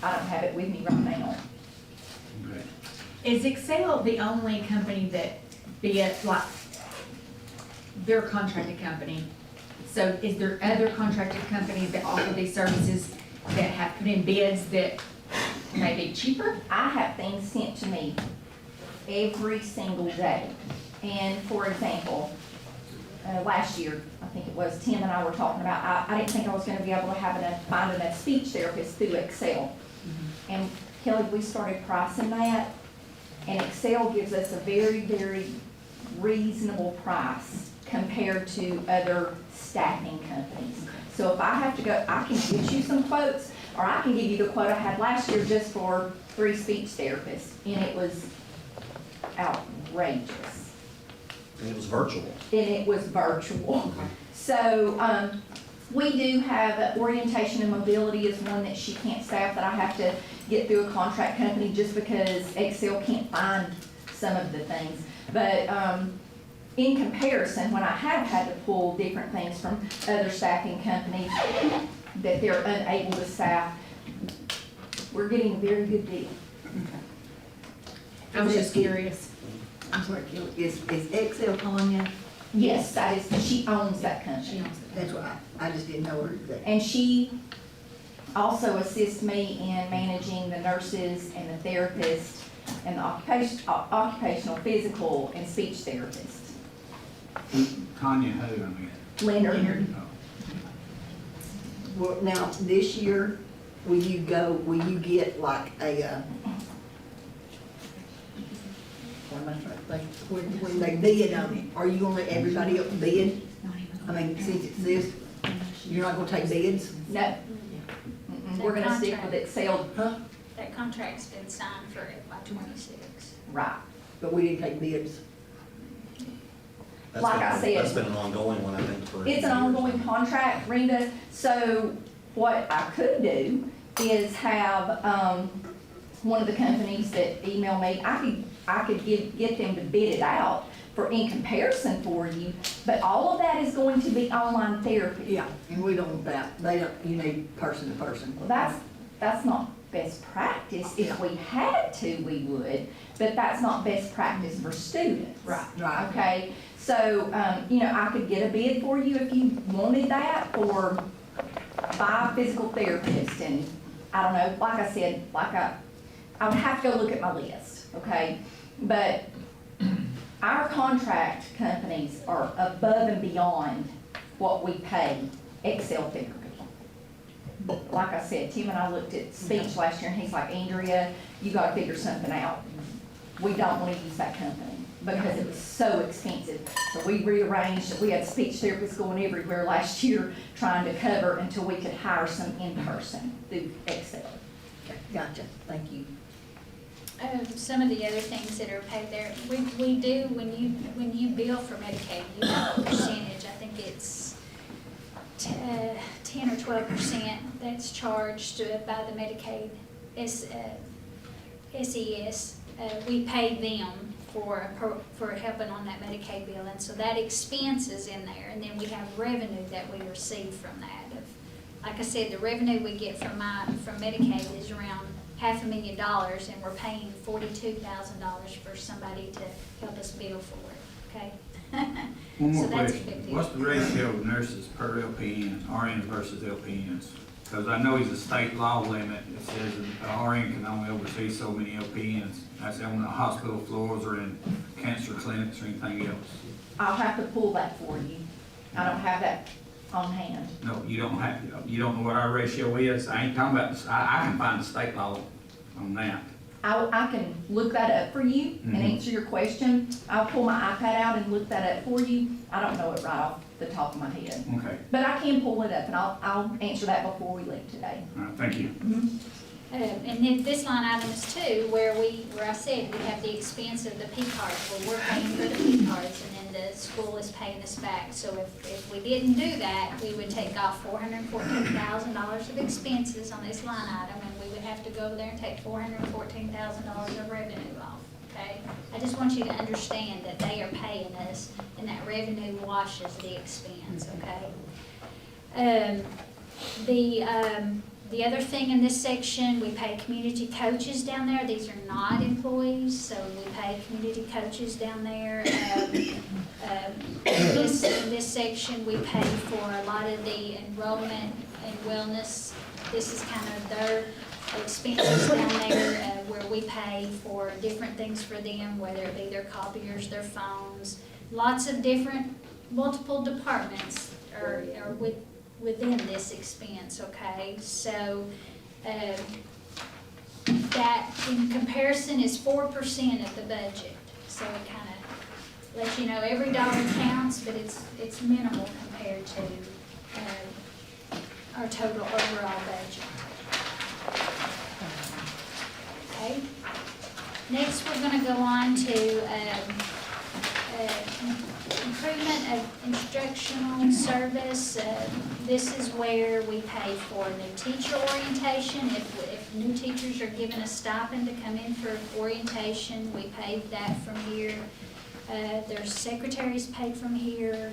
I don't have it with me right now. Okay. Is Excel the only company that, be it like, they're a contracted company? So is there other contracted companies that offer these services that have put in bids that may be cheaper? I have things sent to me every single day. And for example, last year, I think it was, Tim and I were talking about, I didn't think I was gonna be able to find enough speech therapists through Excel. And Kelly, we started pricing that, and Excel gives us a very, very reasonable price compared to other staffing companies. So if I have to go, I can get you some quotes, or I can give you the quote I had last year just for 3 speech therapists, and it was outrageous. And it was virtual. And it was virtual. So, we do have orientation and mobility is one that she can't staff, that I have to get through a contract company just because Excel can't find some of the things. But, in comparison, when I have had to pull different things from other staffing companies that they're unable to staff, we're getting a very good deal. I was just curious. I'm sorry, Kelly, is Excel Tanya? Yes, that is, she owns that company. That's what I just didn't know her that. And she also assists me in managing the nurses and the therapists and the occupational, physical, and speech therapists. Tanya who, I mean? Leonard. Well, now, this year, will you get like a, what am I trying to think? When they bid on it, are you gonna let everybody else bid? I mean, since it says you're not gonna take bids? No. Mm-mm, we're gonna stick with Excel. Huh? That contract's been signed for FY '26. Right. But we didn't take bids. That's Like been- I said, That's been an ongoing one, I think, for. It's an ongoing contract, Renda, so what I could do is have, one of the companies that email me, I could get them to bid it out for, in comparison for you, but all of that is going to be online therapy. Yeah, and we don't want that. They don't, you need person to person. Well, that's not best practice. If we had to, we would, but that's not best practice for students. Right. Okay, so, I could get a bid for you if you wanted that for 5 physical therapists, and I don't know, like I said, I would have to go look at my list, okay? But our contract companies are above and beyond what we pay Excel therapy. Like I said, Tim and I looked at speech last year, and he's like, Andrea, you gotta figure something out. We don't wanna use that company because it was so expensive. So we rearranged, we had speech therapists going everywhere last year trying to cover until we could hire some in person through Excel. Okay, gotcha, thank you. Some of the other things that are paid there, we do, when you bill for Medicaid, you have a percentage, I think it's 10 or 12% that's charged by the Medicaid SES. We pay them for helping on that Medicaid bill, and so that expense is in there, and then we have revenue that we receive from that. Like I said, the revenue we get from Medicaid is around $500,000, and we're paying $42,000 for somebody to help us bill for it, okay? One more So that's a question. big deal. What's the ratio of nurses per LPN, RNs versus LPNs? Because I know he's a state law limit. It says an RN can only oversee so many LPNs. That's on the hospital floors or in cancer clinics or anything else. I'll have to pull that for you. I don't have that on hand. No, you don't have, you don't know what our ratio is. I ain't talking about, I can find the state law on that. I can look that up for you and answer your question. I'll pull my iPad out and look that up for you. I don't know it right off the top of my head. Okay, But I can pull it up, and I'll answer that before we leave today. all right, thank you. And then this line item is too, where I said we have the expense of the P cards, where we're paying for the P cards, and then the school is paying us back. So if we didn't do that, we would take off $414,000 of expenses on this line item, and we would have to go over there and take $414,000 of revenue off, okay? I just want you to understand that they are paying us, and that revenue washes the expense, okay? The other thing in this section, we pay community coaches down there. These are not employees, so we pay community coaches down there. In this section, we pay for a lot of the enrollment and wellness. This is kind of their expenses down there, where we pay for different things for them, whether it be their copiers, their phones. Lots of different, multiple departments are within this expense, okay? So, that in comparison is 4% of the budget. So it kind of lets you know every dollar counts, but it's minimal compared to our total overall budget. Okay. Next, we're gonna go on to, improvement of instructional service. This is where we pay for new teacher orientation. If new teachers are given a stipend to come in for orientation, we pay that from here. There's secretaries paid from here.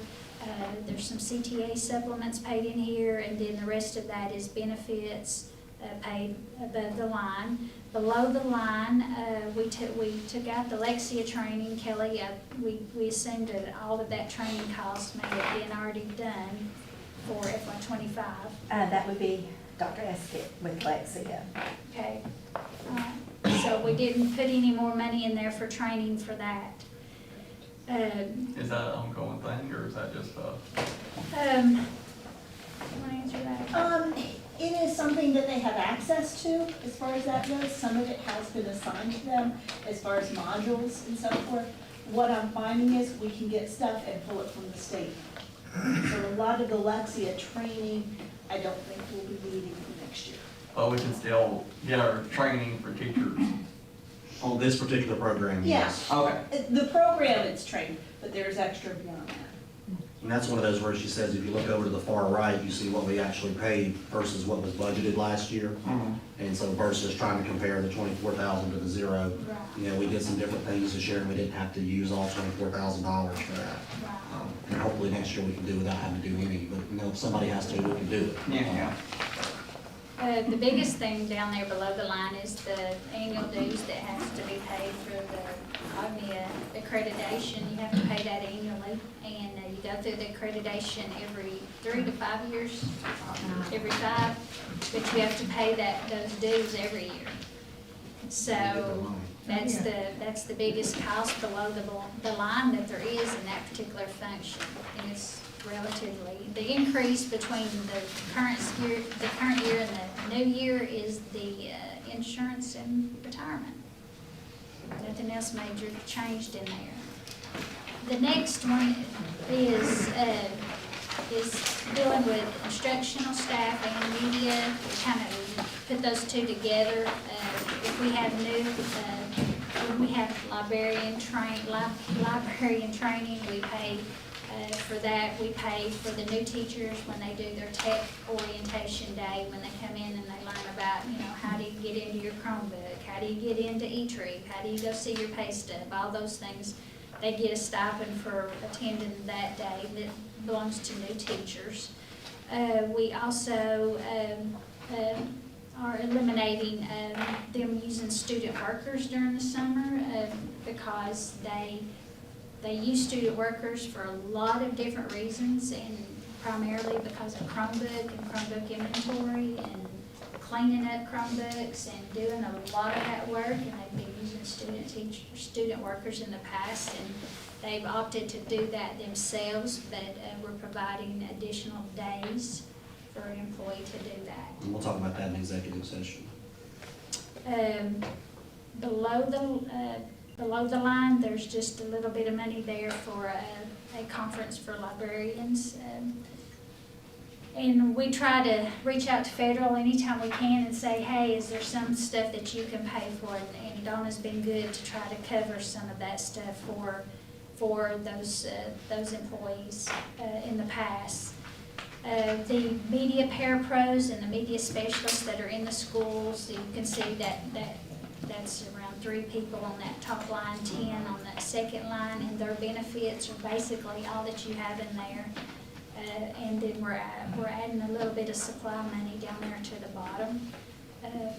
There's some CTA supplements paid in here, and then the rest of that is benefits paid above the line. Below the line, we took out the Lexia training. Kelly, we assumed that all of that training cost may have been already done for FY25. That would be Dr. Eskett with Lexia. Okay. So we didn't put any more money in there for training for that. Is that an ongoing thing, or is that just You want to answer that? It is something that they have access to, as far as that goes. Some of it has been assigned to them, as far as modules and so forth. What I'm finding is we can get stuff and pull it from the state. So a lot of the Lexia training, I don't think we'll be needing for next year. But we can still get our training for teachers? On this particular program, yes. Okay. The program it's trained, but there's extra beyond that. And that's one of those where she says, if you look over to the far right, you see what we actually paid versus what was budgeted last year. And so versus trying to compare the 24,000 to the zero, you know, we did some different things this year, and we didn't have to use all $24,000 for that. And hopefully next year we can do without having to do any, but you know, if somebody has to, we can do it. Yeah. The biggest thing down there below the line is the annual dues that has to be paid for the OMIA accreditation. You have to pay that annually, and you go through the accreditation every 3 to 5 years, every 5, but you have to pay those dues every year. So that's the biggest cost below the line that there is in that particular function, and it's relatively, the increase between the current year and the new year is the insurance and retirement. Nothing else major changed in there. The next one is dealing with instructional staff and media. We kind of put those two together. If we have when we have librarian training, we pay for that. We pay for the new teachers when they do their tech orientation day, when they come in and they learn about, you know, how do you get into your Chromebook, how do you get into eTree, how do you go see your pay stub, all those things. They get a stipend for attending that day that belongs to new teachers. We also are eliminating them using student workers during the summer because they use student workers for a lot of different reasons, and primarily because of Chromebook and Chromebook inventory and cleaning up Chromebooks and doing a lot of that work. And they've been using student workers in the past, and they've opted to do that themselves, but we're providing additional days for an employee to do that. And we'll talk about that in executive session. Below the line, there's just a little bit of money there for a conference for librarians. And we try to reach out to federal anytime we can and say, hey, is there some stuff that you can pay for? And Donna's been good to try to cover some of that stuff for those employees in the past. The media parapros and the media specialists that are in the schools, you can see that's around 3 people on that top line, 10 on that second line, and their benefits are basically all that you have in there. And then we're adding a little bit of supply money down there to the bottom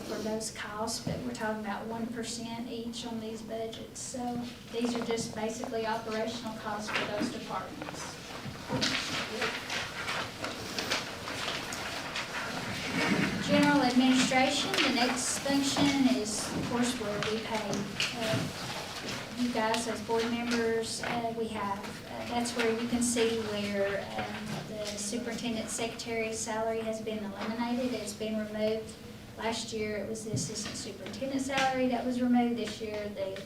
for those costs, but we're talking about 1% each on these budgets. So these are just basically operational costs for those departments. General administration, the next function is, of course, where we pay you guys as board members. We have, that's where you can see where the superintendent secretary's salary has been eliminated. It's been removed. Last year, it was the assistant superintendent salary that was removed. This year, the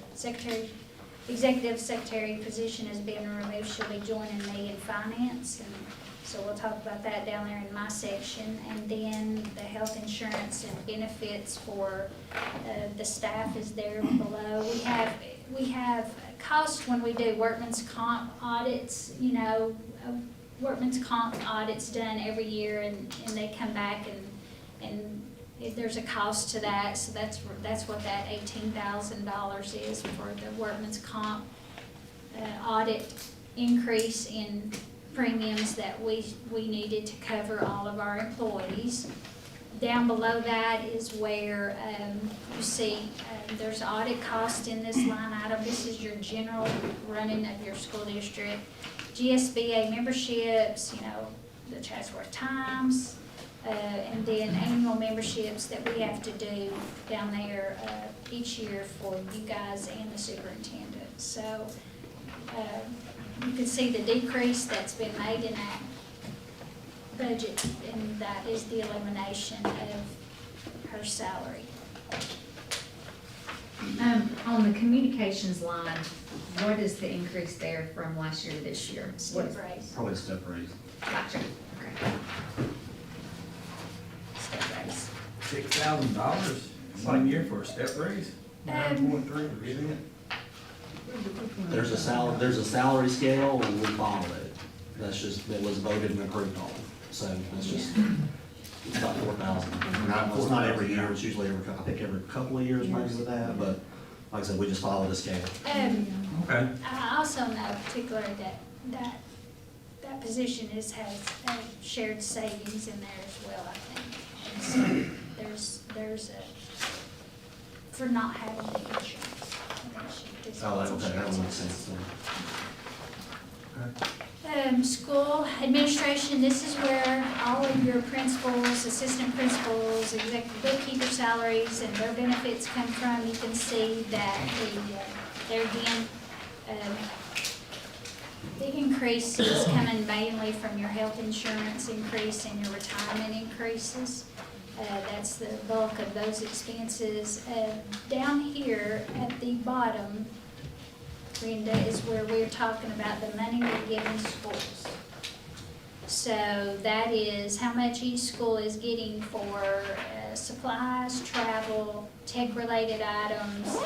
executive secretary position has been removed. She'll be joining me in finance, and so we'll talk about that down there in my section. And then the health insurance and benefits for the staff is there below. We have costs when we do workman's comp audits, workman's comp audits done every year, and they come back and there's a cost to that, so that's what that $18,000 is for the workman's comp audit increase in premiums that we needed to cover all of our employees. Down below that is where you see there's audit cost in this line item. This is your general running of your school district. GSBA memberships, the Chatsworth Times, and then annual memberships that we have to do down there each year for you guys and the superintendent. So you can see the decrease that's been made in that budget, and that is the elimination of her salary. On the communications line, what is the increase there from last year to this year? Step raise. Probably a step raise. Gotcha, okay. Step raise. $6,000 1 year for a step raise? 9.3, isn't it? There's a salary scale and we follow it. That was voted and approved on. So that's just, it's about 4,000. It's not every year, it's usually every couple of years maybe with that, but like I said, we just follow the scale. Okay. I also know particularly that position has shared savings in there as well, I think. And so there's a, for not having the insurance. Oh, that makes sense. School administration, this is where all of your principals, assistant principals, executive bookkeeper salaries and their benefits come from. You can see that there again, the increase is coming mainly from your health insurance increase and your retirement increases. That's the bulk of those expenses. Down here at the bottom, Brenda, is where we're talking about the money we're giving schools. So that is how much each school is getting for supplies, travel, tech-related items,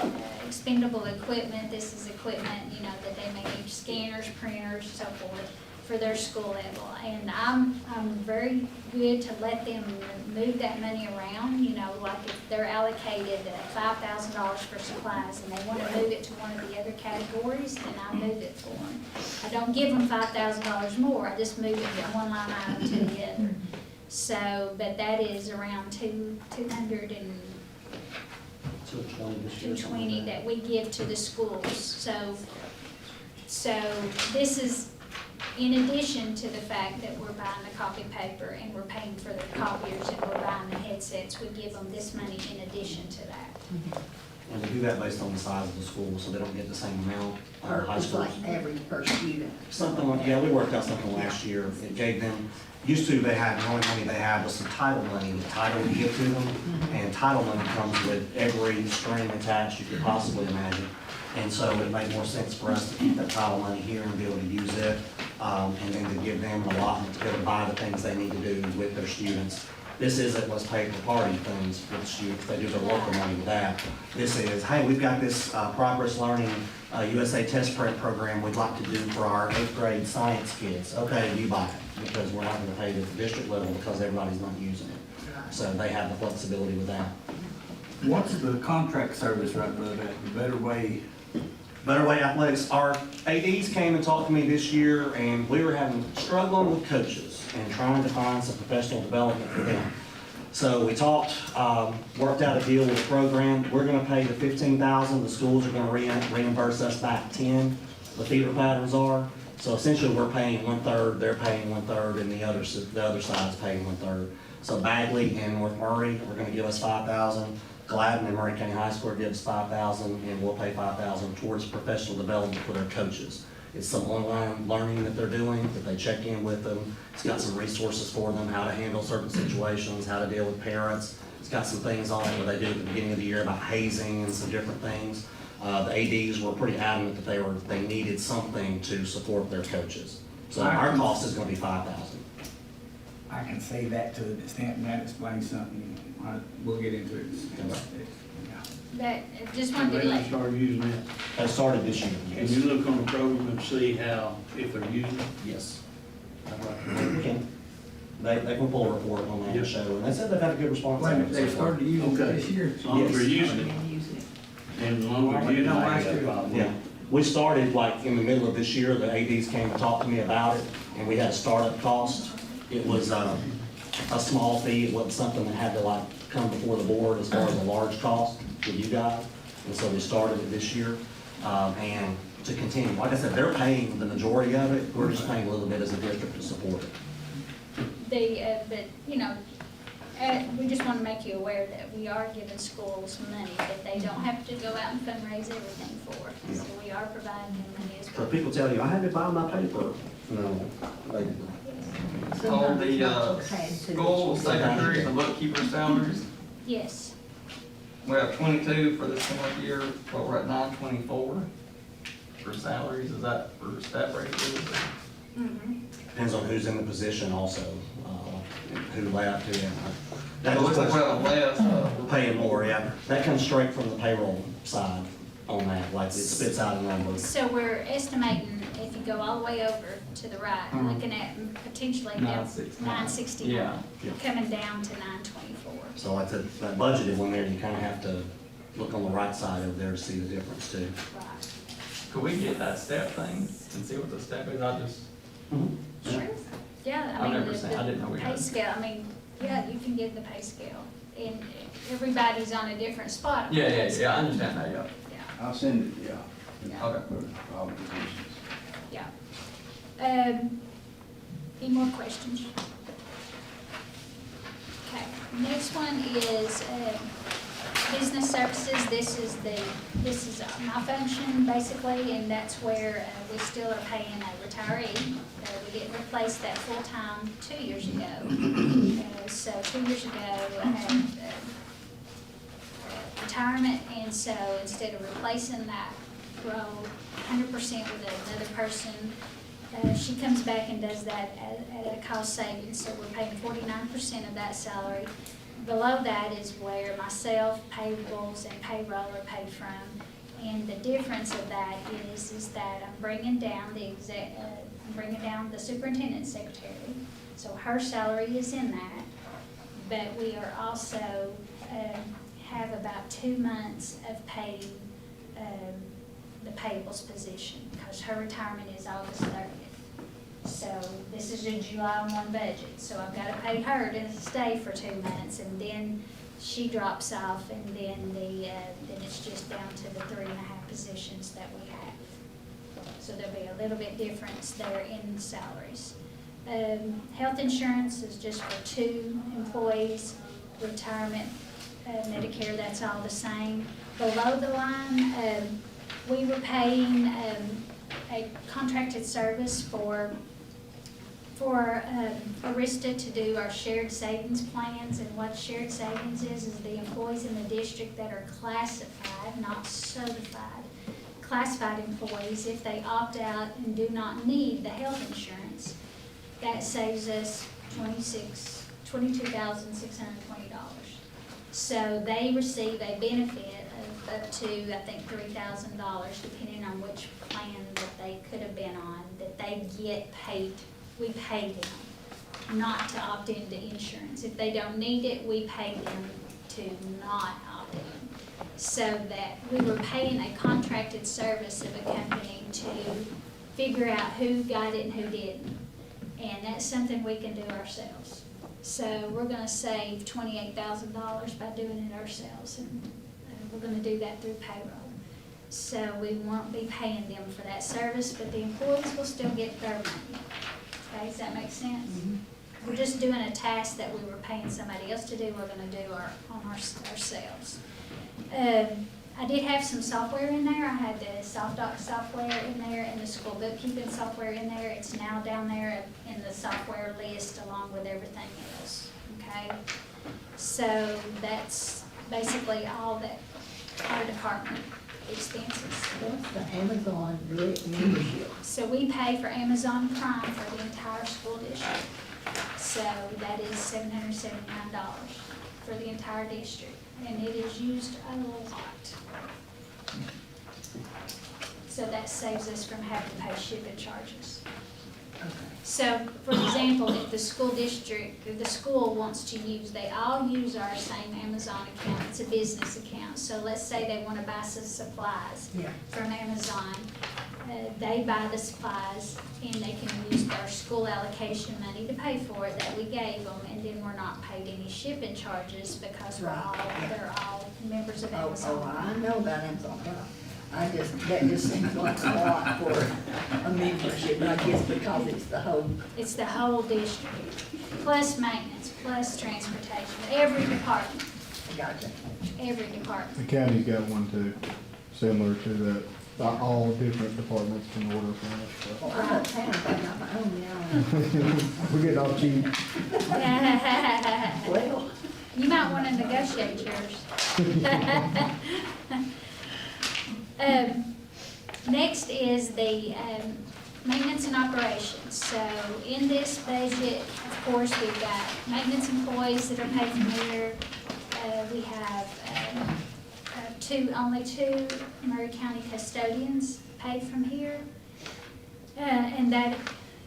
expendable equipment. This is equipment, that they may need, scanners, printers, so forth, for their school level. And I'm very good to let them move that money around, like if they're allocated $5,000 for supplies and they want to move it to one of the other categories, then I move it for them. I don't give them $5,000 more, I just move it from one line item to the other. So, but that is around 220 that we give to the schools. So this is in addition to the fact that we're buying the copy paper and we're paying for their copiers and we're buying the headsets, we give them this money in addition to that. And we do that based on the size of the school, so they don't get the same amount. High It's school. like average per student. Something like, we worked out something last year. It gave them, used to, the only money they had was some title money, the title we give to them. And title money comes with every string attached you could possibly imagine. And so it made more sense for us to keep that title money here and be able to use it. and then to give them an allotment to go to buy the things they need to do with their students. This isn't let's pay for party things for the students, they do their local money with that. This is, hey, we've got this Progress Learning USA Test Prep program we'd like to do for our 8th grade science kids. Okay, you buy it, because we're not gonna pay it at the district level because everybody's not using it. So they have the flexibility with that. What's the contract service right below that, the Better Way? Better Way Athletics, our ADs came and talked to me this year, and we were struggling with coaches and trying to find some professional development for them. So we talked, worked out a deal with the program. We're gonna pay the $15,000, the schools are gonna reimburse us back 10, the feeder patterns are. So essentially, we're paying 1/3, they're paying 1/3, and the other side's paying 1/3. So Bagley and North Murray are gonna give us $5,000. Gladden and Murray County High School gives $5,000, and we'll pay $5,000 towards professional development for their coaches. It's some online learning that they're doing, that they check in with them. It's got some resources for them, how to handle certain situations, how to deal with parents. It's got some things on it where they do at the beginning of the year about hazing and some different things. The ADs were pretty adamant that they needed something to support their coaches. So our cost is gonna be $5,000. I can say that to an extent, and that explains something, we'll get into it. That, just wanted to They let, started using it. They started this year. Can you look on the program and see how, if they're using it? Yes. We can. They can pull a report on that and show, and they said they've had a good response. Wait a minute, they started using it this year? As long as they're using it. And as long as they're using it, I got a problem. Yeah, we started like in the middle of this year, the ADs came and talked to me about it, and we had a startup cost. It was a small fee, it wasn't something that had to like come before the board as far as a large cost with you guys. And so we started it this year, and to continue, like I said, they're paying the majority of it, we're just paying a little bit as a district to support it. but, you know, we just want to make you aware that we are giving schools money that they don't have to go out and fundraise everything for. So we are providing them money as So well. people tell you, I had to buy my paper. No, they, Oh, the school secretaries and bookkeeper salaries, Yes, we have 22 for this current year, but we're at 924 for salaries. Is that for step raises? depends on who's in the position also, who left, who didn't. That It looks like we have less. We're paying more, yeah. That comes straight from the payroll side on that, like it spits out a number. so we're estimating, if you go all the way over to the right, looking at potentially now 969, Yeah. coming down to 924. So like that budgeted one there, you kind of have to look on the right side of there to see the difference too. Right. Could we get that step thing and see what the step is? I just, Sure. Yeah, I I've mean, never seen- I didn't know the we pay had- scale, I mean, yeah, you can get the pay scale. And everybody's on a different spot. on the yeah, pay I scale. understand that, yeah. Yeah, I'll send it, yeah, Okay. for all positions. yeah. Any more questions? Okay, next one is, business services. This is my function basically, and that's where we still are paying a retiree. We didn't replace that full-time 2 years ago. So 2 years ago, I had retirement, and so instead of replacing that role 100% with another person, she comes back and does that at a cost savings, so we're paying 49% of that salary. Below that is where myself, payables, and payroll are paid from. And the difference of that is that I'm bringing down the superintendent's secretary. So her salary is in that, but we are also, have about 2 months of paying, the payables position, because her retirement is August 30th. So this is a July 1 budget, so I've got to pay her to stay for 2 months, and then she drops off, and then then it's just down to the 3.5 positions that we have. So there'll be a little bit difference there in salaries. Health insurance is just for 2 employees. Retirement, Medicare, that's all the same. Below the line, we were paying a contracted service for Arista to do our shared savings plans. And what shared savings is the employees in the district that are classified, not certified, classified employees, if they opt out and do not need the health insurance, that saves us $22,620. So they receive a benefit of up to, I think, $3,000, depending on which plan that they could have been on, that they get paid, we pay them not to opt into insurance. If they don't need it, we pay them to not opt in. So that we were paying a contracted service of a company to figure out who got it and who didn't. And that's something we can do ourselves. So we're gonna save $28,000 by doing it ourselves, and we're gonna do that through payroll. So we won't be paying them for that service, but the employees will still get their money. Okay, does that make sense? We're just doing a task that we were paying somebody else to do, we're gonna do ourselves. I did have some software in there. I had the SoftDoc software in there and the school bookkeeping software in there. It's now down there in the software list along with everything else, okay? So that's basically all that our department expenses. What's the Amazon membership? So we pay for Amazon Prime for the entire school district. So that is $779 for the entire district, and it is used a lot. So that saves us from having to pay shipping charges. So, for example, if the school district, if the school wants to use, they all use our same Amazon account, it's a business account. So let's say they want to buy some supplies from Amazon. They buy the supplies and they can use their school allocation money to pay for it that we gave them, and then we're not paid any shipping charges because they're all members of Amazon. Oh, I know about Amazon Prime. That just seems like a lot for a membership, but I guess because it's the whole. It's the whole district, plus maintenance, plus transportation, every department. Gotcha. Every department. The county's got one too, similar to that. All different departments can order from it. So. Well, I'm uptown, but I got my own now. We're getting off cheap. Well. You might want to negotiate yours. Next is the maintenance and operations. So in this budget, of course, we've got maintenance employees that are paid from here. We have only two Murray County custodians paid from here. And that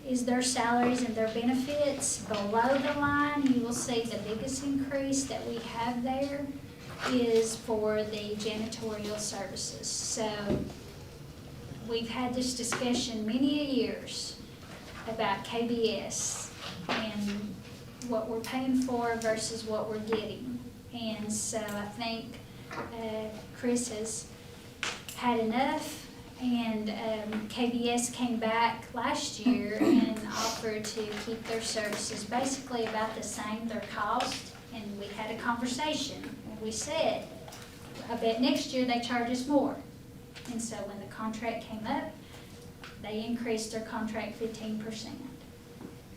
is their salaries and their benefits. Below the line, you will see the biggest increase that we have there is for the janitorial services. So we've had this discussion many years about KBS and what we're paying for versus what we're getting. And so I think Chris has had enough, and KBS came back last year and offered to keep their services basically about the same, their cost, and we had a conversation. We said, I bet next year they charge us more. And so when the contract came up, they increased their contract 15%.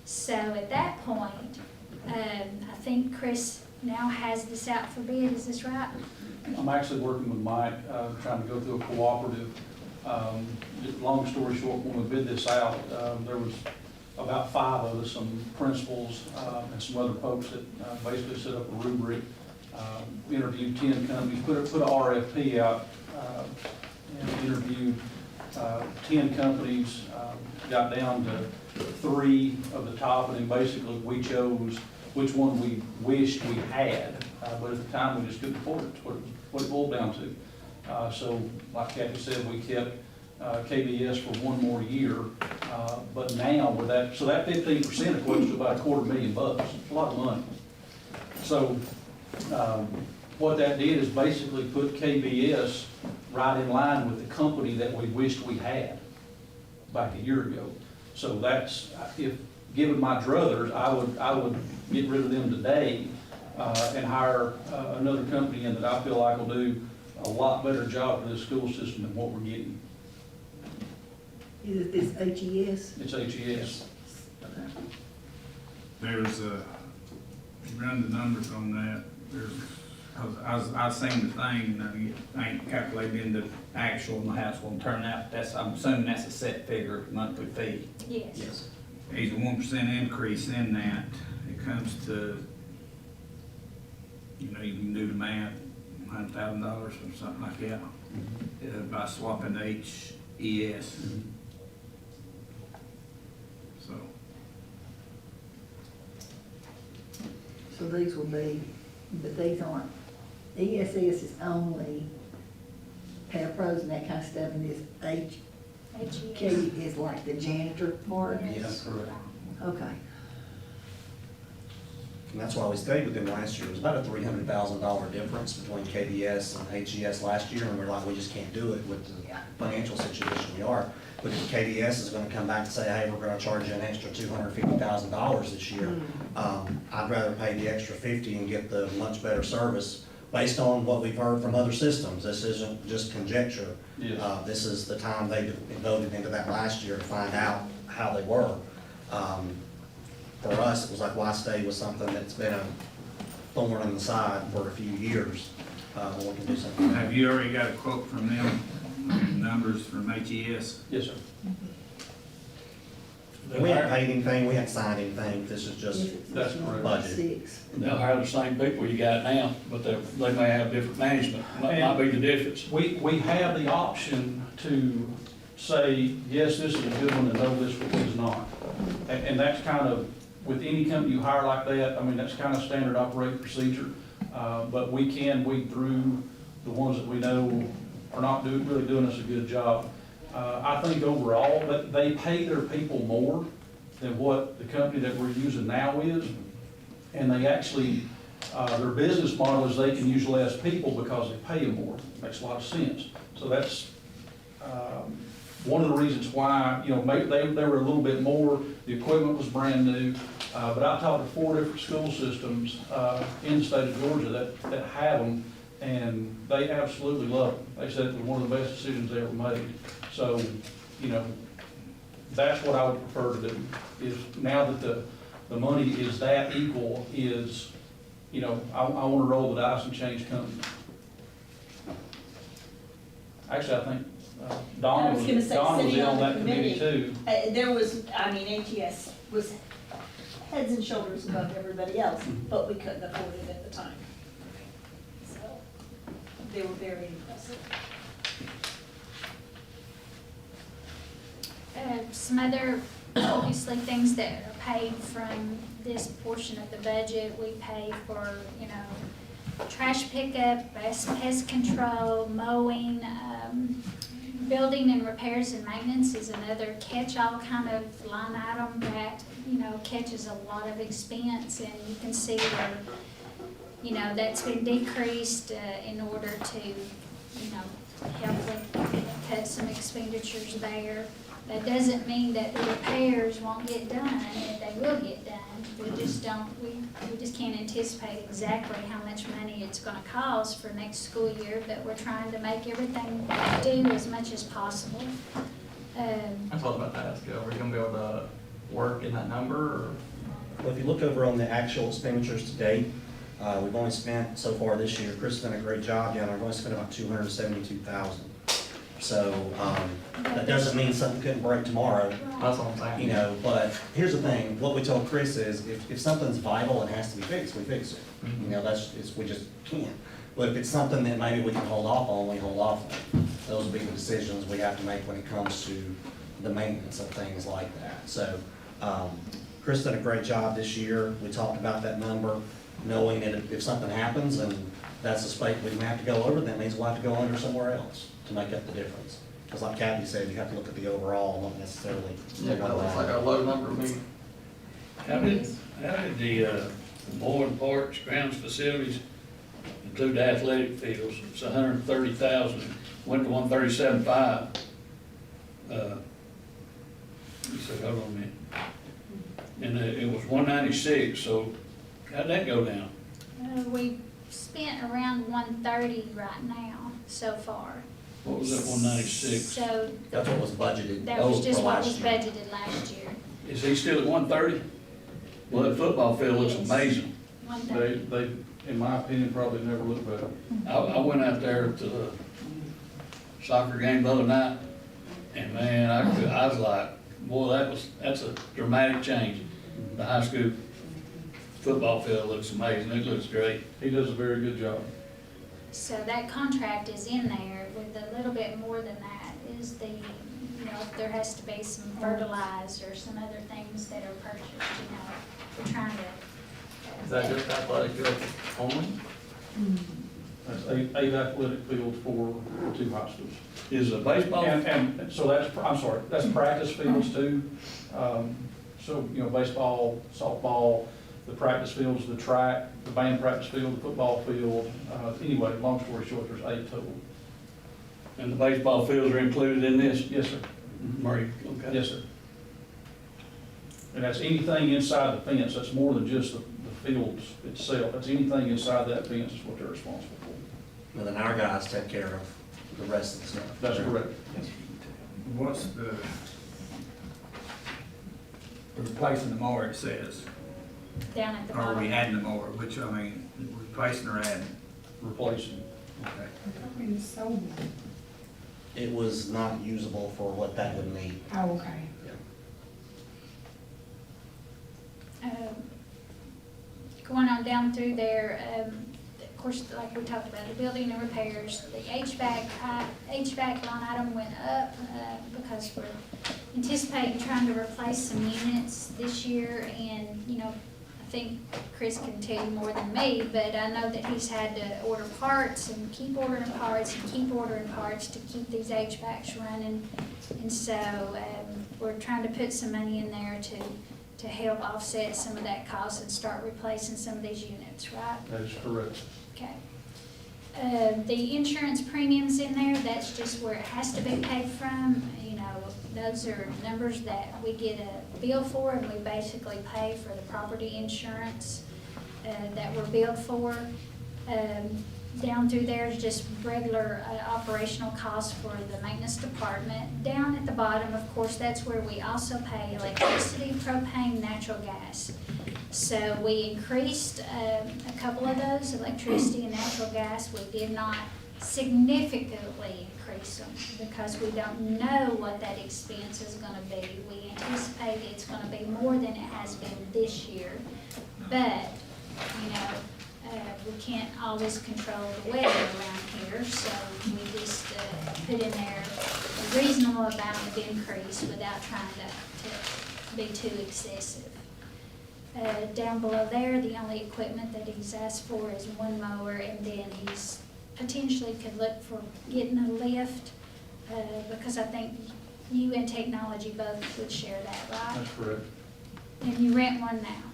So at that point, I think Chris now has this out for bid, is this right? I'm actually working with Mike, trying to go through a cooperative. Long story short, when we bid this out, there was about 5 of us, some principals, and some other folks that basically set up a rubric, interviewed 10 companies, put a RFP out, and interviewed 10 companies, got down to 3 of the top, and then basically we chose which one we wished we had, but at the time we just couldn't afford it. That's what it boiled down to. So, like Kathy said, we kept KBS for 1 more year, but now with that, so that 15% equates to about $250,000. It's a lot of money. So, what that did is basically put KBS right in line with the company that we wished we had back a year ago. So that's, if given my druthers, I would get rid of them today and hire another company in that I feel like will do a lot better job for this school system than what we're getting. Is it this HES? It's HES. There's, you run the numbers on that, there's I seen the thing, I ain't calculated in the actual and the house will turn out, I'm assuming that's a set figure, monthly fee. Yes. He's a 1% increase in that, it comes to, you know, you can do the math, $100,000 or something like that, by swapping the HES. So, So these will be, but these aren't, ESS is only parapros and that kind of stuff, and this HK is like the janitor part? Yes, correct. Okay. And that's why we stayed with them last year. It was about a $300,000 difference between KBS and HES last year, and we're like, we just can't do it with the financial situation we are. But if KBS is gonna come back and say, hey, we're gonna charge you an extra $250,000 this year, I'd rather pay the extra 50 and get the much better service based on what we've heard from other systems. This isn't just conjecture. Yes. This is the time they voted into that last year to find out how they were. For us, it was like, why stay with something that's been a thorn in the side for a few years, when we can do something. have you already got a quote from them, numbers from HES? Yes, sir. We haven't paid anything, we haven't signed anything, this is just That's correct. budget. 6. They'll hire the same people you got now, but they may have different management, might be the difference. We have the option to say, yes, this is a good one, and no, this one is not. And that's kind of, with any company you hire like that, I mean, that's kind of standard operating procedure. But we can weed through the ones that we know are not really doing us a good job. I think overall, that they pay their people more than what the company that we're using now is. And they actually, their business model is they can use less people because they pay them more. Makes a lot of sense. So that's one of the reasons why, you know, maybe they were a little bit more, the equipment was brand new. But I've talked to 4 different school systems in the state of Georgia that have them, and they absolutely love them. They said it was one of the best decisions they ever made. So, you know, that's what I would prefer to do, is now that the money is that equal, is, you know, I want to roll the dice and change companies. Actually, I think Donna I was gonna say, was sitting in on the that committee committee, too. there was, I mean, HES was heads and shoulders above everybody else, but we couldn't afford it at the time. So, they were very impressive. Some other, obviously, things that are paid from this portion of the budget, we pay for, you know, trash pickup, pest control, mowing, building and repairs and maintenance is another catch-all kind of line item that, you know, catches a lot of expense, and you can see where, you know, that's been decreased, in order to, you know, help with, cut some expenditures there. That doesn't mean that the repairs won't get done, and they will get done. We just don't, we just can't anticipate exactly how much money it's gonna cost for next school year, but we're trying to make everything do as much as possible. That's what I was about to ask you, are we gonna be able to work in that number, or? Well, if you look over on the actual expenditures to date, we've only spent so far this year, Chris has done a great job, yeah, we've only spent about $272,000. So, that doesn't mean something couldn't break tomorrow. That's what I'm saying. You know, but here's the thing, what we told Chris is, if something's vital and has to be fixed, we fix it. You know, we just can't. But if it's something that maybe we can hold off on, we hold off on. Those will be the decisions we have to make when it comes to the maintenance of things like that. So, Chris did a great job this year. We talked about that number, knowing that if something happens and that's a spike we have to go over, that means we'll have to go under somewhere else to make up the difference. Because like Kathy said, you have to look at the overall, not necessarily. Yeah, that looks like a low number to me. How did the Boyd Parks, grounds, facilities, include the athletic fields? It's $130,000, went to $137,500. You said, hold on a minute. And it was $196, so how'd that go down? We spent around 130 right now, so far. What was that 196? So, That's what was budgeted. that was just for what last was year. budgeted last year. Is he still at 130? Well, that football field looks Yes. amazing. 1:30. They, in my opinion, probably never looked better. I went out there to the soccer game the other night, and man, I was like, boy, that's a dramatic change. The high school football field looks amazing, it looks great. He does a very good job. So that contract is in there with a little bit more than that is the, you know, if there has to be some fertilizer, some other things that are purchased, you know, we're trying to. Is that just athletic fields only? That's eight athletic fields for 2 high schools. Is a baseball? And so that's, I'm sorry, that's practice fields too. So, you know, baseball, softball, the practice fields, the track, the band practice field, the football field. Anyway, long story short, there's 8 total. And the baseball fields are included in this? Yes, sir. Murray, okay. Yes, sir. And that's anything inside the fence. That's more than just the fields itself. That's anything inside that fence is what they're responsible for. And then our guys take care of the rest of the stuff. That's correct. What's the replacing the mower, it says? Down at the Or are we bottom. adding the mower, which, I mean, replacing or adding? Replacing. Okay. I thought we just sold one. It was not usable for what that would need. Oh, okay. Going on down through there, of course, like we talked about, the building and repairs, the HVAC line item went up because we're anticipating trying to replace some units this year, and, you know, I think Chris can tell you more than me, but I know that he's had to order parts and keep ordering parts and keep ordering parts to keep these HVACs running. And so we're trying to put some money in there to help offset some of that cost and start replacing some of these units, right? That is correct. Okay. The insurance premiums in there, that's just where it has to be paid from. You know, those are numbers that we get a bill for, and we basically pay for the property insurance that we're billed for. Down through there is just regular operational costs for the maintenance department. Down at the bottom, of course, that's where we also pay electricity, propane, natural gas. So we increased a couple of those, electricity and natural gas. We did not significantly increase them because we don't know what that expense is gonna be. We anticipate it's gonna be more than it has been this year. But, you know, we can't always control the weather around here, so we just put in there a reasonable amount of increase without trying to be too excessive. Down below there, the only equipment that he's asked for is one mower, and then he's potentially could look for getting a lift, because I think you and technology both would share that, right? That's correct. And you rent one now.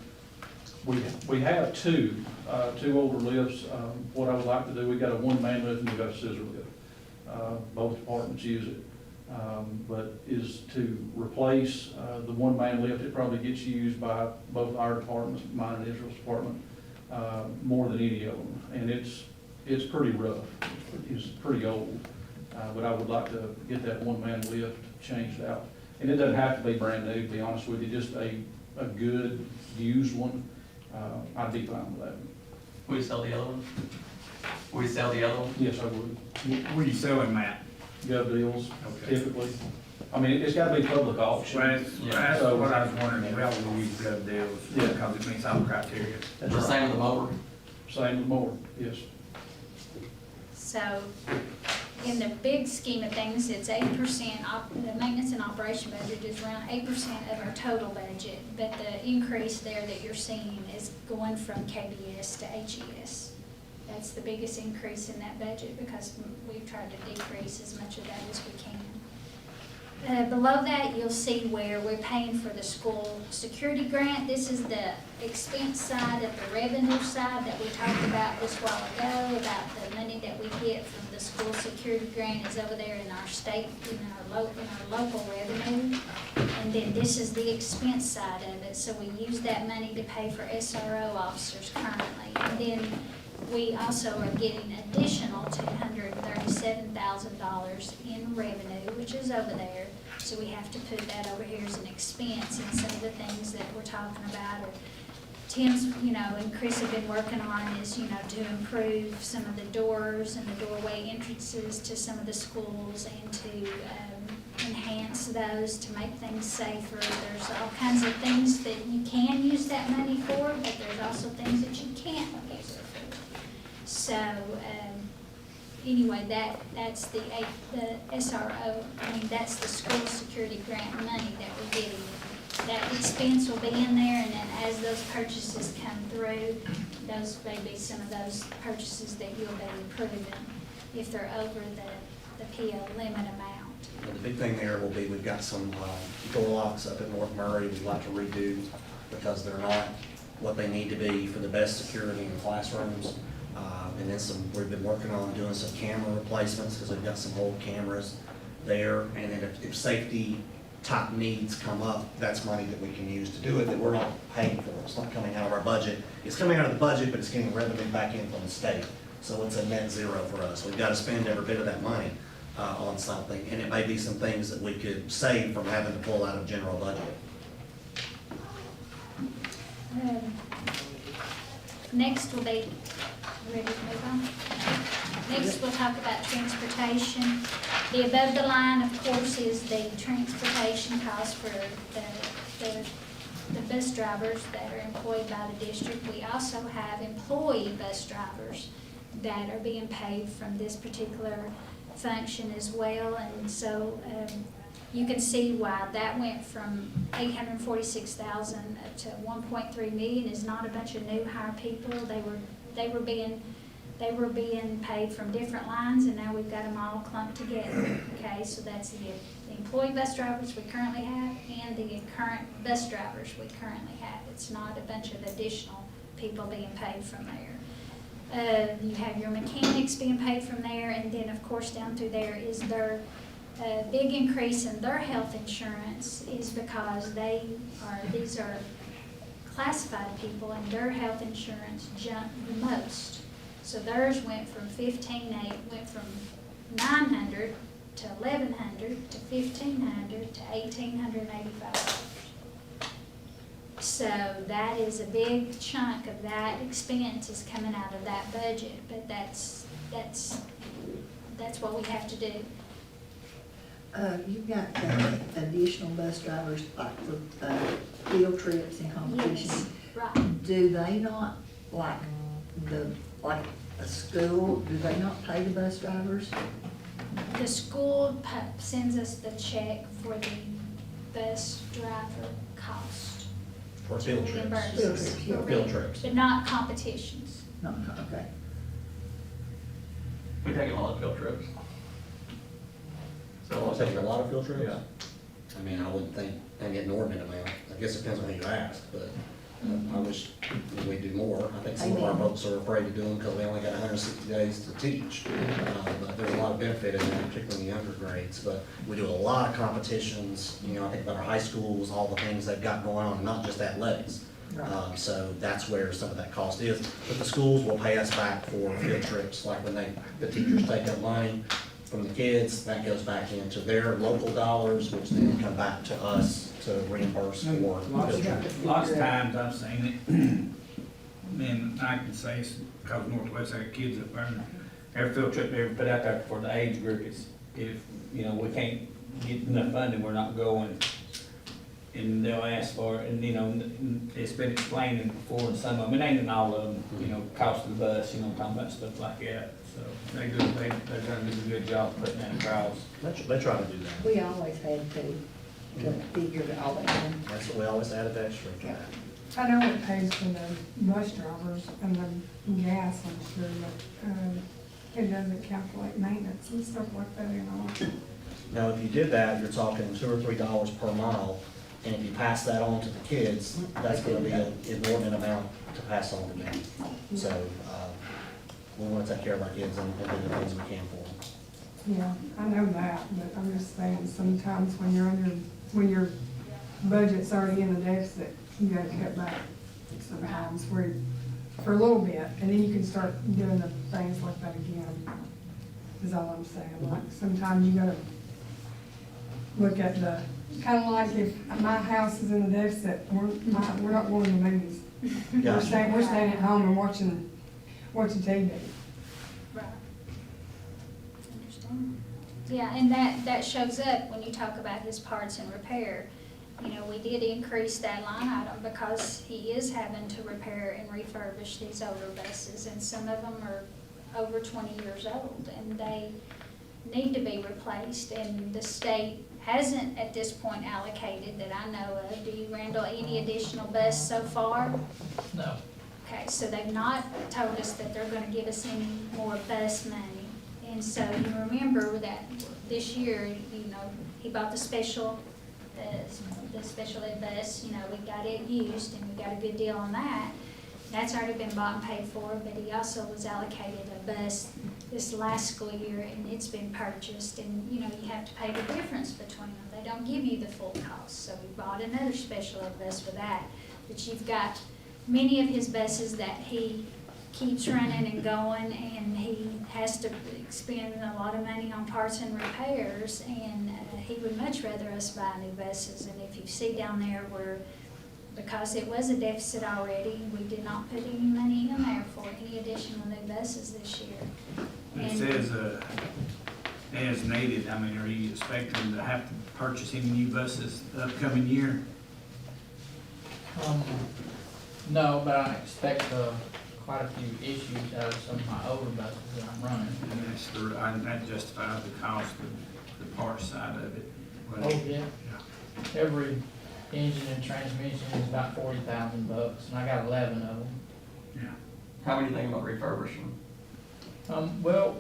We have two older lifts. What I would like to do, we got a one-man lift and we got a scissor lift. Both departments use it. But is to replace the one-man lift. It probably gets used by both our departments, mine and Israel's department, more than any of them. And it's pretty rough. It's pretty old. But I would like to get that one-man lift changed out. And it doesn't have to be brand new, to be honest with you, just a good used one. I'd be fine with that. Will you sell the other one? Will you sell the other one? Yes, I would. Where you selling, Matt? Gov deals, Okay. typically. I mean, it's gotta be public auction. Well, that's what I was wondering, we all use gov deals, Yeah. because it meets all criteria. That's The right. same with the mower? Same with more, yes. So, in the big scheme of things, it's 8%, the maintenance and operation budget is around 8% of our total budget, but the increase there that you're seeing is going from KBS to HES. That's the biggest increase in that budget because we've tried to decrease as much of that as we can. Below that, you'll see where we're paying for the school security grant. This is the expense side of the revenue side that we talked about just a while ago, about the money that we get from the school security grant is over there in our state, in our local revenue. And then this is the expense side of it. So we use that money to pay for SRO officers currently. And then we also are getting additional $237,000 in revenue, which is over there. So we have to put that over here as an expense, and some of the things that we're talking about are Tim's, and Chris have been working on is, to improve some of the doors and the doorway entrances to some of the schools and to enhance those to make things safer. There's all kinds of things that you can use that money for, but there's also things that you can't use it for. So, anyway, that's the SRO, that's the school security grant money that we're getting. That expense will be in there, and then as those purchases come through, those may be some of those purchases that you'll be approving if they're over the PO limit amount. The big thing there will be, we've got some door locks up in North Murray we'd like to redo because they're not what they need to be for the best security in classrooms. And then we've been working on doing some camera replacements because we've got some old cameras there. And then if safety type needs come up, that's money that we can use to do it that we're not paying for. It's not coming out of our budget. It's coming out of the budget, but it's getting revenue back in from the state. So it's a net zero for us. We've got to spend every bit of that money on something, and it may be some things that we could save from having to pull out of general budget. Next will be, ready to move on? Next, we'll talk about transportation. The above the line, of course, is the transportation cost for the bus drivers that are employed by the district. We also have employee bus drivers that are being paid from this particular function as well. And so you can see why that went from $846,000 up to $1.3 million. Is not a bunch of new hire people. They were being paid from different lines, and now we've got them all clumped together. Okay, so that's the employee bus drivers we currently have and the current bus drivers we currently have. It's not a bunch of additional people being paid from there. You have your mechanics being paid from there, and then of course down through there is their big increase in their health insurance is because these are classified people, and their health insurance jumped the most. So theirs went from went from $900 to $1,100 to $1,500 to $1,885. So that is a big chunk of that expense is coming out of that budget, but that's what we have to do. You've got additional bus drivers like for field trips and competitions. Yes, right. Do they not, like a school, do they not pay the bus drivers? The school sends us the check for the bus driver cost. For field trips. Reimburses. Field trips. But not competitions. No, okay. We take a lot of field trips. So I'll take a lot of field trips? Yeah. I mean, I wouldn't think they get an inordinate amount. I guess it depends on who you ask, but I wish we'd do more. I think some of our folks are afraid to do them because we only got 160 days to teach. But there's a lot of benefit in that, particularly in the younger grades. But we do a lot of competitions, I think about our high schools, all the things they've got going on, not just athletics. Right. So that's where some of that cost is. But the schools will pay us back for field trips, like when the teachers take up money from the kids, that goes back into their local dollars, which then come back to us to reimburse for field trips. Lots of times I've seen it, and I can say it's because Northwest had kids up there, and every field trip they ever put out there for the age group is, if, we can't get enough funding, we're not going. And they'll ask for it, and it's been explained before in some of them, it ain't in all of them, cost of the bus, talking about stuff like that. So they're trying to do a good job putting that across. They try to do that. We always had to figure all that in. That's what we always added extra. I know it pays for the bus drivers and the gas, I'm sure, but it doesn't calculate maintenance and stuff like that in all. Now, if you did that, you're talking $2 or $3 per mile, and if you pass that on to the kids, that's gonna be an inordinate amount to pass on to them. So, we wanna take care of our kids and do the things we can for them. Yeah, I know that, but I'm just saying, sometimes when your budget's already in the deficit, you gotta cut back sometimes for a little bit, and then you can start doing the things like that again, is all I'm saying. Like, sometimes you gotta look at kinda like if my house is in the deficit, we're not going to move We're staying at home and watching TV. Right. Understand. Yeah, and that shows up when you talk about his parts and repair. You know, we did increase that line item because he is having to repair and refurbish these older buses, and some of them are over 20 years old, and they need to be replaced, and the state hasn't at this point allocated that I know of. Do you, Randall, any additional bus so far? No. Okay, so they've not told us that they're gonna give us any more bus money. And so you remember that this year, you know, he bought the special ed bus, you know, we got it used and we got a good deal on that. That's already been bought and paid for, but he also was allocated a bus this last school year, and it's been purchased, and, you know, you have to pay the difference between them. They don't give you the full cost, so we bought another special ed bus for that. But you've got many of his buses that he keeps running and going, and he has to spend a lot of money on parts and repairs, and he would much rather us buy new buses. And if you see down there where, because it was a deficit already, we did not put any money in there for any additional new buses this year. It says, as needed, I mean, are you expecting to have to purchase any new buses the upcoming year? No, but I expect quite a few issues out of some of my older buses that I'm running. And that justifies the cost of the parts side of it. But- Oh, yeah. Every engine and transmission is about $40,000, and I got 11 of them. Yeah. How many think about refurbishing? Well,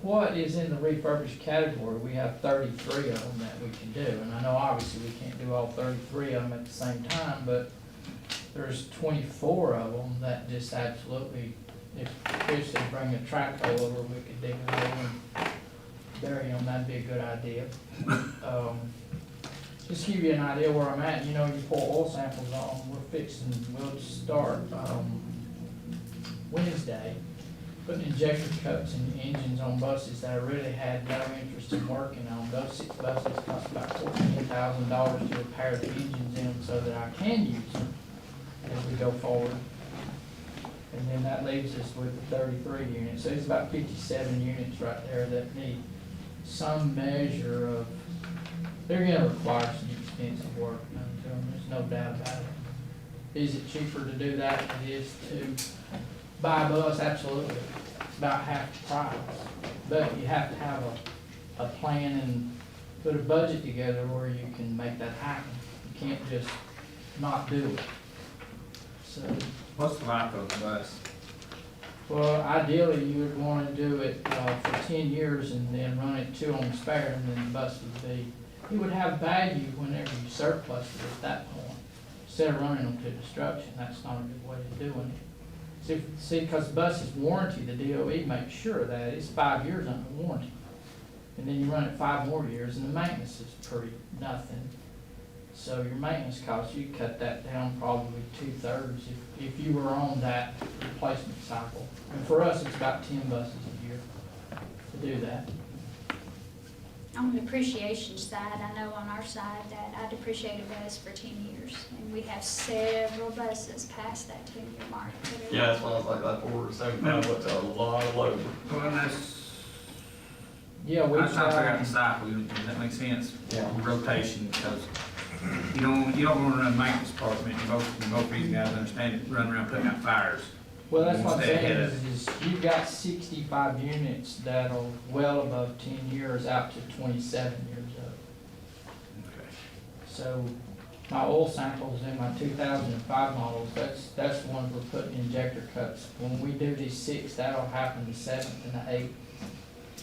what is in the refurbished category, we have 33 of them that we can do, and I know obviously we can't do all 33 of them at the same time, but there's 24 of them that just absolutely, if Chris would bring a track hoe over, we could dig them over and bury them, that'd be a good idea. Just to give you an idea where I'm at, you know, you pull oil samples on, we'll start, Wednesday, putting injector cups in engines on buses that I really had no interest in working on. Those 6 buses cost about $14,000 to repair the engines in them so that I can use them as we go forward. And then that leaves us with the 33 units. So it's about 57 units right there that need some measure of, they're gonna require some expensive work done to them, there's no doubt about it. Is it cheaper to do that than it is to buy a bus? Absolutely. It's about half the price. But you have to have a plan and put a budget together where you can make that happen. You can't just not do it. So, What's the life of the bus? well, ideally, you would want to do it for 10 years and then run it 2 on spare, and then the bus would be, it would have value whenever you surplus it at that point. Instead of running them to destruction, that's not a good way of doing it. See, because the bus is warranty, the DOE makes sure that it's 5 years under warranty. And then you run it 5 more years, and the maintenance is pretty nothing. So your maintenance costs, you cut that down probably 2/3 if you were on that replacement cycle. And for us, it's about 10 buses a year to do that. On the depreciation side, I know on our side that I depreciated a bus for 10 years, and we have several buses past that 10-year mark. Yeah, that's why I was like, that 4 or 7 pounds, what's a lot of load. Well, that's, Yeah, we I was trying to figure out try, the cycle, does that make sense? Yeah. Rotation, because you don't wanna run a maintenance department, you both these guys understand it, run around putting out fires. well, that's what I'm Stay saying ahead of is you've got 65 units that are well above 10 years out to 27 years old. Okay. So my oil samples in my 2005 models, that's the ones we're putting injector cups. When we do these 6, that'll happen the 7th and the 8th.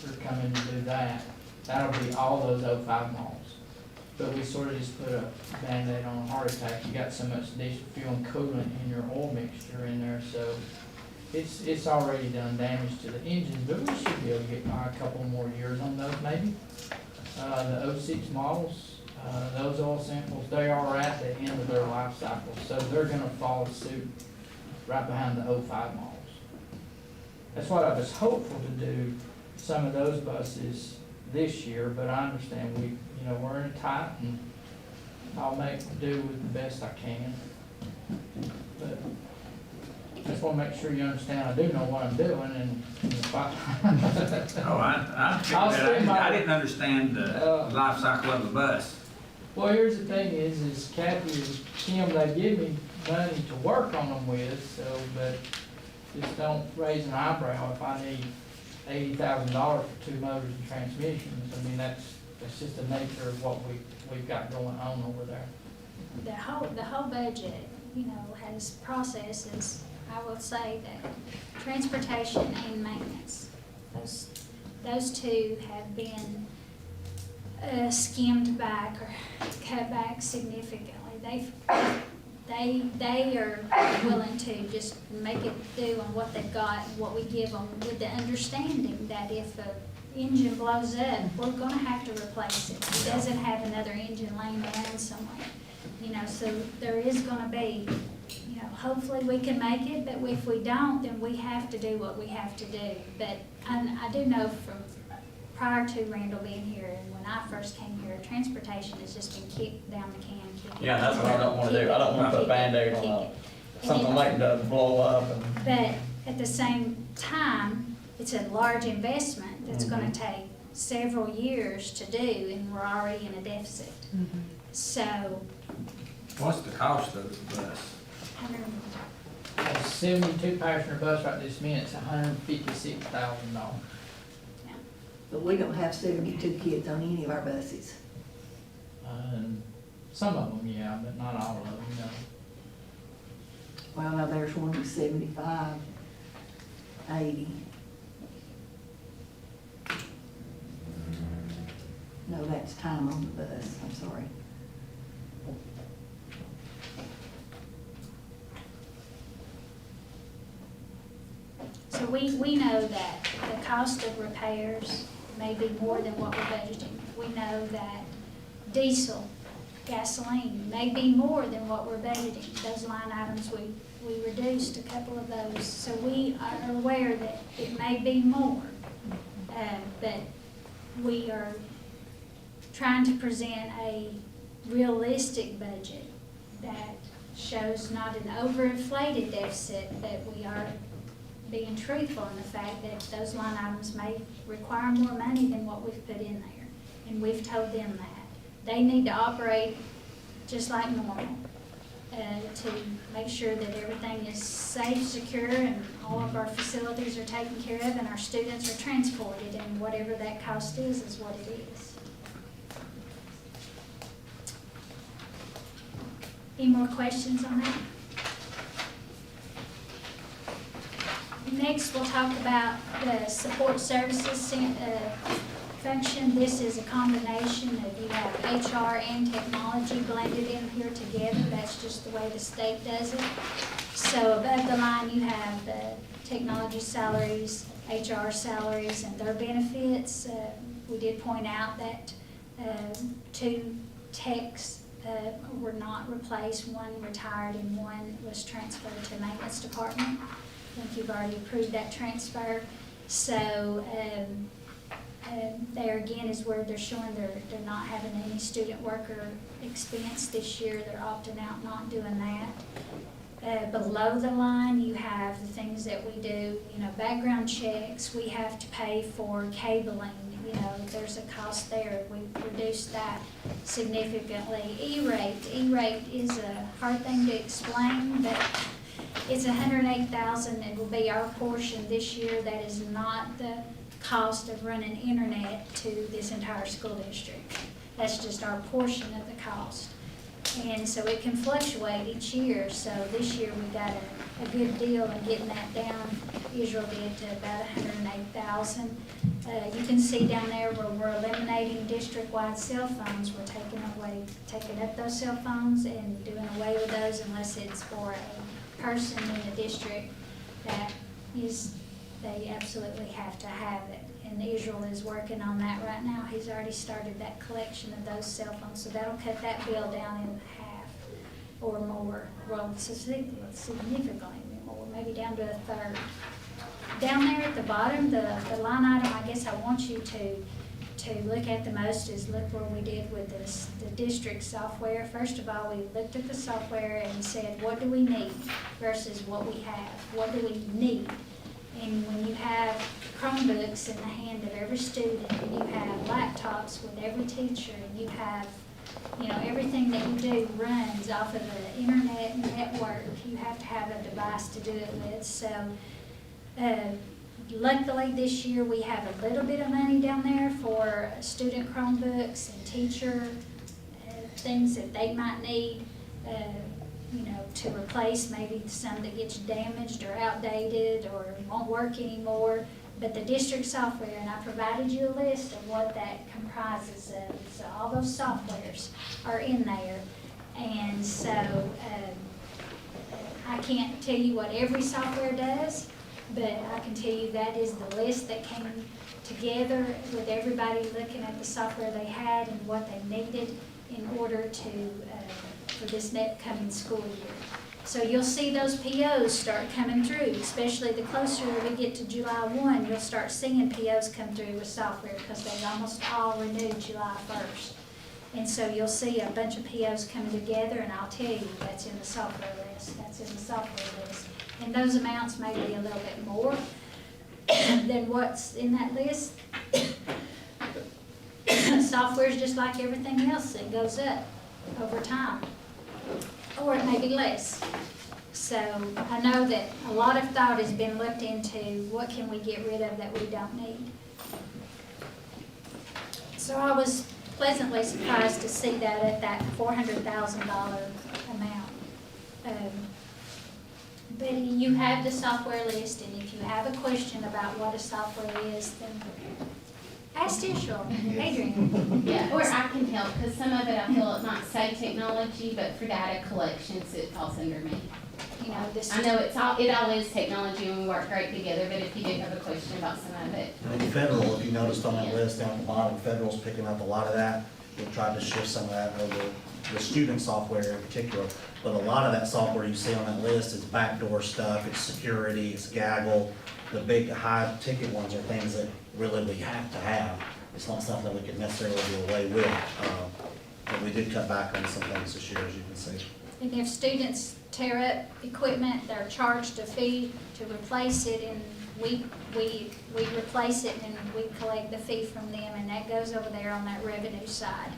We're coming to do that. That'll be all those 05 models. But we sort of just put a Band-Aid on a heart attack. You got so much diesel fuel and coolant in your oil mixture in there, so it's already done damage to the engines, but we should be able to get by a couple more years on those maybe. The 06 models, those oil samples, they are at the end of their life cycle, so they're gonna follow suit right behind the 05 models. That's what I was hopeful to do, some of those buses this year, but I understand we're in a tight, and I'll make do with the best I can. but I just wanna make sure you understand I do know what I'm doing, and if I. Oh, I I'll figured spend my- I didn't understand the life cycle of a bus. Well, here's the thing is Kathy and Kim, they give me money to work on them with, so, but just don't raise an eyebrow if I need $80,000 for 2 motors and transmissions. I mean, that's just the nature of what we've got going on over there. The whole budget, you know, has processes. I will say that transportation and maintenance, those two have been skimmed back or cut back significantly. They are willing to just make it do on what they've got, what we give them, with the understanding that if an engine blows up, we're gonna have to replace it. It doesn't have another engine laying around somewhere, you know, so there is gonna be, you know, hopefully we can make it, but if we don't, then we have to do what we have to do. But I do know from prior to Randall being here, and when I first came here, transportation has just been kicked down the can. Yeah, that's what I don't wanna do. I don't wanna put a Band-Aid on something like that blow up and. But at the same time, it's a large investment that's gonna take several years to do, and we're already in a deficit. So, What's the cost of the bus? A 72 passenger bus right this minute, it's $156,000. But we don't have 72 kids on any of our buses. And some of them, yeah, but not all of them, no. Well, now there's one with 75, 80. No, that's time on the bus, I'm sorry. so we know that the cost of repairs may be more than what we're budgeting. We know that diesel, gasoline may be more than what we're budgeting. Those line items, we reduced a couple of those. So we are aware that it may be more, but we are trying to present a realistic budget that shows not an overinflated deficit, but we are being truthful in the fact that those line items may require more money than what we've put in there. And we've told them that. They need to operate just like normal, to make sure that everything is safe, secure, and all of our facilities are taken care of, and our students are transported, and whatever that cost is what it is. Any more questions on that? Next, we'll talk about the support services function. This is a combination of, you have HR and technology blended in here together. That's just the way the state does it. So above the line, you have the technology salaries, HR salaries, and their benefits. We did point out that 2 techs were not replaced. One retired and one was transferred to maintenance department. I think you've already approved that transfer. So there again is where they're showing they're not having any student worker expense this year. They're opting out, not doing that. Below the line, you have the things that we do, you know, background checks. We have to pay for cabling. You know, there's a cost there. We've reduced that significantly. E-rate. E-rate is a hard thing to explain, but it's $108,000. It will be our portion this year. That is not the cost of running internet to this entire school district. That's just our portion of the cost. And so it can fluctuate each year. So this year we got a good deal in getting that down. Israel did to about $108,000. You can see down there where we're eliminating district-wide cell phones. We're taking up those cell phones and doing away with those unless it's for a person in the district that they absolutely have to have it. And Israel is working on that right now. He's already started that collection of those cell phones, so that'll cut that bill down in half or more. Well, significantly more, maybe down to a third. Down there at the bottom, the line item, I guess I want you to look at the most is look what we did with this, the district software. First of all, we looked at the software and said, what do we need versus what we have? What do we need? And when you have Chromebooks in the hand of every student, and you have laptops with every teacher, and you have, you know, everything that you do runs off of the internet network, you have to have a device to do it with. So, luckily this year we have a little bit of money down there for student Chromebooks and teacher things that they might need, you know, to replace maybe some that gets damaged or outdated or won't work anymore. But the district software, and I provided you a list of what that comprises of. So all those softwares are in there. And so I can't tell you what every software does, but I can tell you that is the list that came together with everybody looking at the software they had and what they needed in order to, for this next coming school year. So you'll see those POs start coming through, especially the closer we get to July 1, you'll start seeing POs come through with software because they almost all renewed July 1st. And so you'll see a bunch of POs coming together, and I'll tell you, that's in the software list, that's in the software list. And those amounts may be a little bit more than what's in that list. Software is just like everything else, it goes up over time, or it may be less. So I know that a lot of thought has been looked into what can we get rid of that we don't need. So I was pleasantly surprised to see that at that $400,000 amount. But you have the software list, and if you have a question about what a software is, then ask Tishel, Adrian. Yeah, or I can help, because some of it I feel it might say technology, but for data collections, it falls under me. You know, this. I know it all is technology and we work great together, but if you do have a question about some of it. And then federal, if you noticed on that list down at the bottom, federal's picking up a lot of that. We've tried to shift some of that over the student software in particular. But a lot of that software you see on that list is backdoor stuff, it's security, it's Gaggle. The big high ticket ones are things that really we have to have. It's not something that we could necessarily do away with. But we did cut back on some things this year, as you can see. And if students tear up equipment, they're charged a fee to replace it, and we replace it and we collect the fee from them, and that goes over there on that revenue side.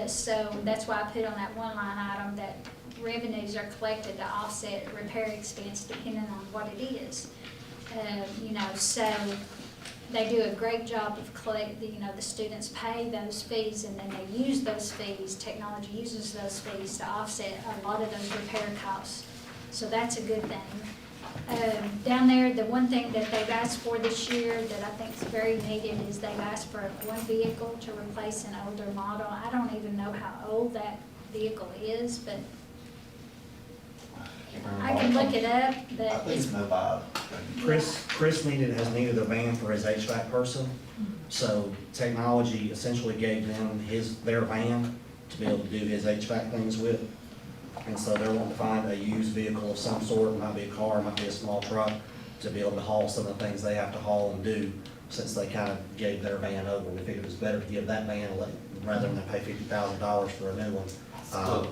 So that's why I put on that one line item that revenues are collected to offset repair expense depending on what it is. You know, so they do a great job of the students pay those fees, and then they use those fees, technology uses those fees to offset a lot of those repair costs. So that's a good thing. Down there, the one thing that they've asked for this year that I think is very needed is they've asked for one vehicle to replace an older model. I don't even know how old that vehicle is, but I can look it up, but it's mobile. Chris has needed a van for his HVAC person, so technology essentially gave them their van to be able to do his HVAC things with. And so they're wanting to find a used vehicle of some sort, it might be a car, it might be a small truck, to be able to haul some of the things they have to haul and do, since they kind of gave their van over. We figured it was better to give that van, rather than pay $50,000 for a new one.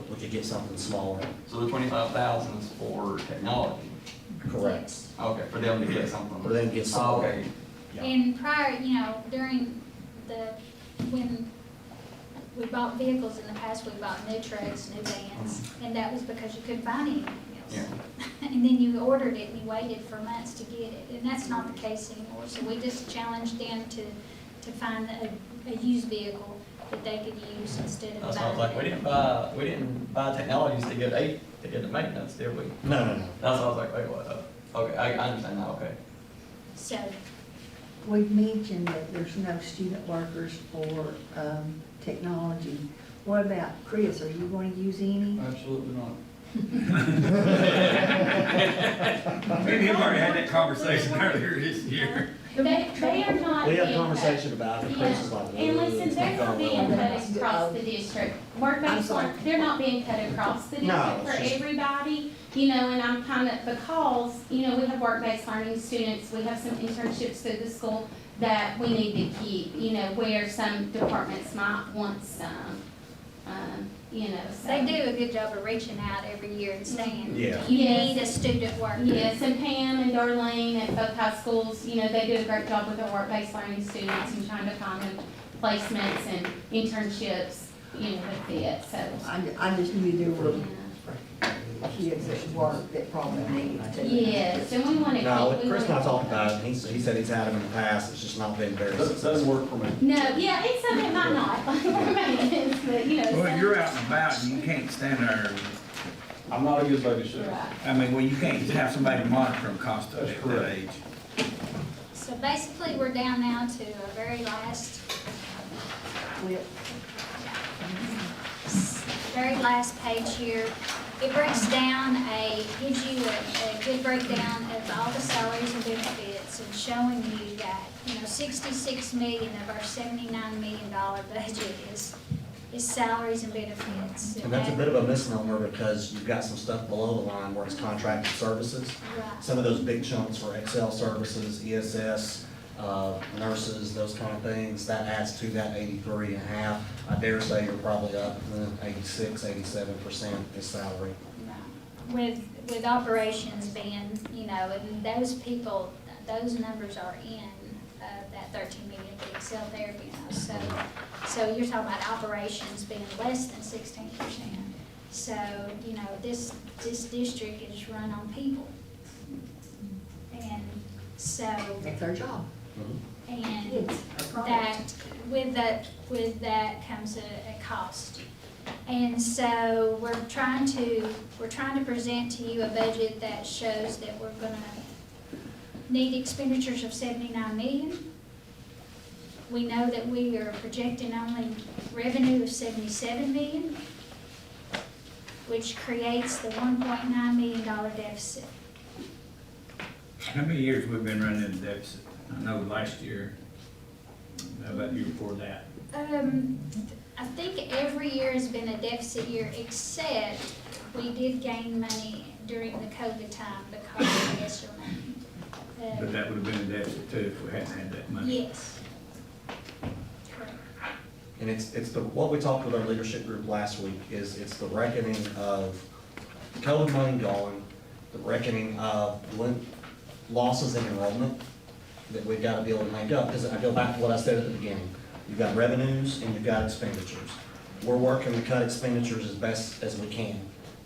We could get something smaller. So the 25,000 is for technology? Correct. Okay, for them to get something? For them to get something. Okay. And prior, during when we bought vehicles in the past, we bought new trucks, new vans, and that was because you couldn't find anything else. Yeah. And then you ordered it and you waited for months to get it, and that's not the case anymore. So we just challenged them to find a used vehicle that they could use instead of That's buying. what I was like, we didn't buy technologies to get the maintenance, did we? No. That's what I was like, wait, what? Okay, I understand now, okay. So, We've mentioned that there's no student workers for technology. What about Chris? Are you going to use any? Absolutely not. Maybe we've already had that conversation earlier this year. They are not. We had a being conversation about it, Chris is like, And listen, it's they're not not being going cut across the district. Work-based learning, they're not being cut across the No, district it's for just- everybody. You know, and I'm kind of, because, you know, we have work-based learning students, we have some internships through the school that we need to keep, you know, where some departments might want some, you know, so. They do a good job of reaching out every year and saying, Yeah. you Yes. need a student worker. Yes, and Pam and Darlene at both high schools, you know, they do a great job with their work-based learning students and trying to find them placements and internships, you know, that fit, so. I just knew there were yeah. kids that work that probably needed to. Yes, and we want to No, keep. Chris and I talked about it, and he said he's had them in the past, it's just not been very successful. Doesn't work for me. No, yeah, it's something it might not, like for maintenance, but, you know. Well, some- you're out and about, and you can't stand there. I'm not a good babysitter. Right. I mean, well, you can't have somebody monitor them constantly That's at that correct. age. So basically, we're down now to a very last page here. It breaks down gives you a good breakdown of all the salaries and benefits and showing you that, 66 million of our $79 million budget is salaries and benefits. And that's a bit of a misnomer because you've got some stuff below the line where it's contracted services. Right. Some of those big chunks for Excel services, ESS, nurses, those kind of things, that adds to that 83.5. I dare say you're probably up 86-87% is salary. With operations being, and those people, those numbers are in that 13 million for Excel therapy, So you're talking about operations being less than 16%. So, this district is run on people. And so. That's our job. And Kids, our product. with that comes a cost. And so we're trying to present to you a budget that shows that we're gonna need expenditures of 79 million. We know that we are projecting only revenue of 77 million, which creates the $1.9 million deficit. How many years we've been running in deficit? I know last year, how about the year before that? I think every year has been a deficit year, except we did gain money during the COVID time because of ESSER money. But that would have been a deficit too if we hadn't had that money. Yes. Correct. And it's what we talked with our leadership group last week is it's the reckoning of COVID money gone, the reckoning of losses in enrollment that we've got to be able to make up. Because I go back to what I said at the beginning. You've got revenues and you've got expenditures. We're working to cut expenditures as best as we can.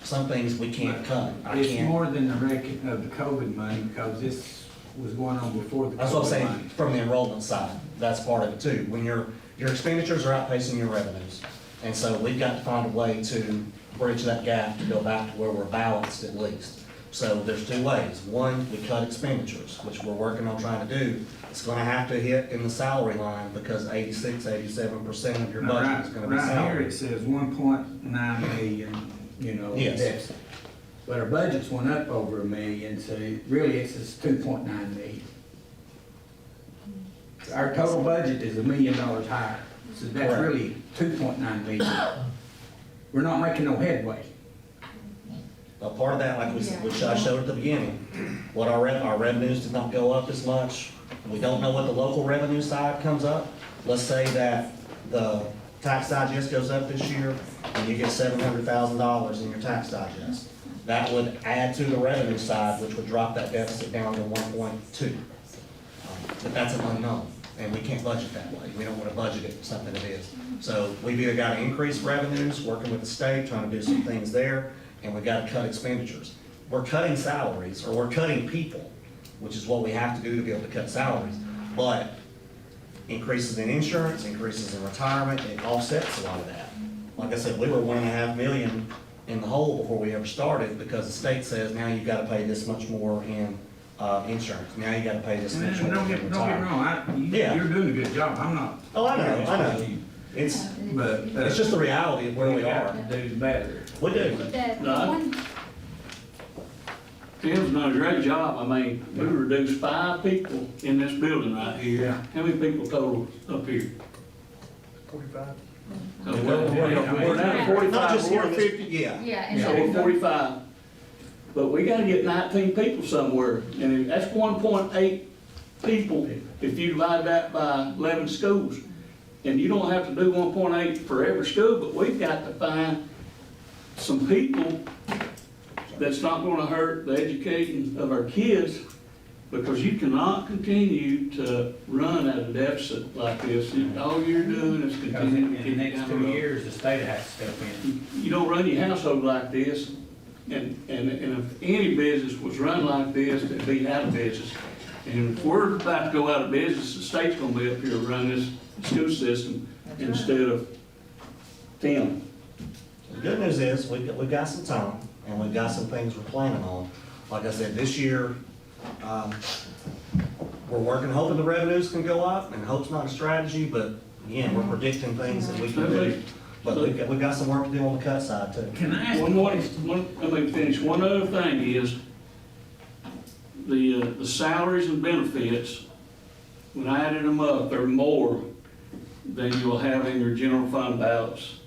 Some things we can't cut. It's more than the record of the COVID money because this was going on before the That's what I'm COVID saying, money. from the enrollment side, that's part of it too. When your expenditures are outpacing your revenues. And so we've got to find a way to bridge that gap to go back to where we're balanced at least. So there's two ways. One, we cut expenditures, which we're working on trying to do. It's gonna have to hit in the salary line because 87% of your Now, budget is gonna be right here, salary. it says 1.9 million, Yes. deficit. But our budget's went up over $1 million, so really it says 2.9 million. Our total budget is $1 million higher, so that's Correct. really 2.9 million. We're not making no headway. A part of that, like which I showed at the beginning, what our revenues did not go up as much. We don't know what the local revenue side comes up. Let's say that the tax digest goes up this year and you get $700,000 in your tax digest. That would add to the revenue side, which would drop that deficit down to 1.2. But that's an unknown, and we can't budget that way. We don't want to budget it something it is. So we've either got to increase revenues, working with the state, trying to do some things there, and we've got to cut expenditures. We're cutting salaries, or we're cutting people, which is what we have to do to be able to cut salaries. But increases in insurance, increases in retirement, it offsets a lot of that. Like I said, we were $1.5 million in the hole before we ever started because the state says now you've got to pay this much more in insurance. Now you got to pay this much more Don't in get retirement. wrong, Yeah. you're doing a good job, I'm not. Oh, I know. It's But. just the reality of where we are. got to do better. We do. Tim's done a great job. I mean, we reduced 5 people in this building right here. How many people total up here? 45. So we're down to 45, Not just here, we're 50. Yeah. Yeah, and So we're 45. but we gotta get 19 people somewhere, and that's 1.8 people if you divide that by 11 schools. And you don't have to do 1.8 for every school, but we've got to find some people that's not gonna hurt the education of our kids, because you cannot continue to run at a deficit like this. All you're doing is Because continuing in to the get next down 2 the road. years, the state has to step in. You don't run your household like this, and if any business was run like this, it'd be out of business. And if we're about to go out of business, the state's gonna be up here running this school system instead of them. The good news is, we've got some time, and we've got some things we're planning on. Like I said, this year, we're working, hoping the revenues can go up, and hope's not a strategy, but again, we're predicting things that we can do. But we've got some work to do on the cut side too. Can I ask let me finish. One other thing is, the salaries and benefits, when I added them up, they're more than you'll have in your general fund balance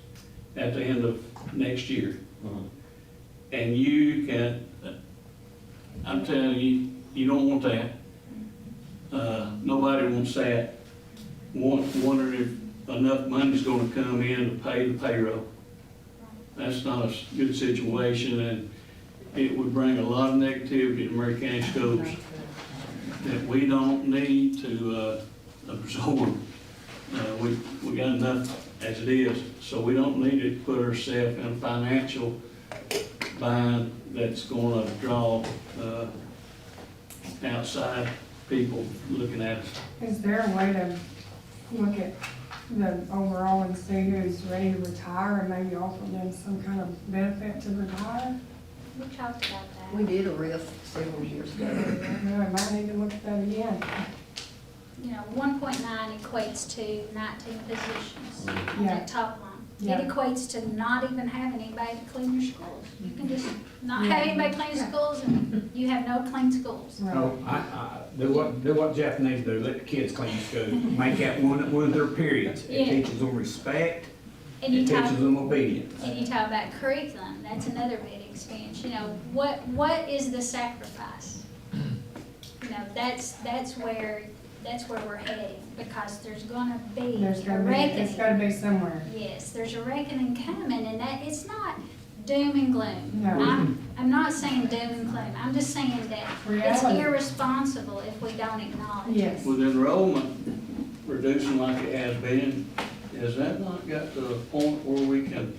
at the end of next year. And you can, I'm telling you, you don't want that. Nobody wants that. Wondering if enough money's gonna come in to pay the payroll. That's not a good situation, and it would bring a lot of negativity to Maury County schools that we don't need to absorb. We got enough as it is, so we don't need to put ourselves in a financial bind that's gonna draw outside people looking at us. Is there a way to look at the overall and see who's ready to retire and maybe offer them some kind of benefit to retire? We talked about that. We did a RIF several years ago. No, I might need to look at that again. You know, 1.9 equates to 19 positions on Yeah. that top line. Yeah. It equates to not even having anybody to clean your schools. You can just not Yeah. have anybody clean your schools, and you have no clean schools. Oh, do what Jeff needs to do, let the kids clean school, make that one of their periods. It Yeah. teaches them respect, And you it talk, teaches them obedience. and you talk about curriculum, that's another big expense. You know, what is the sacrifice? You know, that's where we're heading, because there's gonna be There's a gotta be, it's gotta reckoning. be somewhere. Yes, there's a reckoning coming, and that, it's not doom and gloom. No. I'm not saying doom and gloom, I'm just saying that it's Reality. irresponsible if we don't acknowledge it. Yes. With enrollment reducing like it has been, has that not got to the point where we can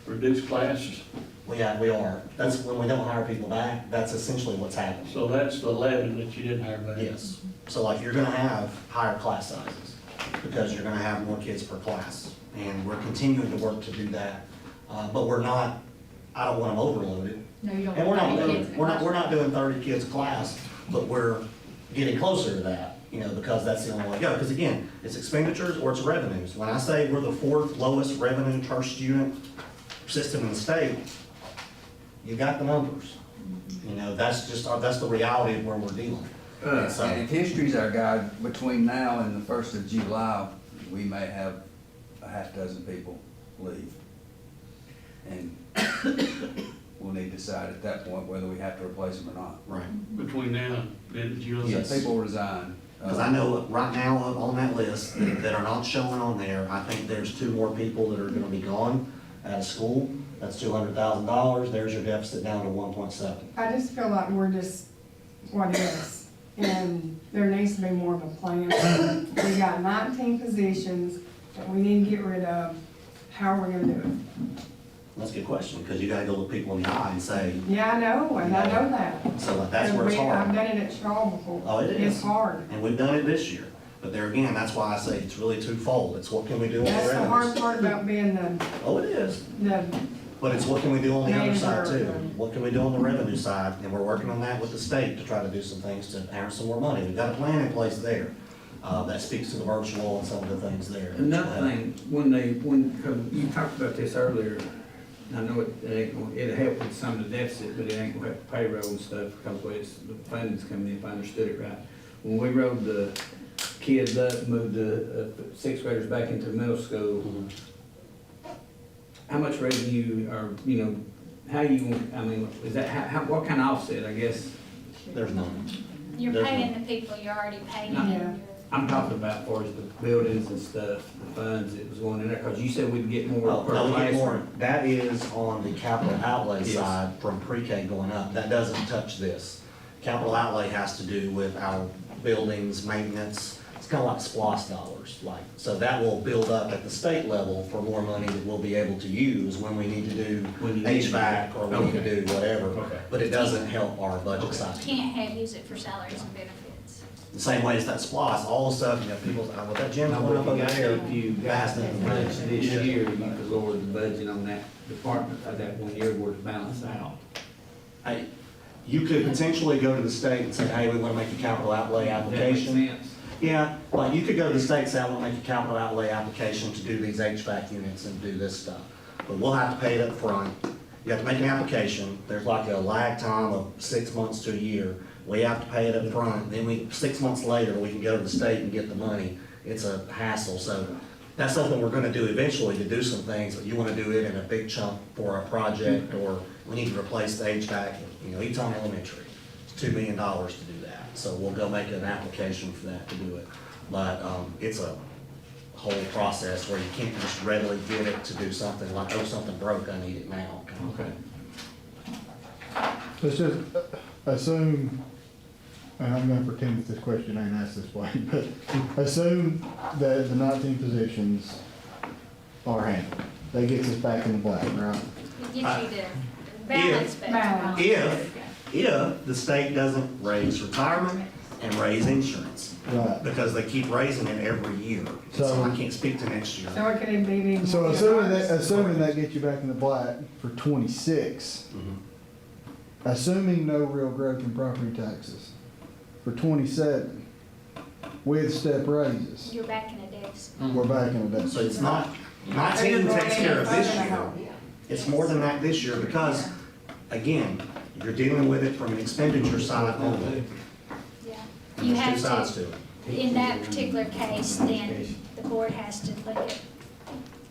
reduce classes? We are. That's when we don't hire people back, that's essentially what's happening. So that's the 11 that you didn't hire back? Yes. So like, you're gonna have higher class sizes, because you're gonna have more kids per class. And we're continuing to work to do that. But we're not, I don't want them overloaded. No, you don't And we're want not 30 doing, kids in a we're not classroom. doing 30 kids a class, but we're getting closer to that, you know, because that's the only way to go. Because again, it's expenditures or it's revenues. When I say we're the 4th lowest revenue per student system in the state, you got the numbers. You know, that's just, that's the reality of where we're dealing. And so- And if history's our guide, between now and the 1st of July, we may have a half dozen people leave. And we'll need to decide at that point whether we have to replace them or not. Right. Between now and then, you Yes, people resign. Because I know right now on that list that are not showing on there, I think there's 2 more people that are gonna be gone out of school. That's $200,000. There's your deficit down to 1.7. I just feel like we're just what is, and there needs to be more of a plan. We got 19 positions that we need to get rid of. How are we gonna do it? That's a good question, because you gotta go look people in the eye and say, Yeah, I know, and I know that. so like, that's where it's And I've hard. done it at Shaw before. Oh, it is. It's hard. And we've done it this year. But there again, that's why I say it's really twofold. It's what can we do on the That's the hard revenues? part about being Oh, it is. the, But it's what can we do on the other side Manager. too? What can we do on the revenue side? And we're working on that with the state to try to do some things to earn some more money. We've got a plan in place there. That speaks to the virtual and some of the things there. Another thing, cause you talked about this earlier, I know it'll help with some of the deficit, but it ain't gonna help payroll and stuff, because the funding's coming in, if I understood it right. When we rolled the kids up, moved the 6th graders back into middle school, how much revenue, or, how you, want- I mean, is that, what kind of offset, I guess? There's none. You're There's paying the people you're already paying. No. Yeah. I'm talking about for the buildings and stuff, the funds that was going in there, cause you said we'd get more Oh, per no, we get more. classroom. That is on the capital outlay Yes. side from pre-K going up. That doesn't touch this. Capital outlay has to do with our buildings, maintenance. It's kind of like SPOS dollars, like, so that will build up at the state level for more money that we'll be able to use when we need to do When you need to. HVAC or we need to Okay. do whatever. Okay. But it doesn't help our budget Okay. side. Can't use it for salaries and benefits. The same way as that SPOS, all the stuff, you know, people, say, oh, well, that gym's Now, going up if over you got, there. if you That has got nothing the to do budget with it. this Yeah. year, you could lower the budget on that department, that 1 year where it's balanced out. Hey, you could potentially go to the state and say, hey, we want to make a capital outlay Does that make application. sense? Yeah, like you could go to the state and say, I want to make a capital outlay application to do these HVAC units and do this stuff. But we'll have to pay it up front. You have to make an application. There's like a lag time of 6 months to a year. We have to pay it up front. Then 6 months later, we can go to the state and get the money. It's a hassle. So that's something we're going to do eventually to do some things, but you want to do it in a big chunk for a project, or we need to replace the HVAC, you know, Eton Elementary. It's $2 million to do that. So we'll go make an application for that to do it. But it's a whole process where you can't just readily get it to do something like, oh, something broke, I need it now. Okay. Let's just assume, and I'm gonna pretend that this question ain't asked this way, but assume that the 19 positions are handled. That gets us back in the black, right? It gets you the balance back. Balance. If the state doesn't raise retirement and raise insurance, Right. because they keep raising it every year. So So- I can't speak to next year. So it could be even. So more assuming that gets you back in the black for 26, Mhm. assuming no real growth in property taxes, for 27, with step raises, You're back in a deficit. we're back in a deficit. So it's not, 19 takes care of this year. It's more than that this year because, again, you're dealing with it from an expenditure side only. Yeah. You There's two have sides to, to it. in that particular case, then the board has to look at,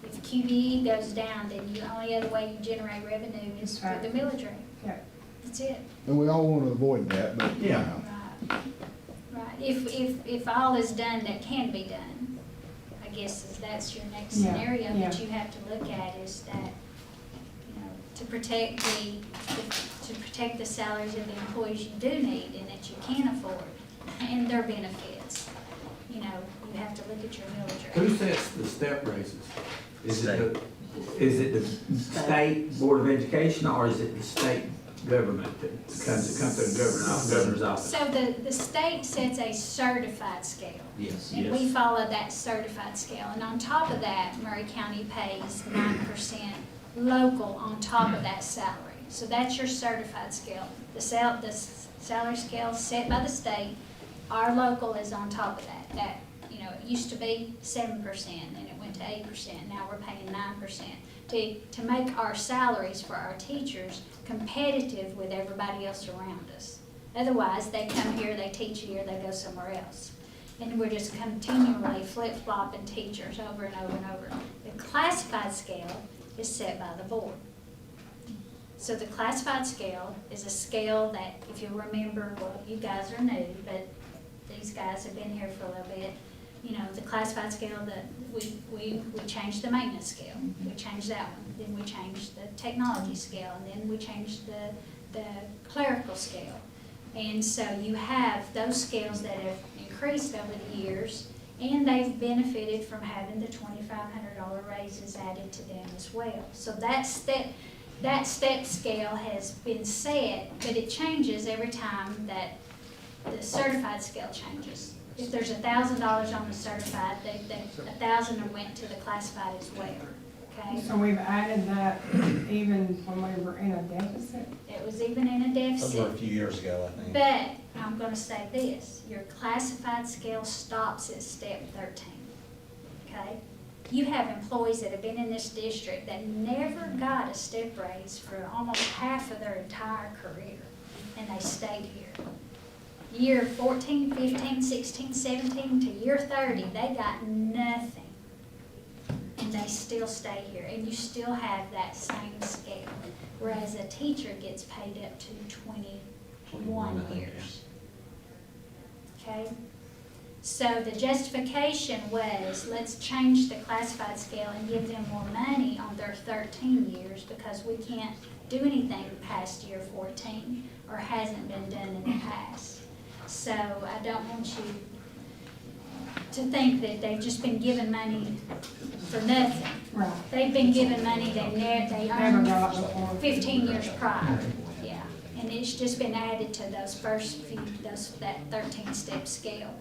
if QBE goes down, then the only other way you generate revenue is for the millage rate. Yeah. That's it. And we all want to avoid that, but, you Yeah. know. Right. Right. If all is done that can be done, I guess that's your next Yeah, scenario yeah. that you have to look at is that, you know, to protect the salaries of the employees you do need and that you can afford and their benefits. You know, you have to look at your millage Who rate. sets the step raises? Is it the state board of education or is it the state government that comes through the governor's office? So the state sets a certified scale. Yes. And we follow that certified scale. And on top of that, Murray County pays 9% local on top of that salary. So that's your certified scale. The salary scale set by the state, our local is on top of that. That, you know, it used to be 7% and it went to 8%. Now we're paying 9% to make our salaries for our teachers competitive with everybody else around us. Otherwise, they come here, they teach here, they go somewhere else. And we're just continually flip-flopping teachers over and over and over. The classified scale is set by the board. So the classified scale is a scale that, if you remember, well, you guys are new, but these guys have been here for a little bit. You know, the classified scale, that we changed the maintenance scale. We changed that one. Then we changed the technology scale, and then we changed the clerical scale. And so you have those scales that have increased over the years, and they've benefited from having the $2,500 raises added to them as well. So that step scale has been set, but it changes every time that the certified scale changes. If there's $1,000 on the certified, $1,000 went to the classified as well, okay? So we've added that even when we were in a deficit? It was even in a Those were a deficit. few years ago, I think. But I'm gonna say this, your classified scale stops at step 13, okay? You have employees that have been in this district that never got a step raise for almost half of their entire career, and they stayed here. Year 14, 15, 16, 17 to year 30, they got nothing. And they still stay here, and you still have that same scale. Whereas a teacher gets paid up to 21 years. Okay? So the justification was, let's change the classified scale and give them more money on their 13 years because we can't do anything past year 14 or hasn't been done in the past. So I don't want you to think that they've just been given money for nothing. Right. They've been given money they Never earned got before. 15 years prior, yeah. And it's just been added to those first few, that 13-step scale.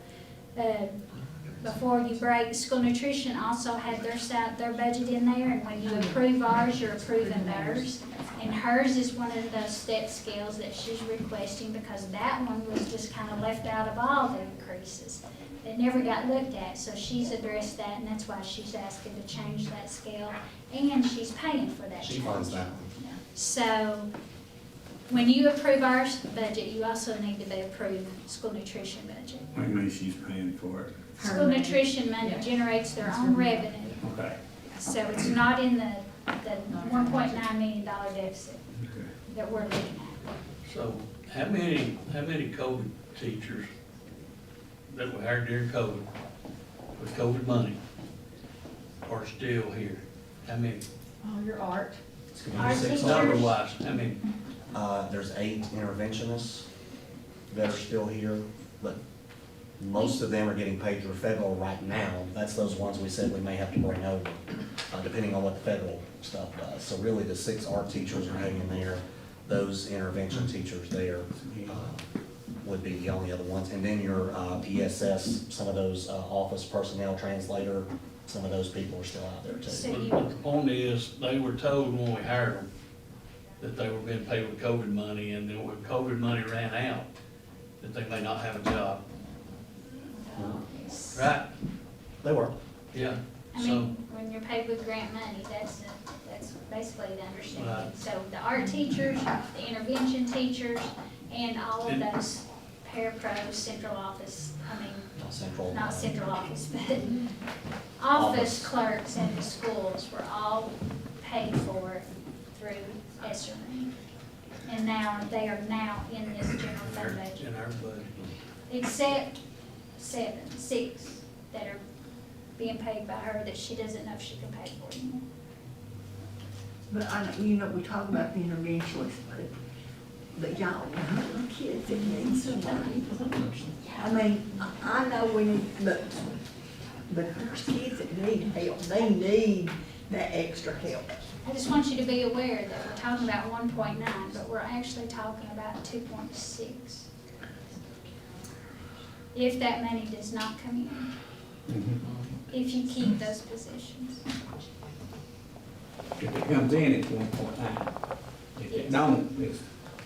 Before you break, school nutrition also had their budget in there, and when you approve ours, you're approving theirs. And hers is one of those step scales that she's requesting because that one was just kind of left out of all the increases. It never got looked at, so she's addressed that, and that's why she's asking to change that scale, and she's paying for that She change. funds that one. So, when you approve our budget, you also need to approve school nutrition budget. What do you mean she's paying for it? School nutrition money generates their own revenue, Okay. so it's not in the $1.9 million deficit that we're looking at. So how many COVID teachers that were hired during COVID with COVID money are still here? How many? Oh, your art. It's gonna Our be 6 teachers- numbers. Number-wise, how many? There's 8 interventionists that are still here, but most of them are getting paid through federal right now. That's those ones we said we may have to bring over, depending on what the federal stuff does. So really, the 6 art teachers are hanging there. Those intervention teachers there would be the only other ones. And then your ESS, some of those office personnel, translator, some of those people are still out there too. So you, But the point is, they were told when we hired them that they were being paid with COVID money, and then when COVID money ran out, that they may not have a job. Right? They were. Yeah. I mean, when you're paid with grant money, that's basically the understanding. Right. So the art teachers, the intervention teachers, and all of those parapros, central office, I mean, not central office, but office clerks in the schools were all paid for through ESSER money. And now, they are now in this general fund budget, In our budget. except 6 that are being paid by her that she doesn't know if she can pay for anymore. But we talk about the interventionists, but y'all, know kids that need somebody. I mean, I know we need, but there's kids that need help. They need that extra help. I just want you to be aware that we're talking about 1.9, but we're actually talking about 2.6. If that money does not come in, if you keep those positions. If it comes in, it's 1.9. If it don't, it's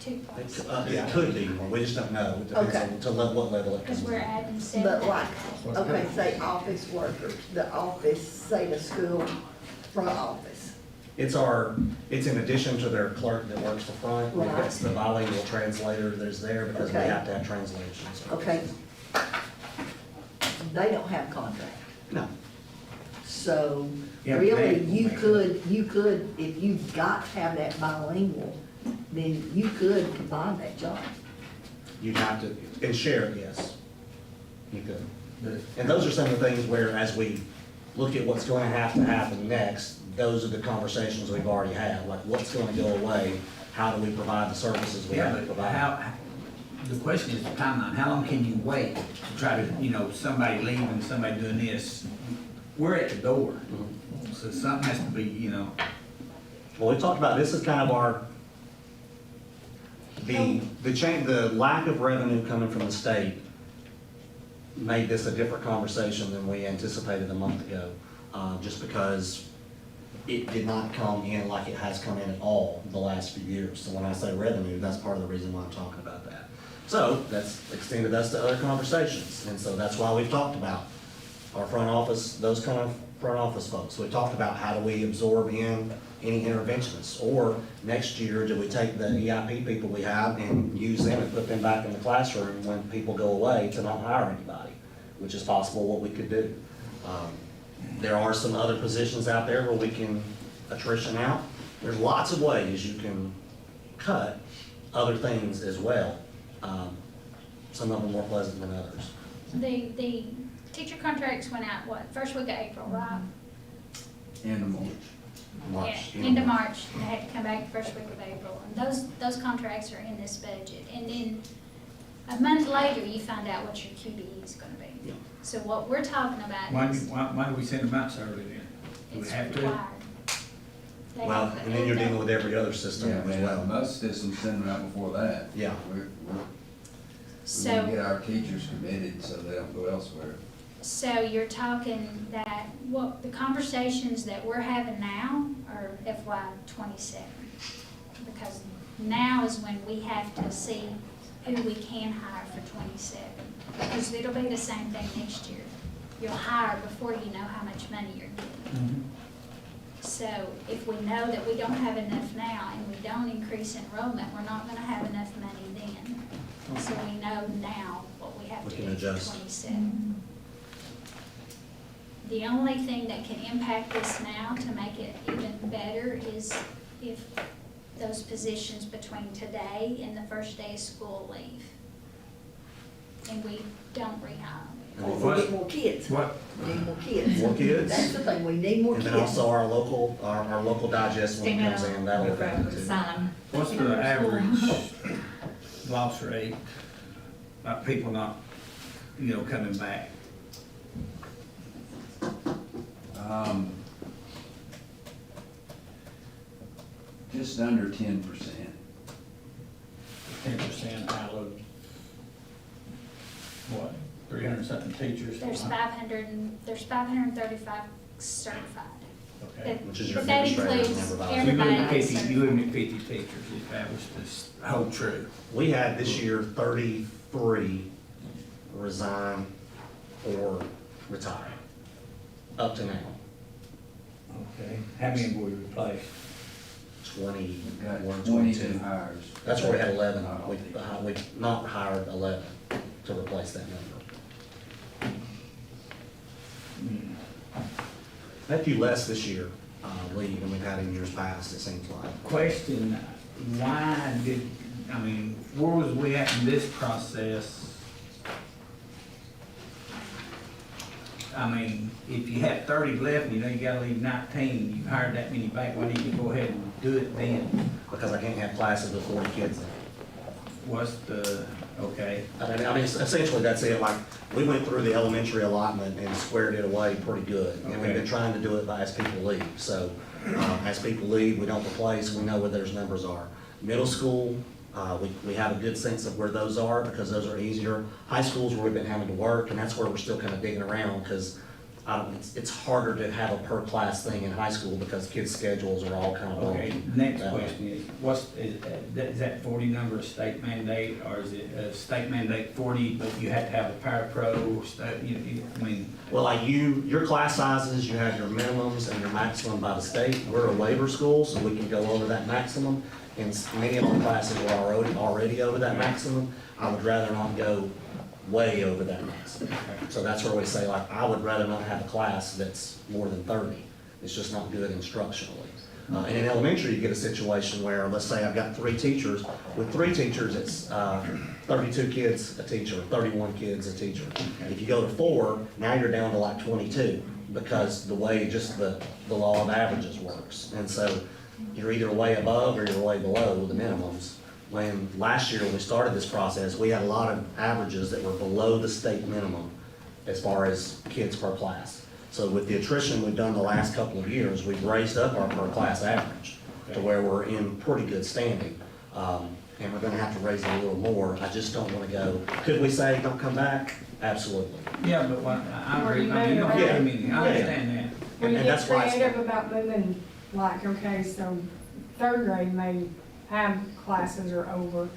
2.6. It could be, we just don't know. It depends Okay. on to what level it Because comes we're in. adding 7. But like, okay, say office workers, the office, say the school front office. It's in addition to their clerk that works the front, Right. that's the bilingual translator that's there because we Okay. have to have translations. Okay. They don't have contract. No. So Yeah, really, they- you could, if you've got to have that bilingual, then you could combine that job. You'd have to, and share it, yes. You could. And those are some of the things where, as we look at what's going to happen next, those are the conversations we've already had, like what's going to go away, how do we provide the services we Yeah, have to but provide. the question is the timeline, how long can you wait to try to, somebody leaving, somebody doing this? We're at the door, so something has to be, Well, we talked about, this is kind of our, the lack of revenue coming from the state made this a different conversation than we anticipated a month ago, just because it did not come in like it has come in at all the last few years. So when I say revenue, that's part of the reason why I'm talking about that. So that's extended us to other conversations, and so that's why we've talked about our front office, those kind of front office folks. We talked about how do we absorb in any interventionists, or next year, do we take the EIP people we have and use them and put them back in the classroom when people go away to not hire anybody, which is possible what we could do. There are some other positions out there where we can attrition out. There's lots of ways you can cut other things as well. Some of them more pleasant than others. The teacher contracts went out, what, first week of April, right? End of March. March. Yeah, end of March, they had to come back the first week of April, and those contracts are in this budget. And then a month later, you find out what your QBE is gonna be. Yeah. So what we're talking about Why, is, why do we send them out so early then? Do we it's have to? required. They Well, have- and then you're dealing with every other system Yeah, as man, well. most systems send them out before that. Yeah. We So. get our teachers committed so they don't go elsewhere. So you're talking that, what, the conversations that we're having now are FY '27? Because now is when we have to see who we can hire for '27. Because it'll be the same thing next year. You'll hire before you know how much money you're getting. So if we know that we don't have enough now and we don't increase enrollment, we're not gonna have enough money then. So we know now what we have We to can do for adjust. '27. The only thing that can impact this now to make it even better is if those positions between today and the first day of school leave. And we don't rehire them. Or we get more kids. What? We need more kids. More kids. That's the thing, we need more And kids. then also our local digest when it comes in, that'll affect it too. What's the average loss rate about people not, coming back? Just under 10%. 10% out of, what, 300 something teachers? There's 535 certified. Okay. But- Which is your but that administrators and includes everybody. So you're looking at everybody. 50, you're looking at 50 teachers if that was to hold true. We had this year 33 resign or retire, up to now, Okay. How many have we replaced? Got 21, 22 22. hires. That's where we had 11. Oh, We not hired 11 to replace that number. Had a few less this year, leave than we've had in years past, it seems like. Question, why where was we at in this process? If you had 30 left, you gotta leave 19, you hired that many back, why didn't you go ahead and do it then? Because I can't have classes with 40 kids in. What's the, okay, Essentially, that's it. Like, we went through the elementary allotment and squared it away pretty good. And we've Okay. been trying to do it as people leave. So, as people leave, we don't replace, we know where those numbers are. Middle school, we have a good sense of where those are because those are easier. High school's where we've been having to work, and that's where we're still kind of digging around because it's harder to have a per class thing in high school because kids' schedules are all kind of okay. wonky. Next question is that 40 number a state mandate, or is it a state mandate 40, but you have to have a parapro, Well, like your class sizes, you have your minimums and your maximum by the state. We're a waiver school, so we can go over that maximum. And many of our classes are already over that maximum. I would rather not go way over that maximum. So that's where we say, like, I would rather not have a class that's more than 30. It's just not good instructionally. And in elementary, you get a situation where, let's say I've got 3 teachers. With 3 teachers, it's 32 kids a teacher, 31 kids a teacher. If you go to 4, now you're down to like 22 because the way just the law of averages works. And so you're either way above or you're way below the minimums. When last year when we started this process, we had a lot of averages that were below the state minimum as far as kids per class. So with the attrition we've done the last couple of years, we've raised up our per class average to where we're in pretty good standing. And we're gonna have to raise it a little more. I just don't wanna go, could we say don't come back? Absolutely. Yeah, but I Or agree, you you don't move have around. a meeting, I understand that. When you And get that's why it's- creative about moving, like, okay, so 3rd grade may have classes are over,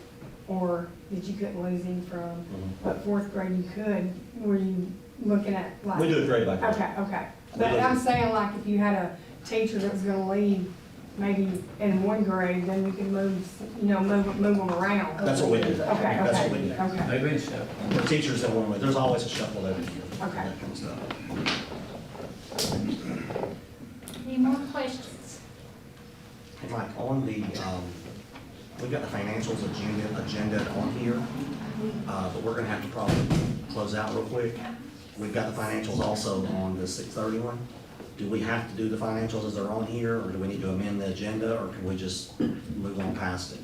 or that you couldn't lose him from, but 4th grade you could, were you looking at like? We do it grade by grade. Okay. But I'm saying like if you had a teacher that was gonna leave maybe in 1 grade, then we could move them around. That's what we do. Okay, That's what we do. okay. They've been stuff. For teachers that want to, there's always a shuffle every year. Okay. That kind of stuff. Any more questions? Hey, Mike, on the, we've got the financials agenda on here, but we're gonna have to probably close out real quick. We've got the financials also on the 6:30 one. Do we have to do the financials as they're on here, or do we need to amend the agenda, or can we just move on past it?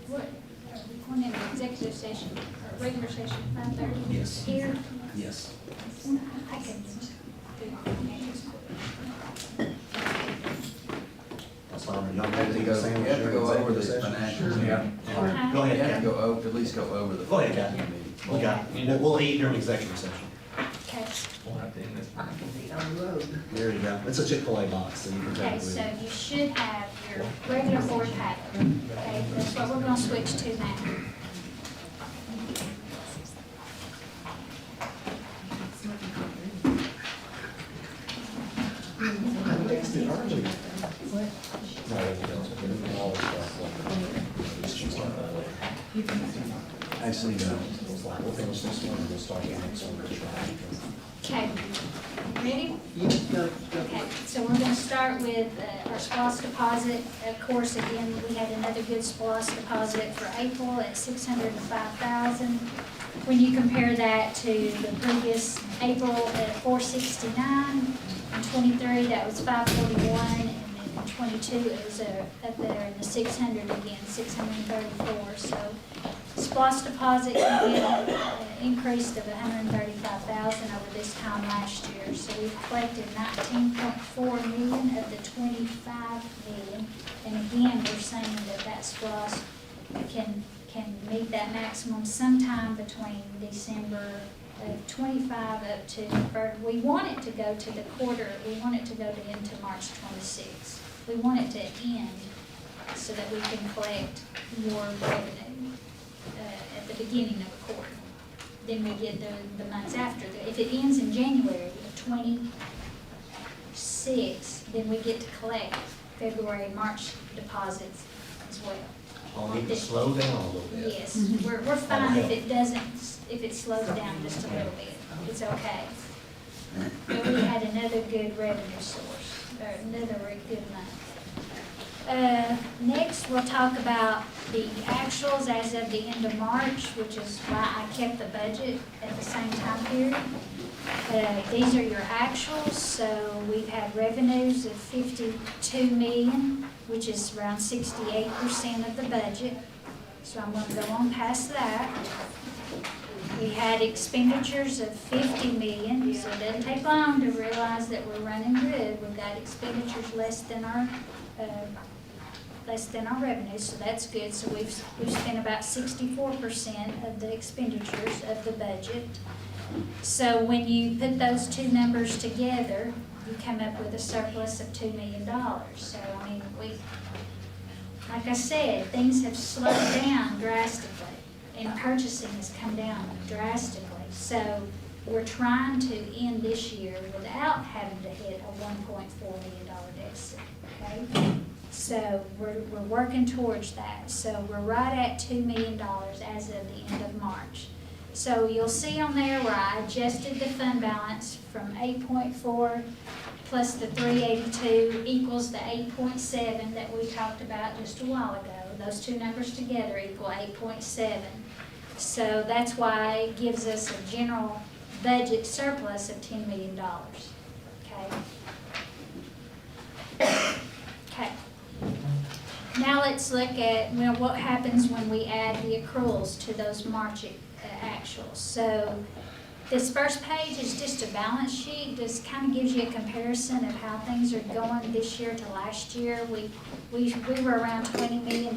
What, are we going into executive session, or regular session, 5:30? Yes. Here? Yes. I can do financials. That's fine. Y'all You have to go, you have to go over the financials. All right, go ahead, You have to Kathy. go over, at least go over the. Go ahead, Kathy. We got, we'll eat during executive session. Okay. There you go. It's a Chick-fil-A box, so you can take Okay, it with so you. you should have your regular board packet. Okay, that's what we're gonna switch to now. Actually, no. We'll finish this one and we'll start the next one. Okay, ready? Okay, so we're gonna start with our SPOS deposit. Of course, again, we had another good SPOS deposit for April at $605,000. When you compare that to the previous April at $469, in '23, that was $541, and then in '22, it was up there in the 600 again, 634. So SPOS deposit again increased of $135,000 over this time last year. So we've collected $19.4 million of the $25 million. And again, we're saying that SPOS can meet that maximum sometime between December of '25 up to, we want it to go to the quarter, we want it to go to into March 26. We want it to end so that we can collect more revenue at the beginning of a quarter. Then we get the months after. If it ends in January of '26, then we get to collect February, March deposits as well. I'll need to slow down a little bit. Yes, we're fine if it doesn't, if it slows down just a little bit, it's okay. But we had another good revenue source, or another good month. Next, we'll talk about the actuals as of the end of March, which is why I kept the budget at the same time period. These are your actuals, so we've had revenues of $52 million, which is around 68% of the budget. So I'm gonna go on past that. We had expenditures of $50 million, so it doesn't take long to realize that we're running good. We've got expenditures less than our revenues, so that's good. So we've spent about 64% of the expenditures of the budget. So when you put those two numbers together, you come up with a surplus of $2 million. So, I mean, like I said, things have slowed down drastically, and purchasing has come down drastically. So we're trying to end this year without having to hit a $1.4 million deficit, okay? So we're working towards that. So we're right at $2 million as of the end of March. So you'll see on there where I adjusted the fund balance from 8.4 plus the 382 equals the 8.7 that we talked about just a while ago. Those two numbers together equal 8.7. So that's why it gives us a general budget surplus of $10 million, okay? Okay. Now let's look at, well, what happens when we add the accruals to those March actuals. So this first page is just a balance sheet, just kind of gives you a comparison of how things are going this year to last year. We were around $20 million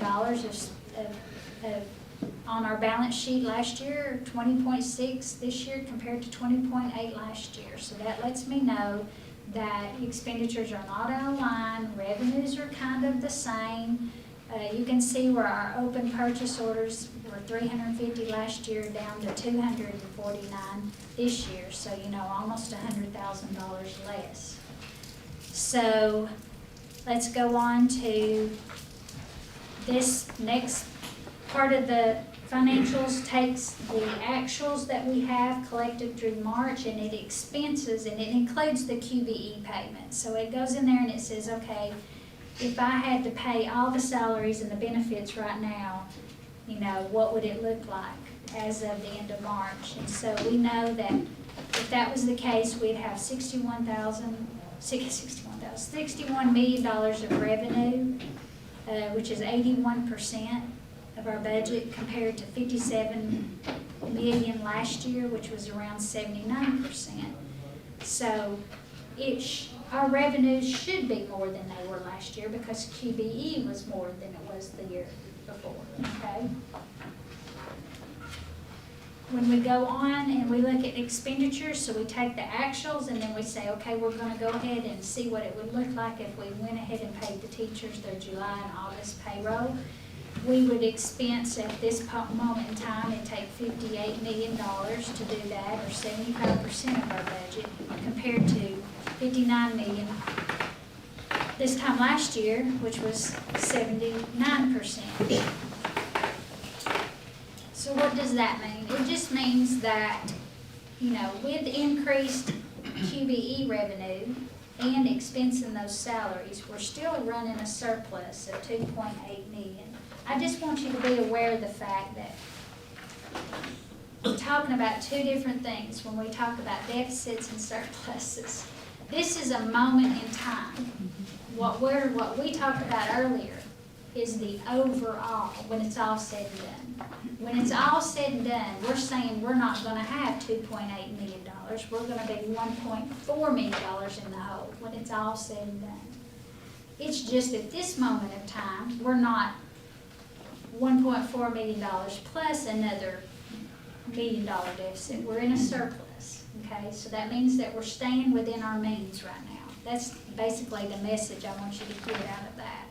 on our balance sheet last year, 20.6 this year compared to 20.8 last year. So that lets me know that expenditures are not out of line, revenues are kind of the same. You can see where our open purchase orders were 350 last year down to 249 this year. So, you know, almost $100,000 less. So let's go on to this next part of the Financials takes the actuals that we have collected through March and it expenses, and it includes the QBE payment. So it goes in there and it says, okay, if I had to pay all the salaries and the benefits right now, you know, what would it look like as of the end of March? And so we know that if that was the case, we'd have $61 million of revenue, which is 81% of our budget, compared to 57 million last year, which was around 79%. So our revenues should be more than they were last year because QBE was more than it was the year before, okay? When we go on and we look at expenditures, so we take the actuals and then we say, okay, we're gonna go ahead and see what it would look like if we went ahead and paid the teachers their July and August payroll. We would expense at this moment in time, it'd take $58 million to do that, or 75% of our budget, compared to $59 million this time last year, which was 79%. So what does that mean? It just means that, you know, with increased QBE revenue and expensing those salaries, we're still running a surplus of $2.8 million. I just want you to be aware of the fact that we're talking about two different things when we talk about deficits and surpluses. This is a moment in time. What we talked about earlier is the overall, when it's all said and done. When it's all said and done, we're saying we're not gonna have $2.8 million. We're gonna be $1.4 million in the hole when it's all said and done. It's just at this moment of time, we're not $1.4 million plus another $1 million deficit. We're in a surplus, okay? So that means that we're staying within our means right now. That's basically the message I want you to get out of that.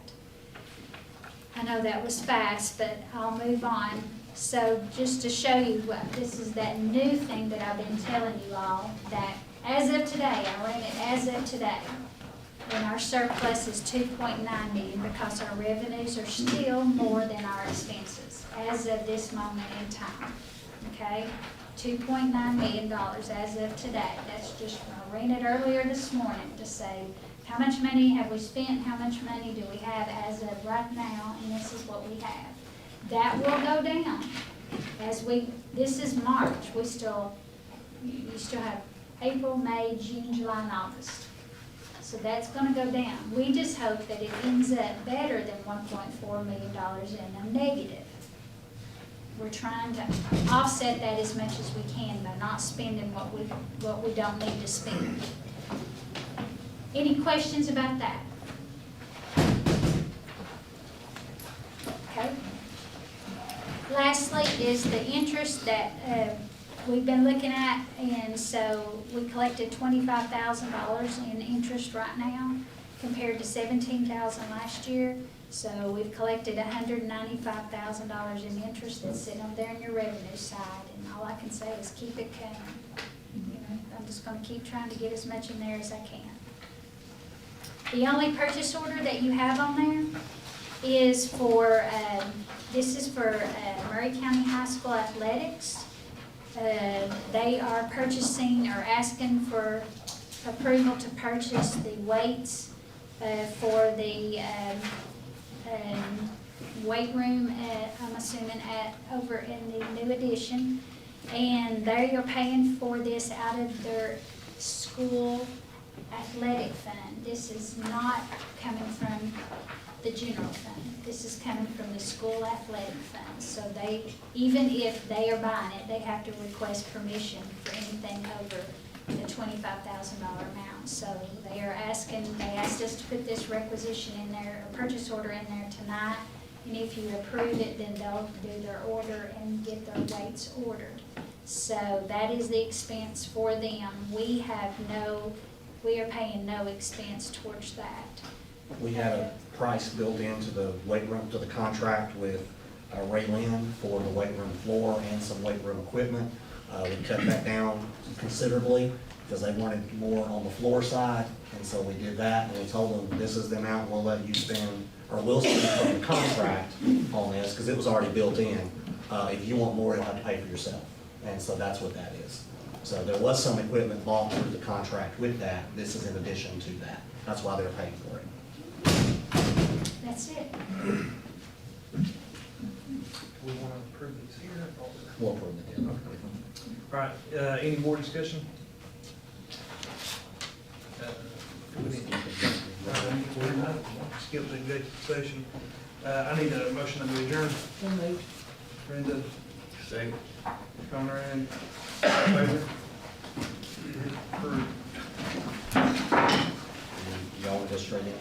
I know that was fast, but I'll move on. So just to show you what, this is that new thing that I've been telling you all, that as of today, I ran it as of today, and our surplus is $2.9 million because our revenues are still more than our expenses as of this moment in time, okay? $2.9 million as of today. That's just, I ran it earlier this morning to say, how much money have we spent? How much money do we have as of right now? And this is what we have. That will go down this is March. You still have April, May, June, July, and August. So that's gonna go down. We just hope that it ends up better than $1.4 million in a negative. We're trying to offset that as much as we can by not spending what we don't need to spend. Any questions about that? Okay. Lastly is the interest that we've been looking at, and so we collected $25,000 in interest right now compared to $17,000 last year. So we've collected $195,000 in interest that's sitting over there on your revenue side, and all I can say is keep it coming. You know, I'm just gonna keep trying to get as much in there as I can. The only purchase order that you have on there is for, this is for Murray County High School Athletics. They are purchasing or asking for approval to purchase the weights for the weight room I'm assuming over in the new addition. And they are paying for this out of their school athletic fund. This is not coming from the general fund. This is coming from the school athletic fund. So even if they are buying it, they have to request permission for anything over the $25,000 amount. So they asked us to put this requisition in there, a purchase order in there tonight. And if you approve it, then they'll do their order and get their weights ordered. So that is the expense for them. We are paying no expense towards that. We had a price built into the weight room, to the contract with Ray Lynn for the weight room floor and some weight room equipment. We cut that down considerably because they wanted more on the floor side, and so we did that, and we told them, this is the amount we'll let you spend, or we'll spend from the contract on this, because it was already built in. If you want more, you'll have to pay for yourself. And so that's what that is. So there was some equipment bought through the contract with that. This is in addition to that. That's why they're paying for it. That's it. We want to approve these here? We'll approve it, yeah. All right, any more discussion? Skip the executive session. I need a motion to adjourn. Brenda. Second. Conrad. Favor? Approved. Y'all want to go straight in?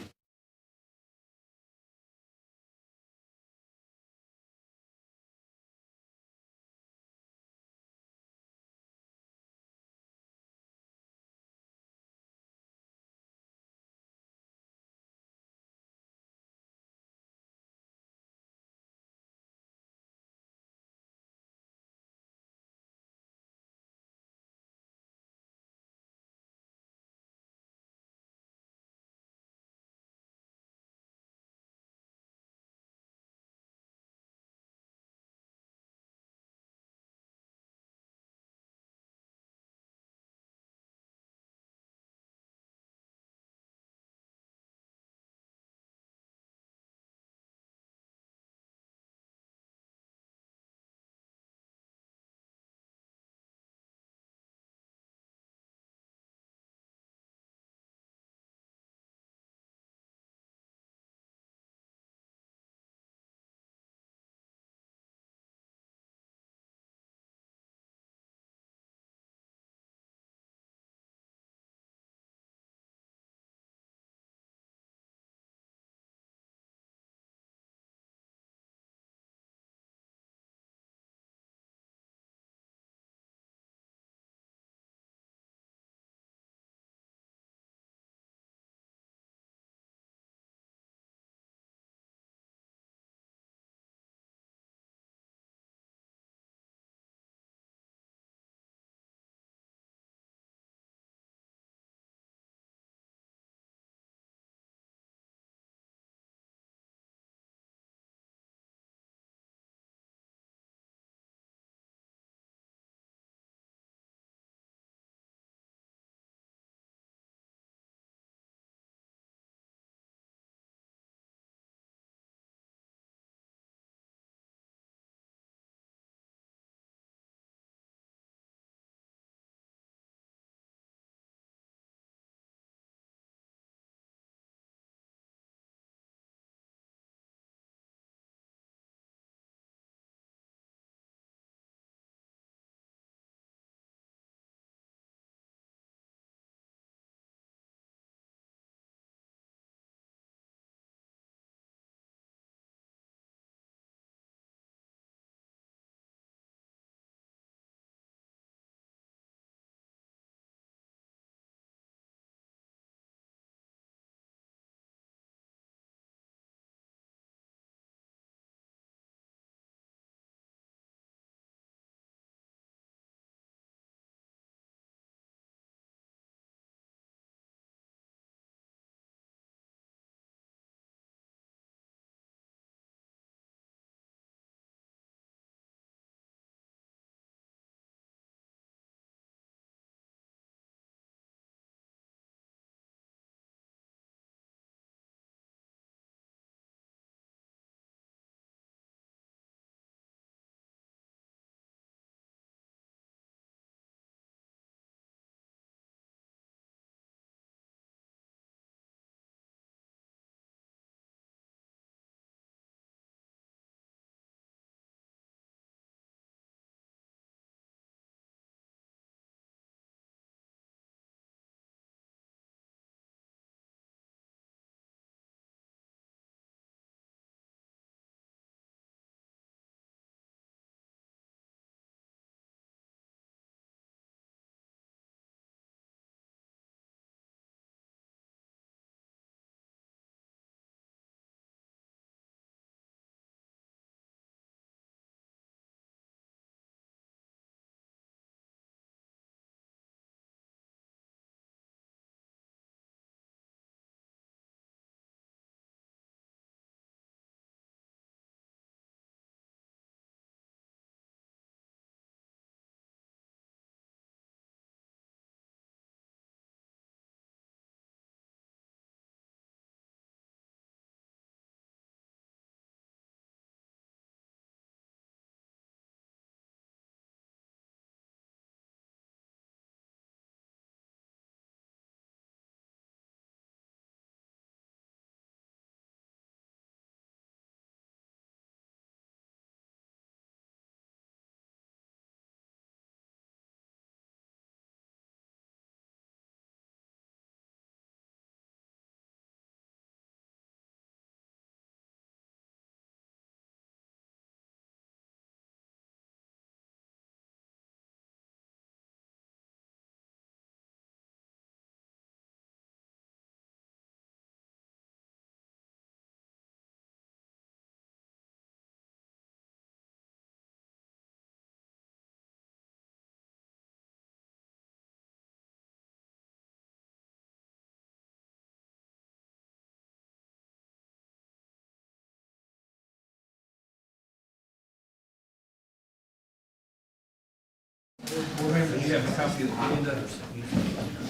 Board members, you have a copy of the agenda.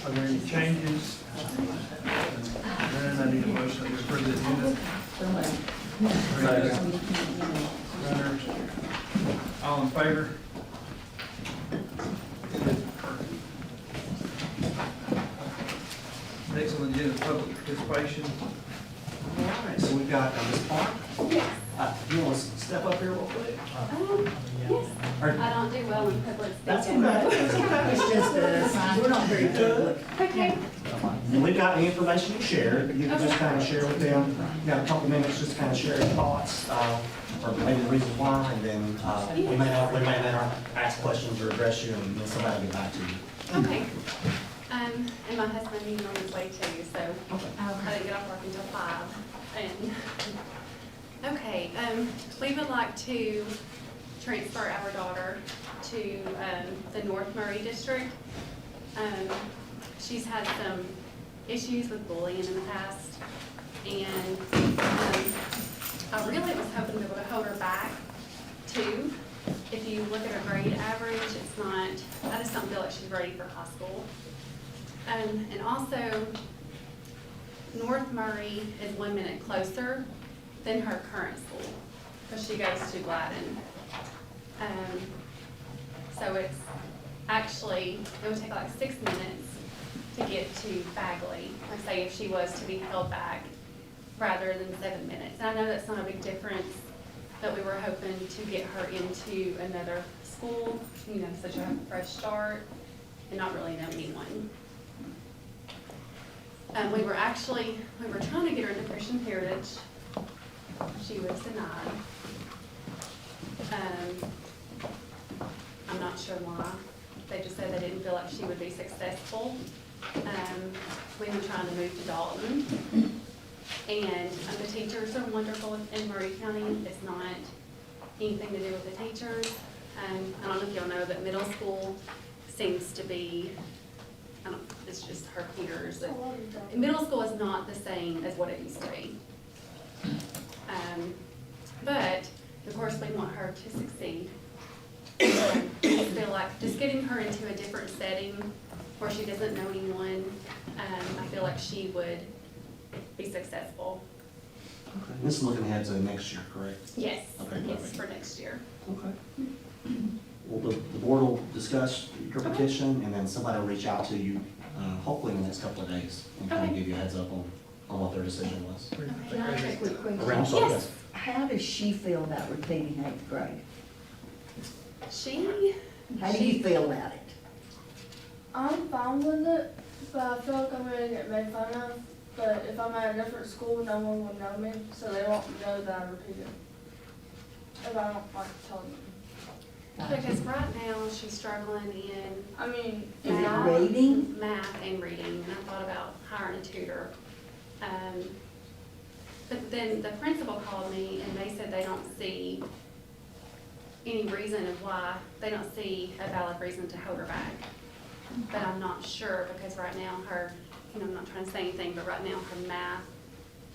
Are there any changes? None, I need a motion to approve the agenda. Runner. All in favor? Next on the agenda, public participation. All right, so we've got Ms. Park. You want to step up here real quick? Yes. Or- I don't do well in public speaking. That's okay. It's just a sign, we're not very good. Okay. And we've got the information you shared, you can just kind of share with them, you got a couple minutes, just kind of share your thoughts, or maybe the reasons why, and then, we may not ask questions or address you, and then somebody will get back to you. Okay. And my husband, he's on his way too, so I didn't get off work until 5. Okay, we would like to transfer our daughter to the North Murray district. She's had some issues with bullying in the past, and I really was hoping to be able to hold her back too. If you look at her grade average, it's not, I just don't feel like she's ready for high school. And also, North Murray is 1 minute closer than her current school, because she goes to Gladden. So it's actually, it would take like 6 minutes to get to Bagley, let's say if she was to be held back, rather than 7 minutes. And I know that's not a big difference, but we were hoping to get her into another school, you know, so she'll have a fresh start and not really know anyone. We were trying to get her into Christian Heritage. She was denied. I'm not sure why. They just said they didn't feel like she would be successful. We were trying to move to Dalton. And the teachers are wonderful in Murray County. It's not anything to do with the teachers. I don't know if y'all know, but middle school seems to be, it's just her peers. Middle school is not the same as what it used to be. But, of course, we want her to succeed. I feel like just getting her into a different setting where she doesn't know anyone, I feel like she would be successful. Okay. This is looking ahead to next year, correct? Yes, Okay, yes, perfect. for next year. Okay. Well, the board will discuss your petition, and then somebody will reach out to you, hopefully in the next couple of days, and kind of Okay. give you a heads up on what their decision was. Can I ask a quick question? Around, so, yes. How does she feel about repeating 8th grade? How do you feel about it? I'm fine with it, but I feel like I'm gonna get made fun of. But if I'm at a different school, no one will know me, so they won't know that I repeated. If I don't like telling them. Because right now, she's struggling in Is it reading? math and reading, and I thought about hiring a tutor. But then the principal called me and they said they don't see any reason of why, they don't see a valid reason to hold her back. But I'm not sure, because right now her, I'm not trying to say anything, but right now her math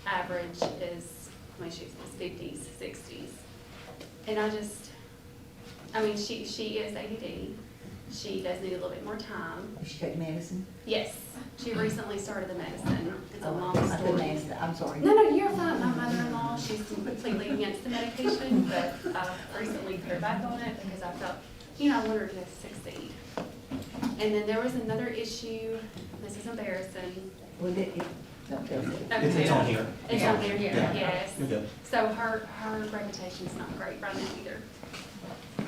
average is, she's 50s, 60s. And she is ADD. She does need a little bit more time. Does she take medicine? Yes, she recently started the medicine. It's a long I couldn't story. ask that. I'm sorry. No, you're fine. My mother-in-law, she's completely against the medication, but I recently put her back on it because I felt, I want her to succeed. And then there was another issue, this is embarrassing. Well, It's on here. It's on there, Yeah. yes. You're good. So her reputation's not great right now either.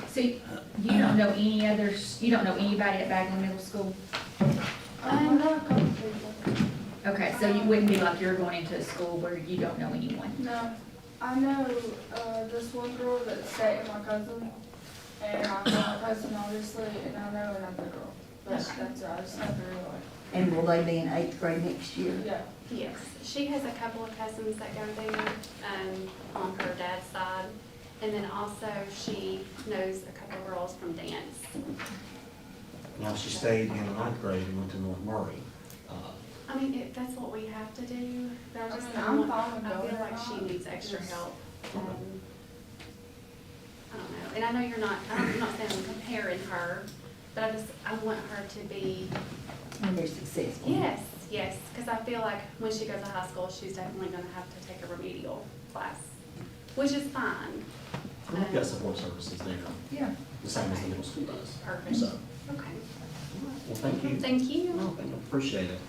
So you don't know any others, you don't know anybody at Bagley Middle School? I know a couple people. Okay, so you wouldn't be like you're going into a school where you don't know anyone? No, I know this one girl that's dating my cousin, and I know my cousin obviously, and I know another girl. That's it. I just never really. And will they be in 8th grade next year? Yeah. Yes, she has a couple of cousins that go there, on her dad's side. And then also she knows a couple of girls from dance. Now, she stayed in the 9th grade and went to North Murray. If that's what we have to do, but I just, I'm fine with I going feel or like not. she needs extra help. I don't know, and I know you're not, I'm not saying I'm comparing her, but I want her to be, And they're successful. yes, because I feel like when she goes to high school, she's definitely gonna have to take a remedial class, which is fine. We've got support services there, Yeah. the same as the middle school does. Perfect. So, Okay. well, thank you. Thank you. No, thank you. Appreciate it.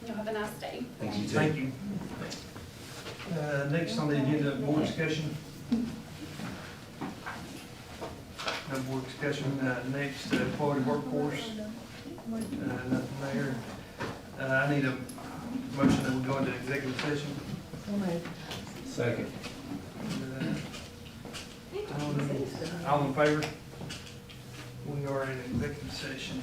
You'll have a nice day. Thank you too. Thank you. Next on the agenda, board discussion. No board discussion, next, quality workforce, nothing there. I need a motion that we go into executive session. Second. All in favor? We are in executive session.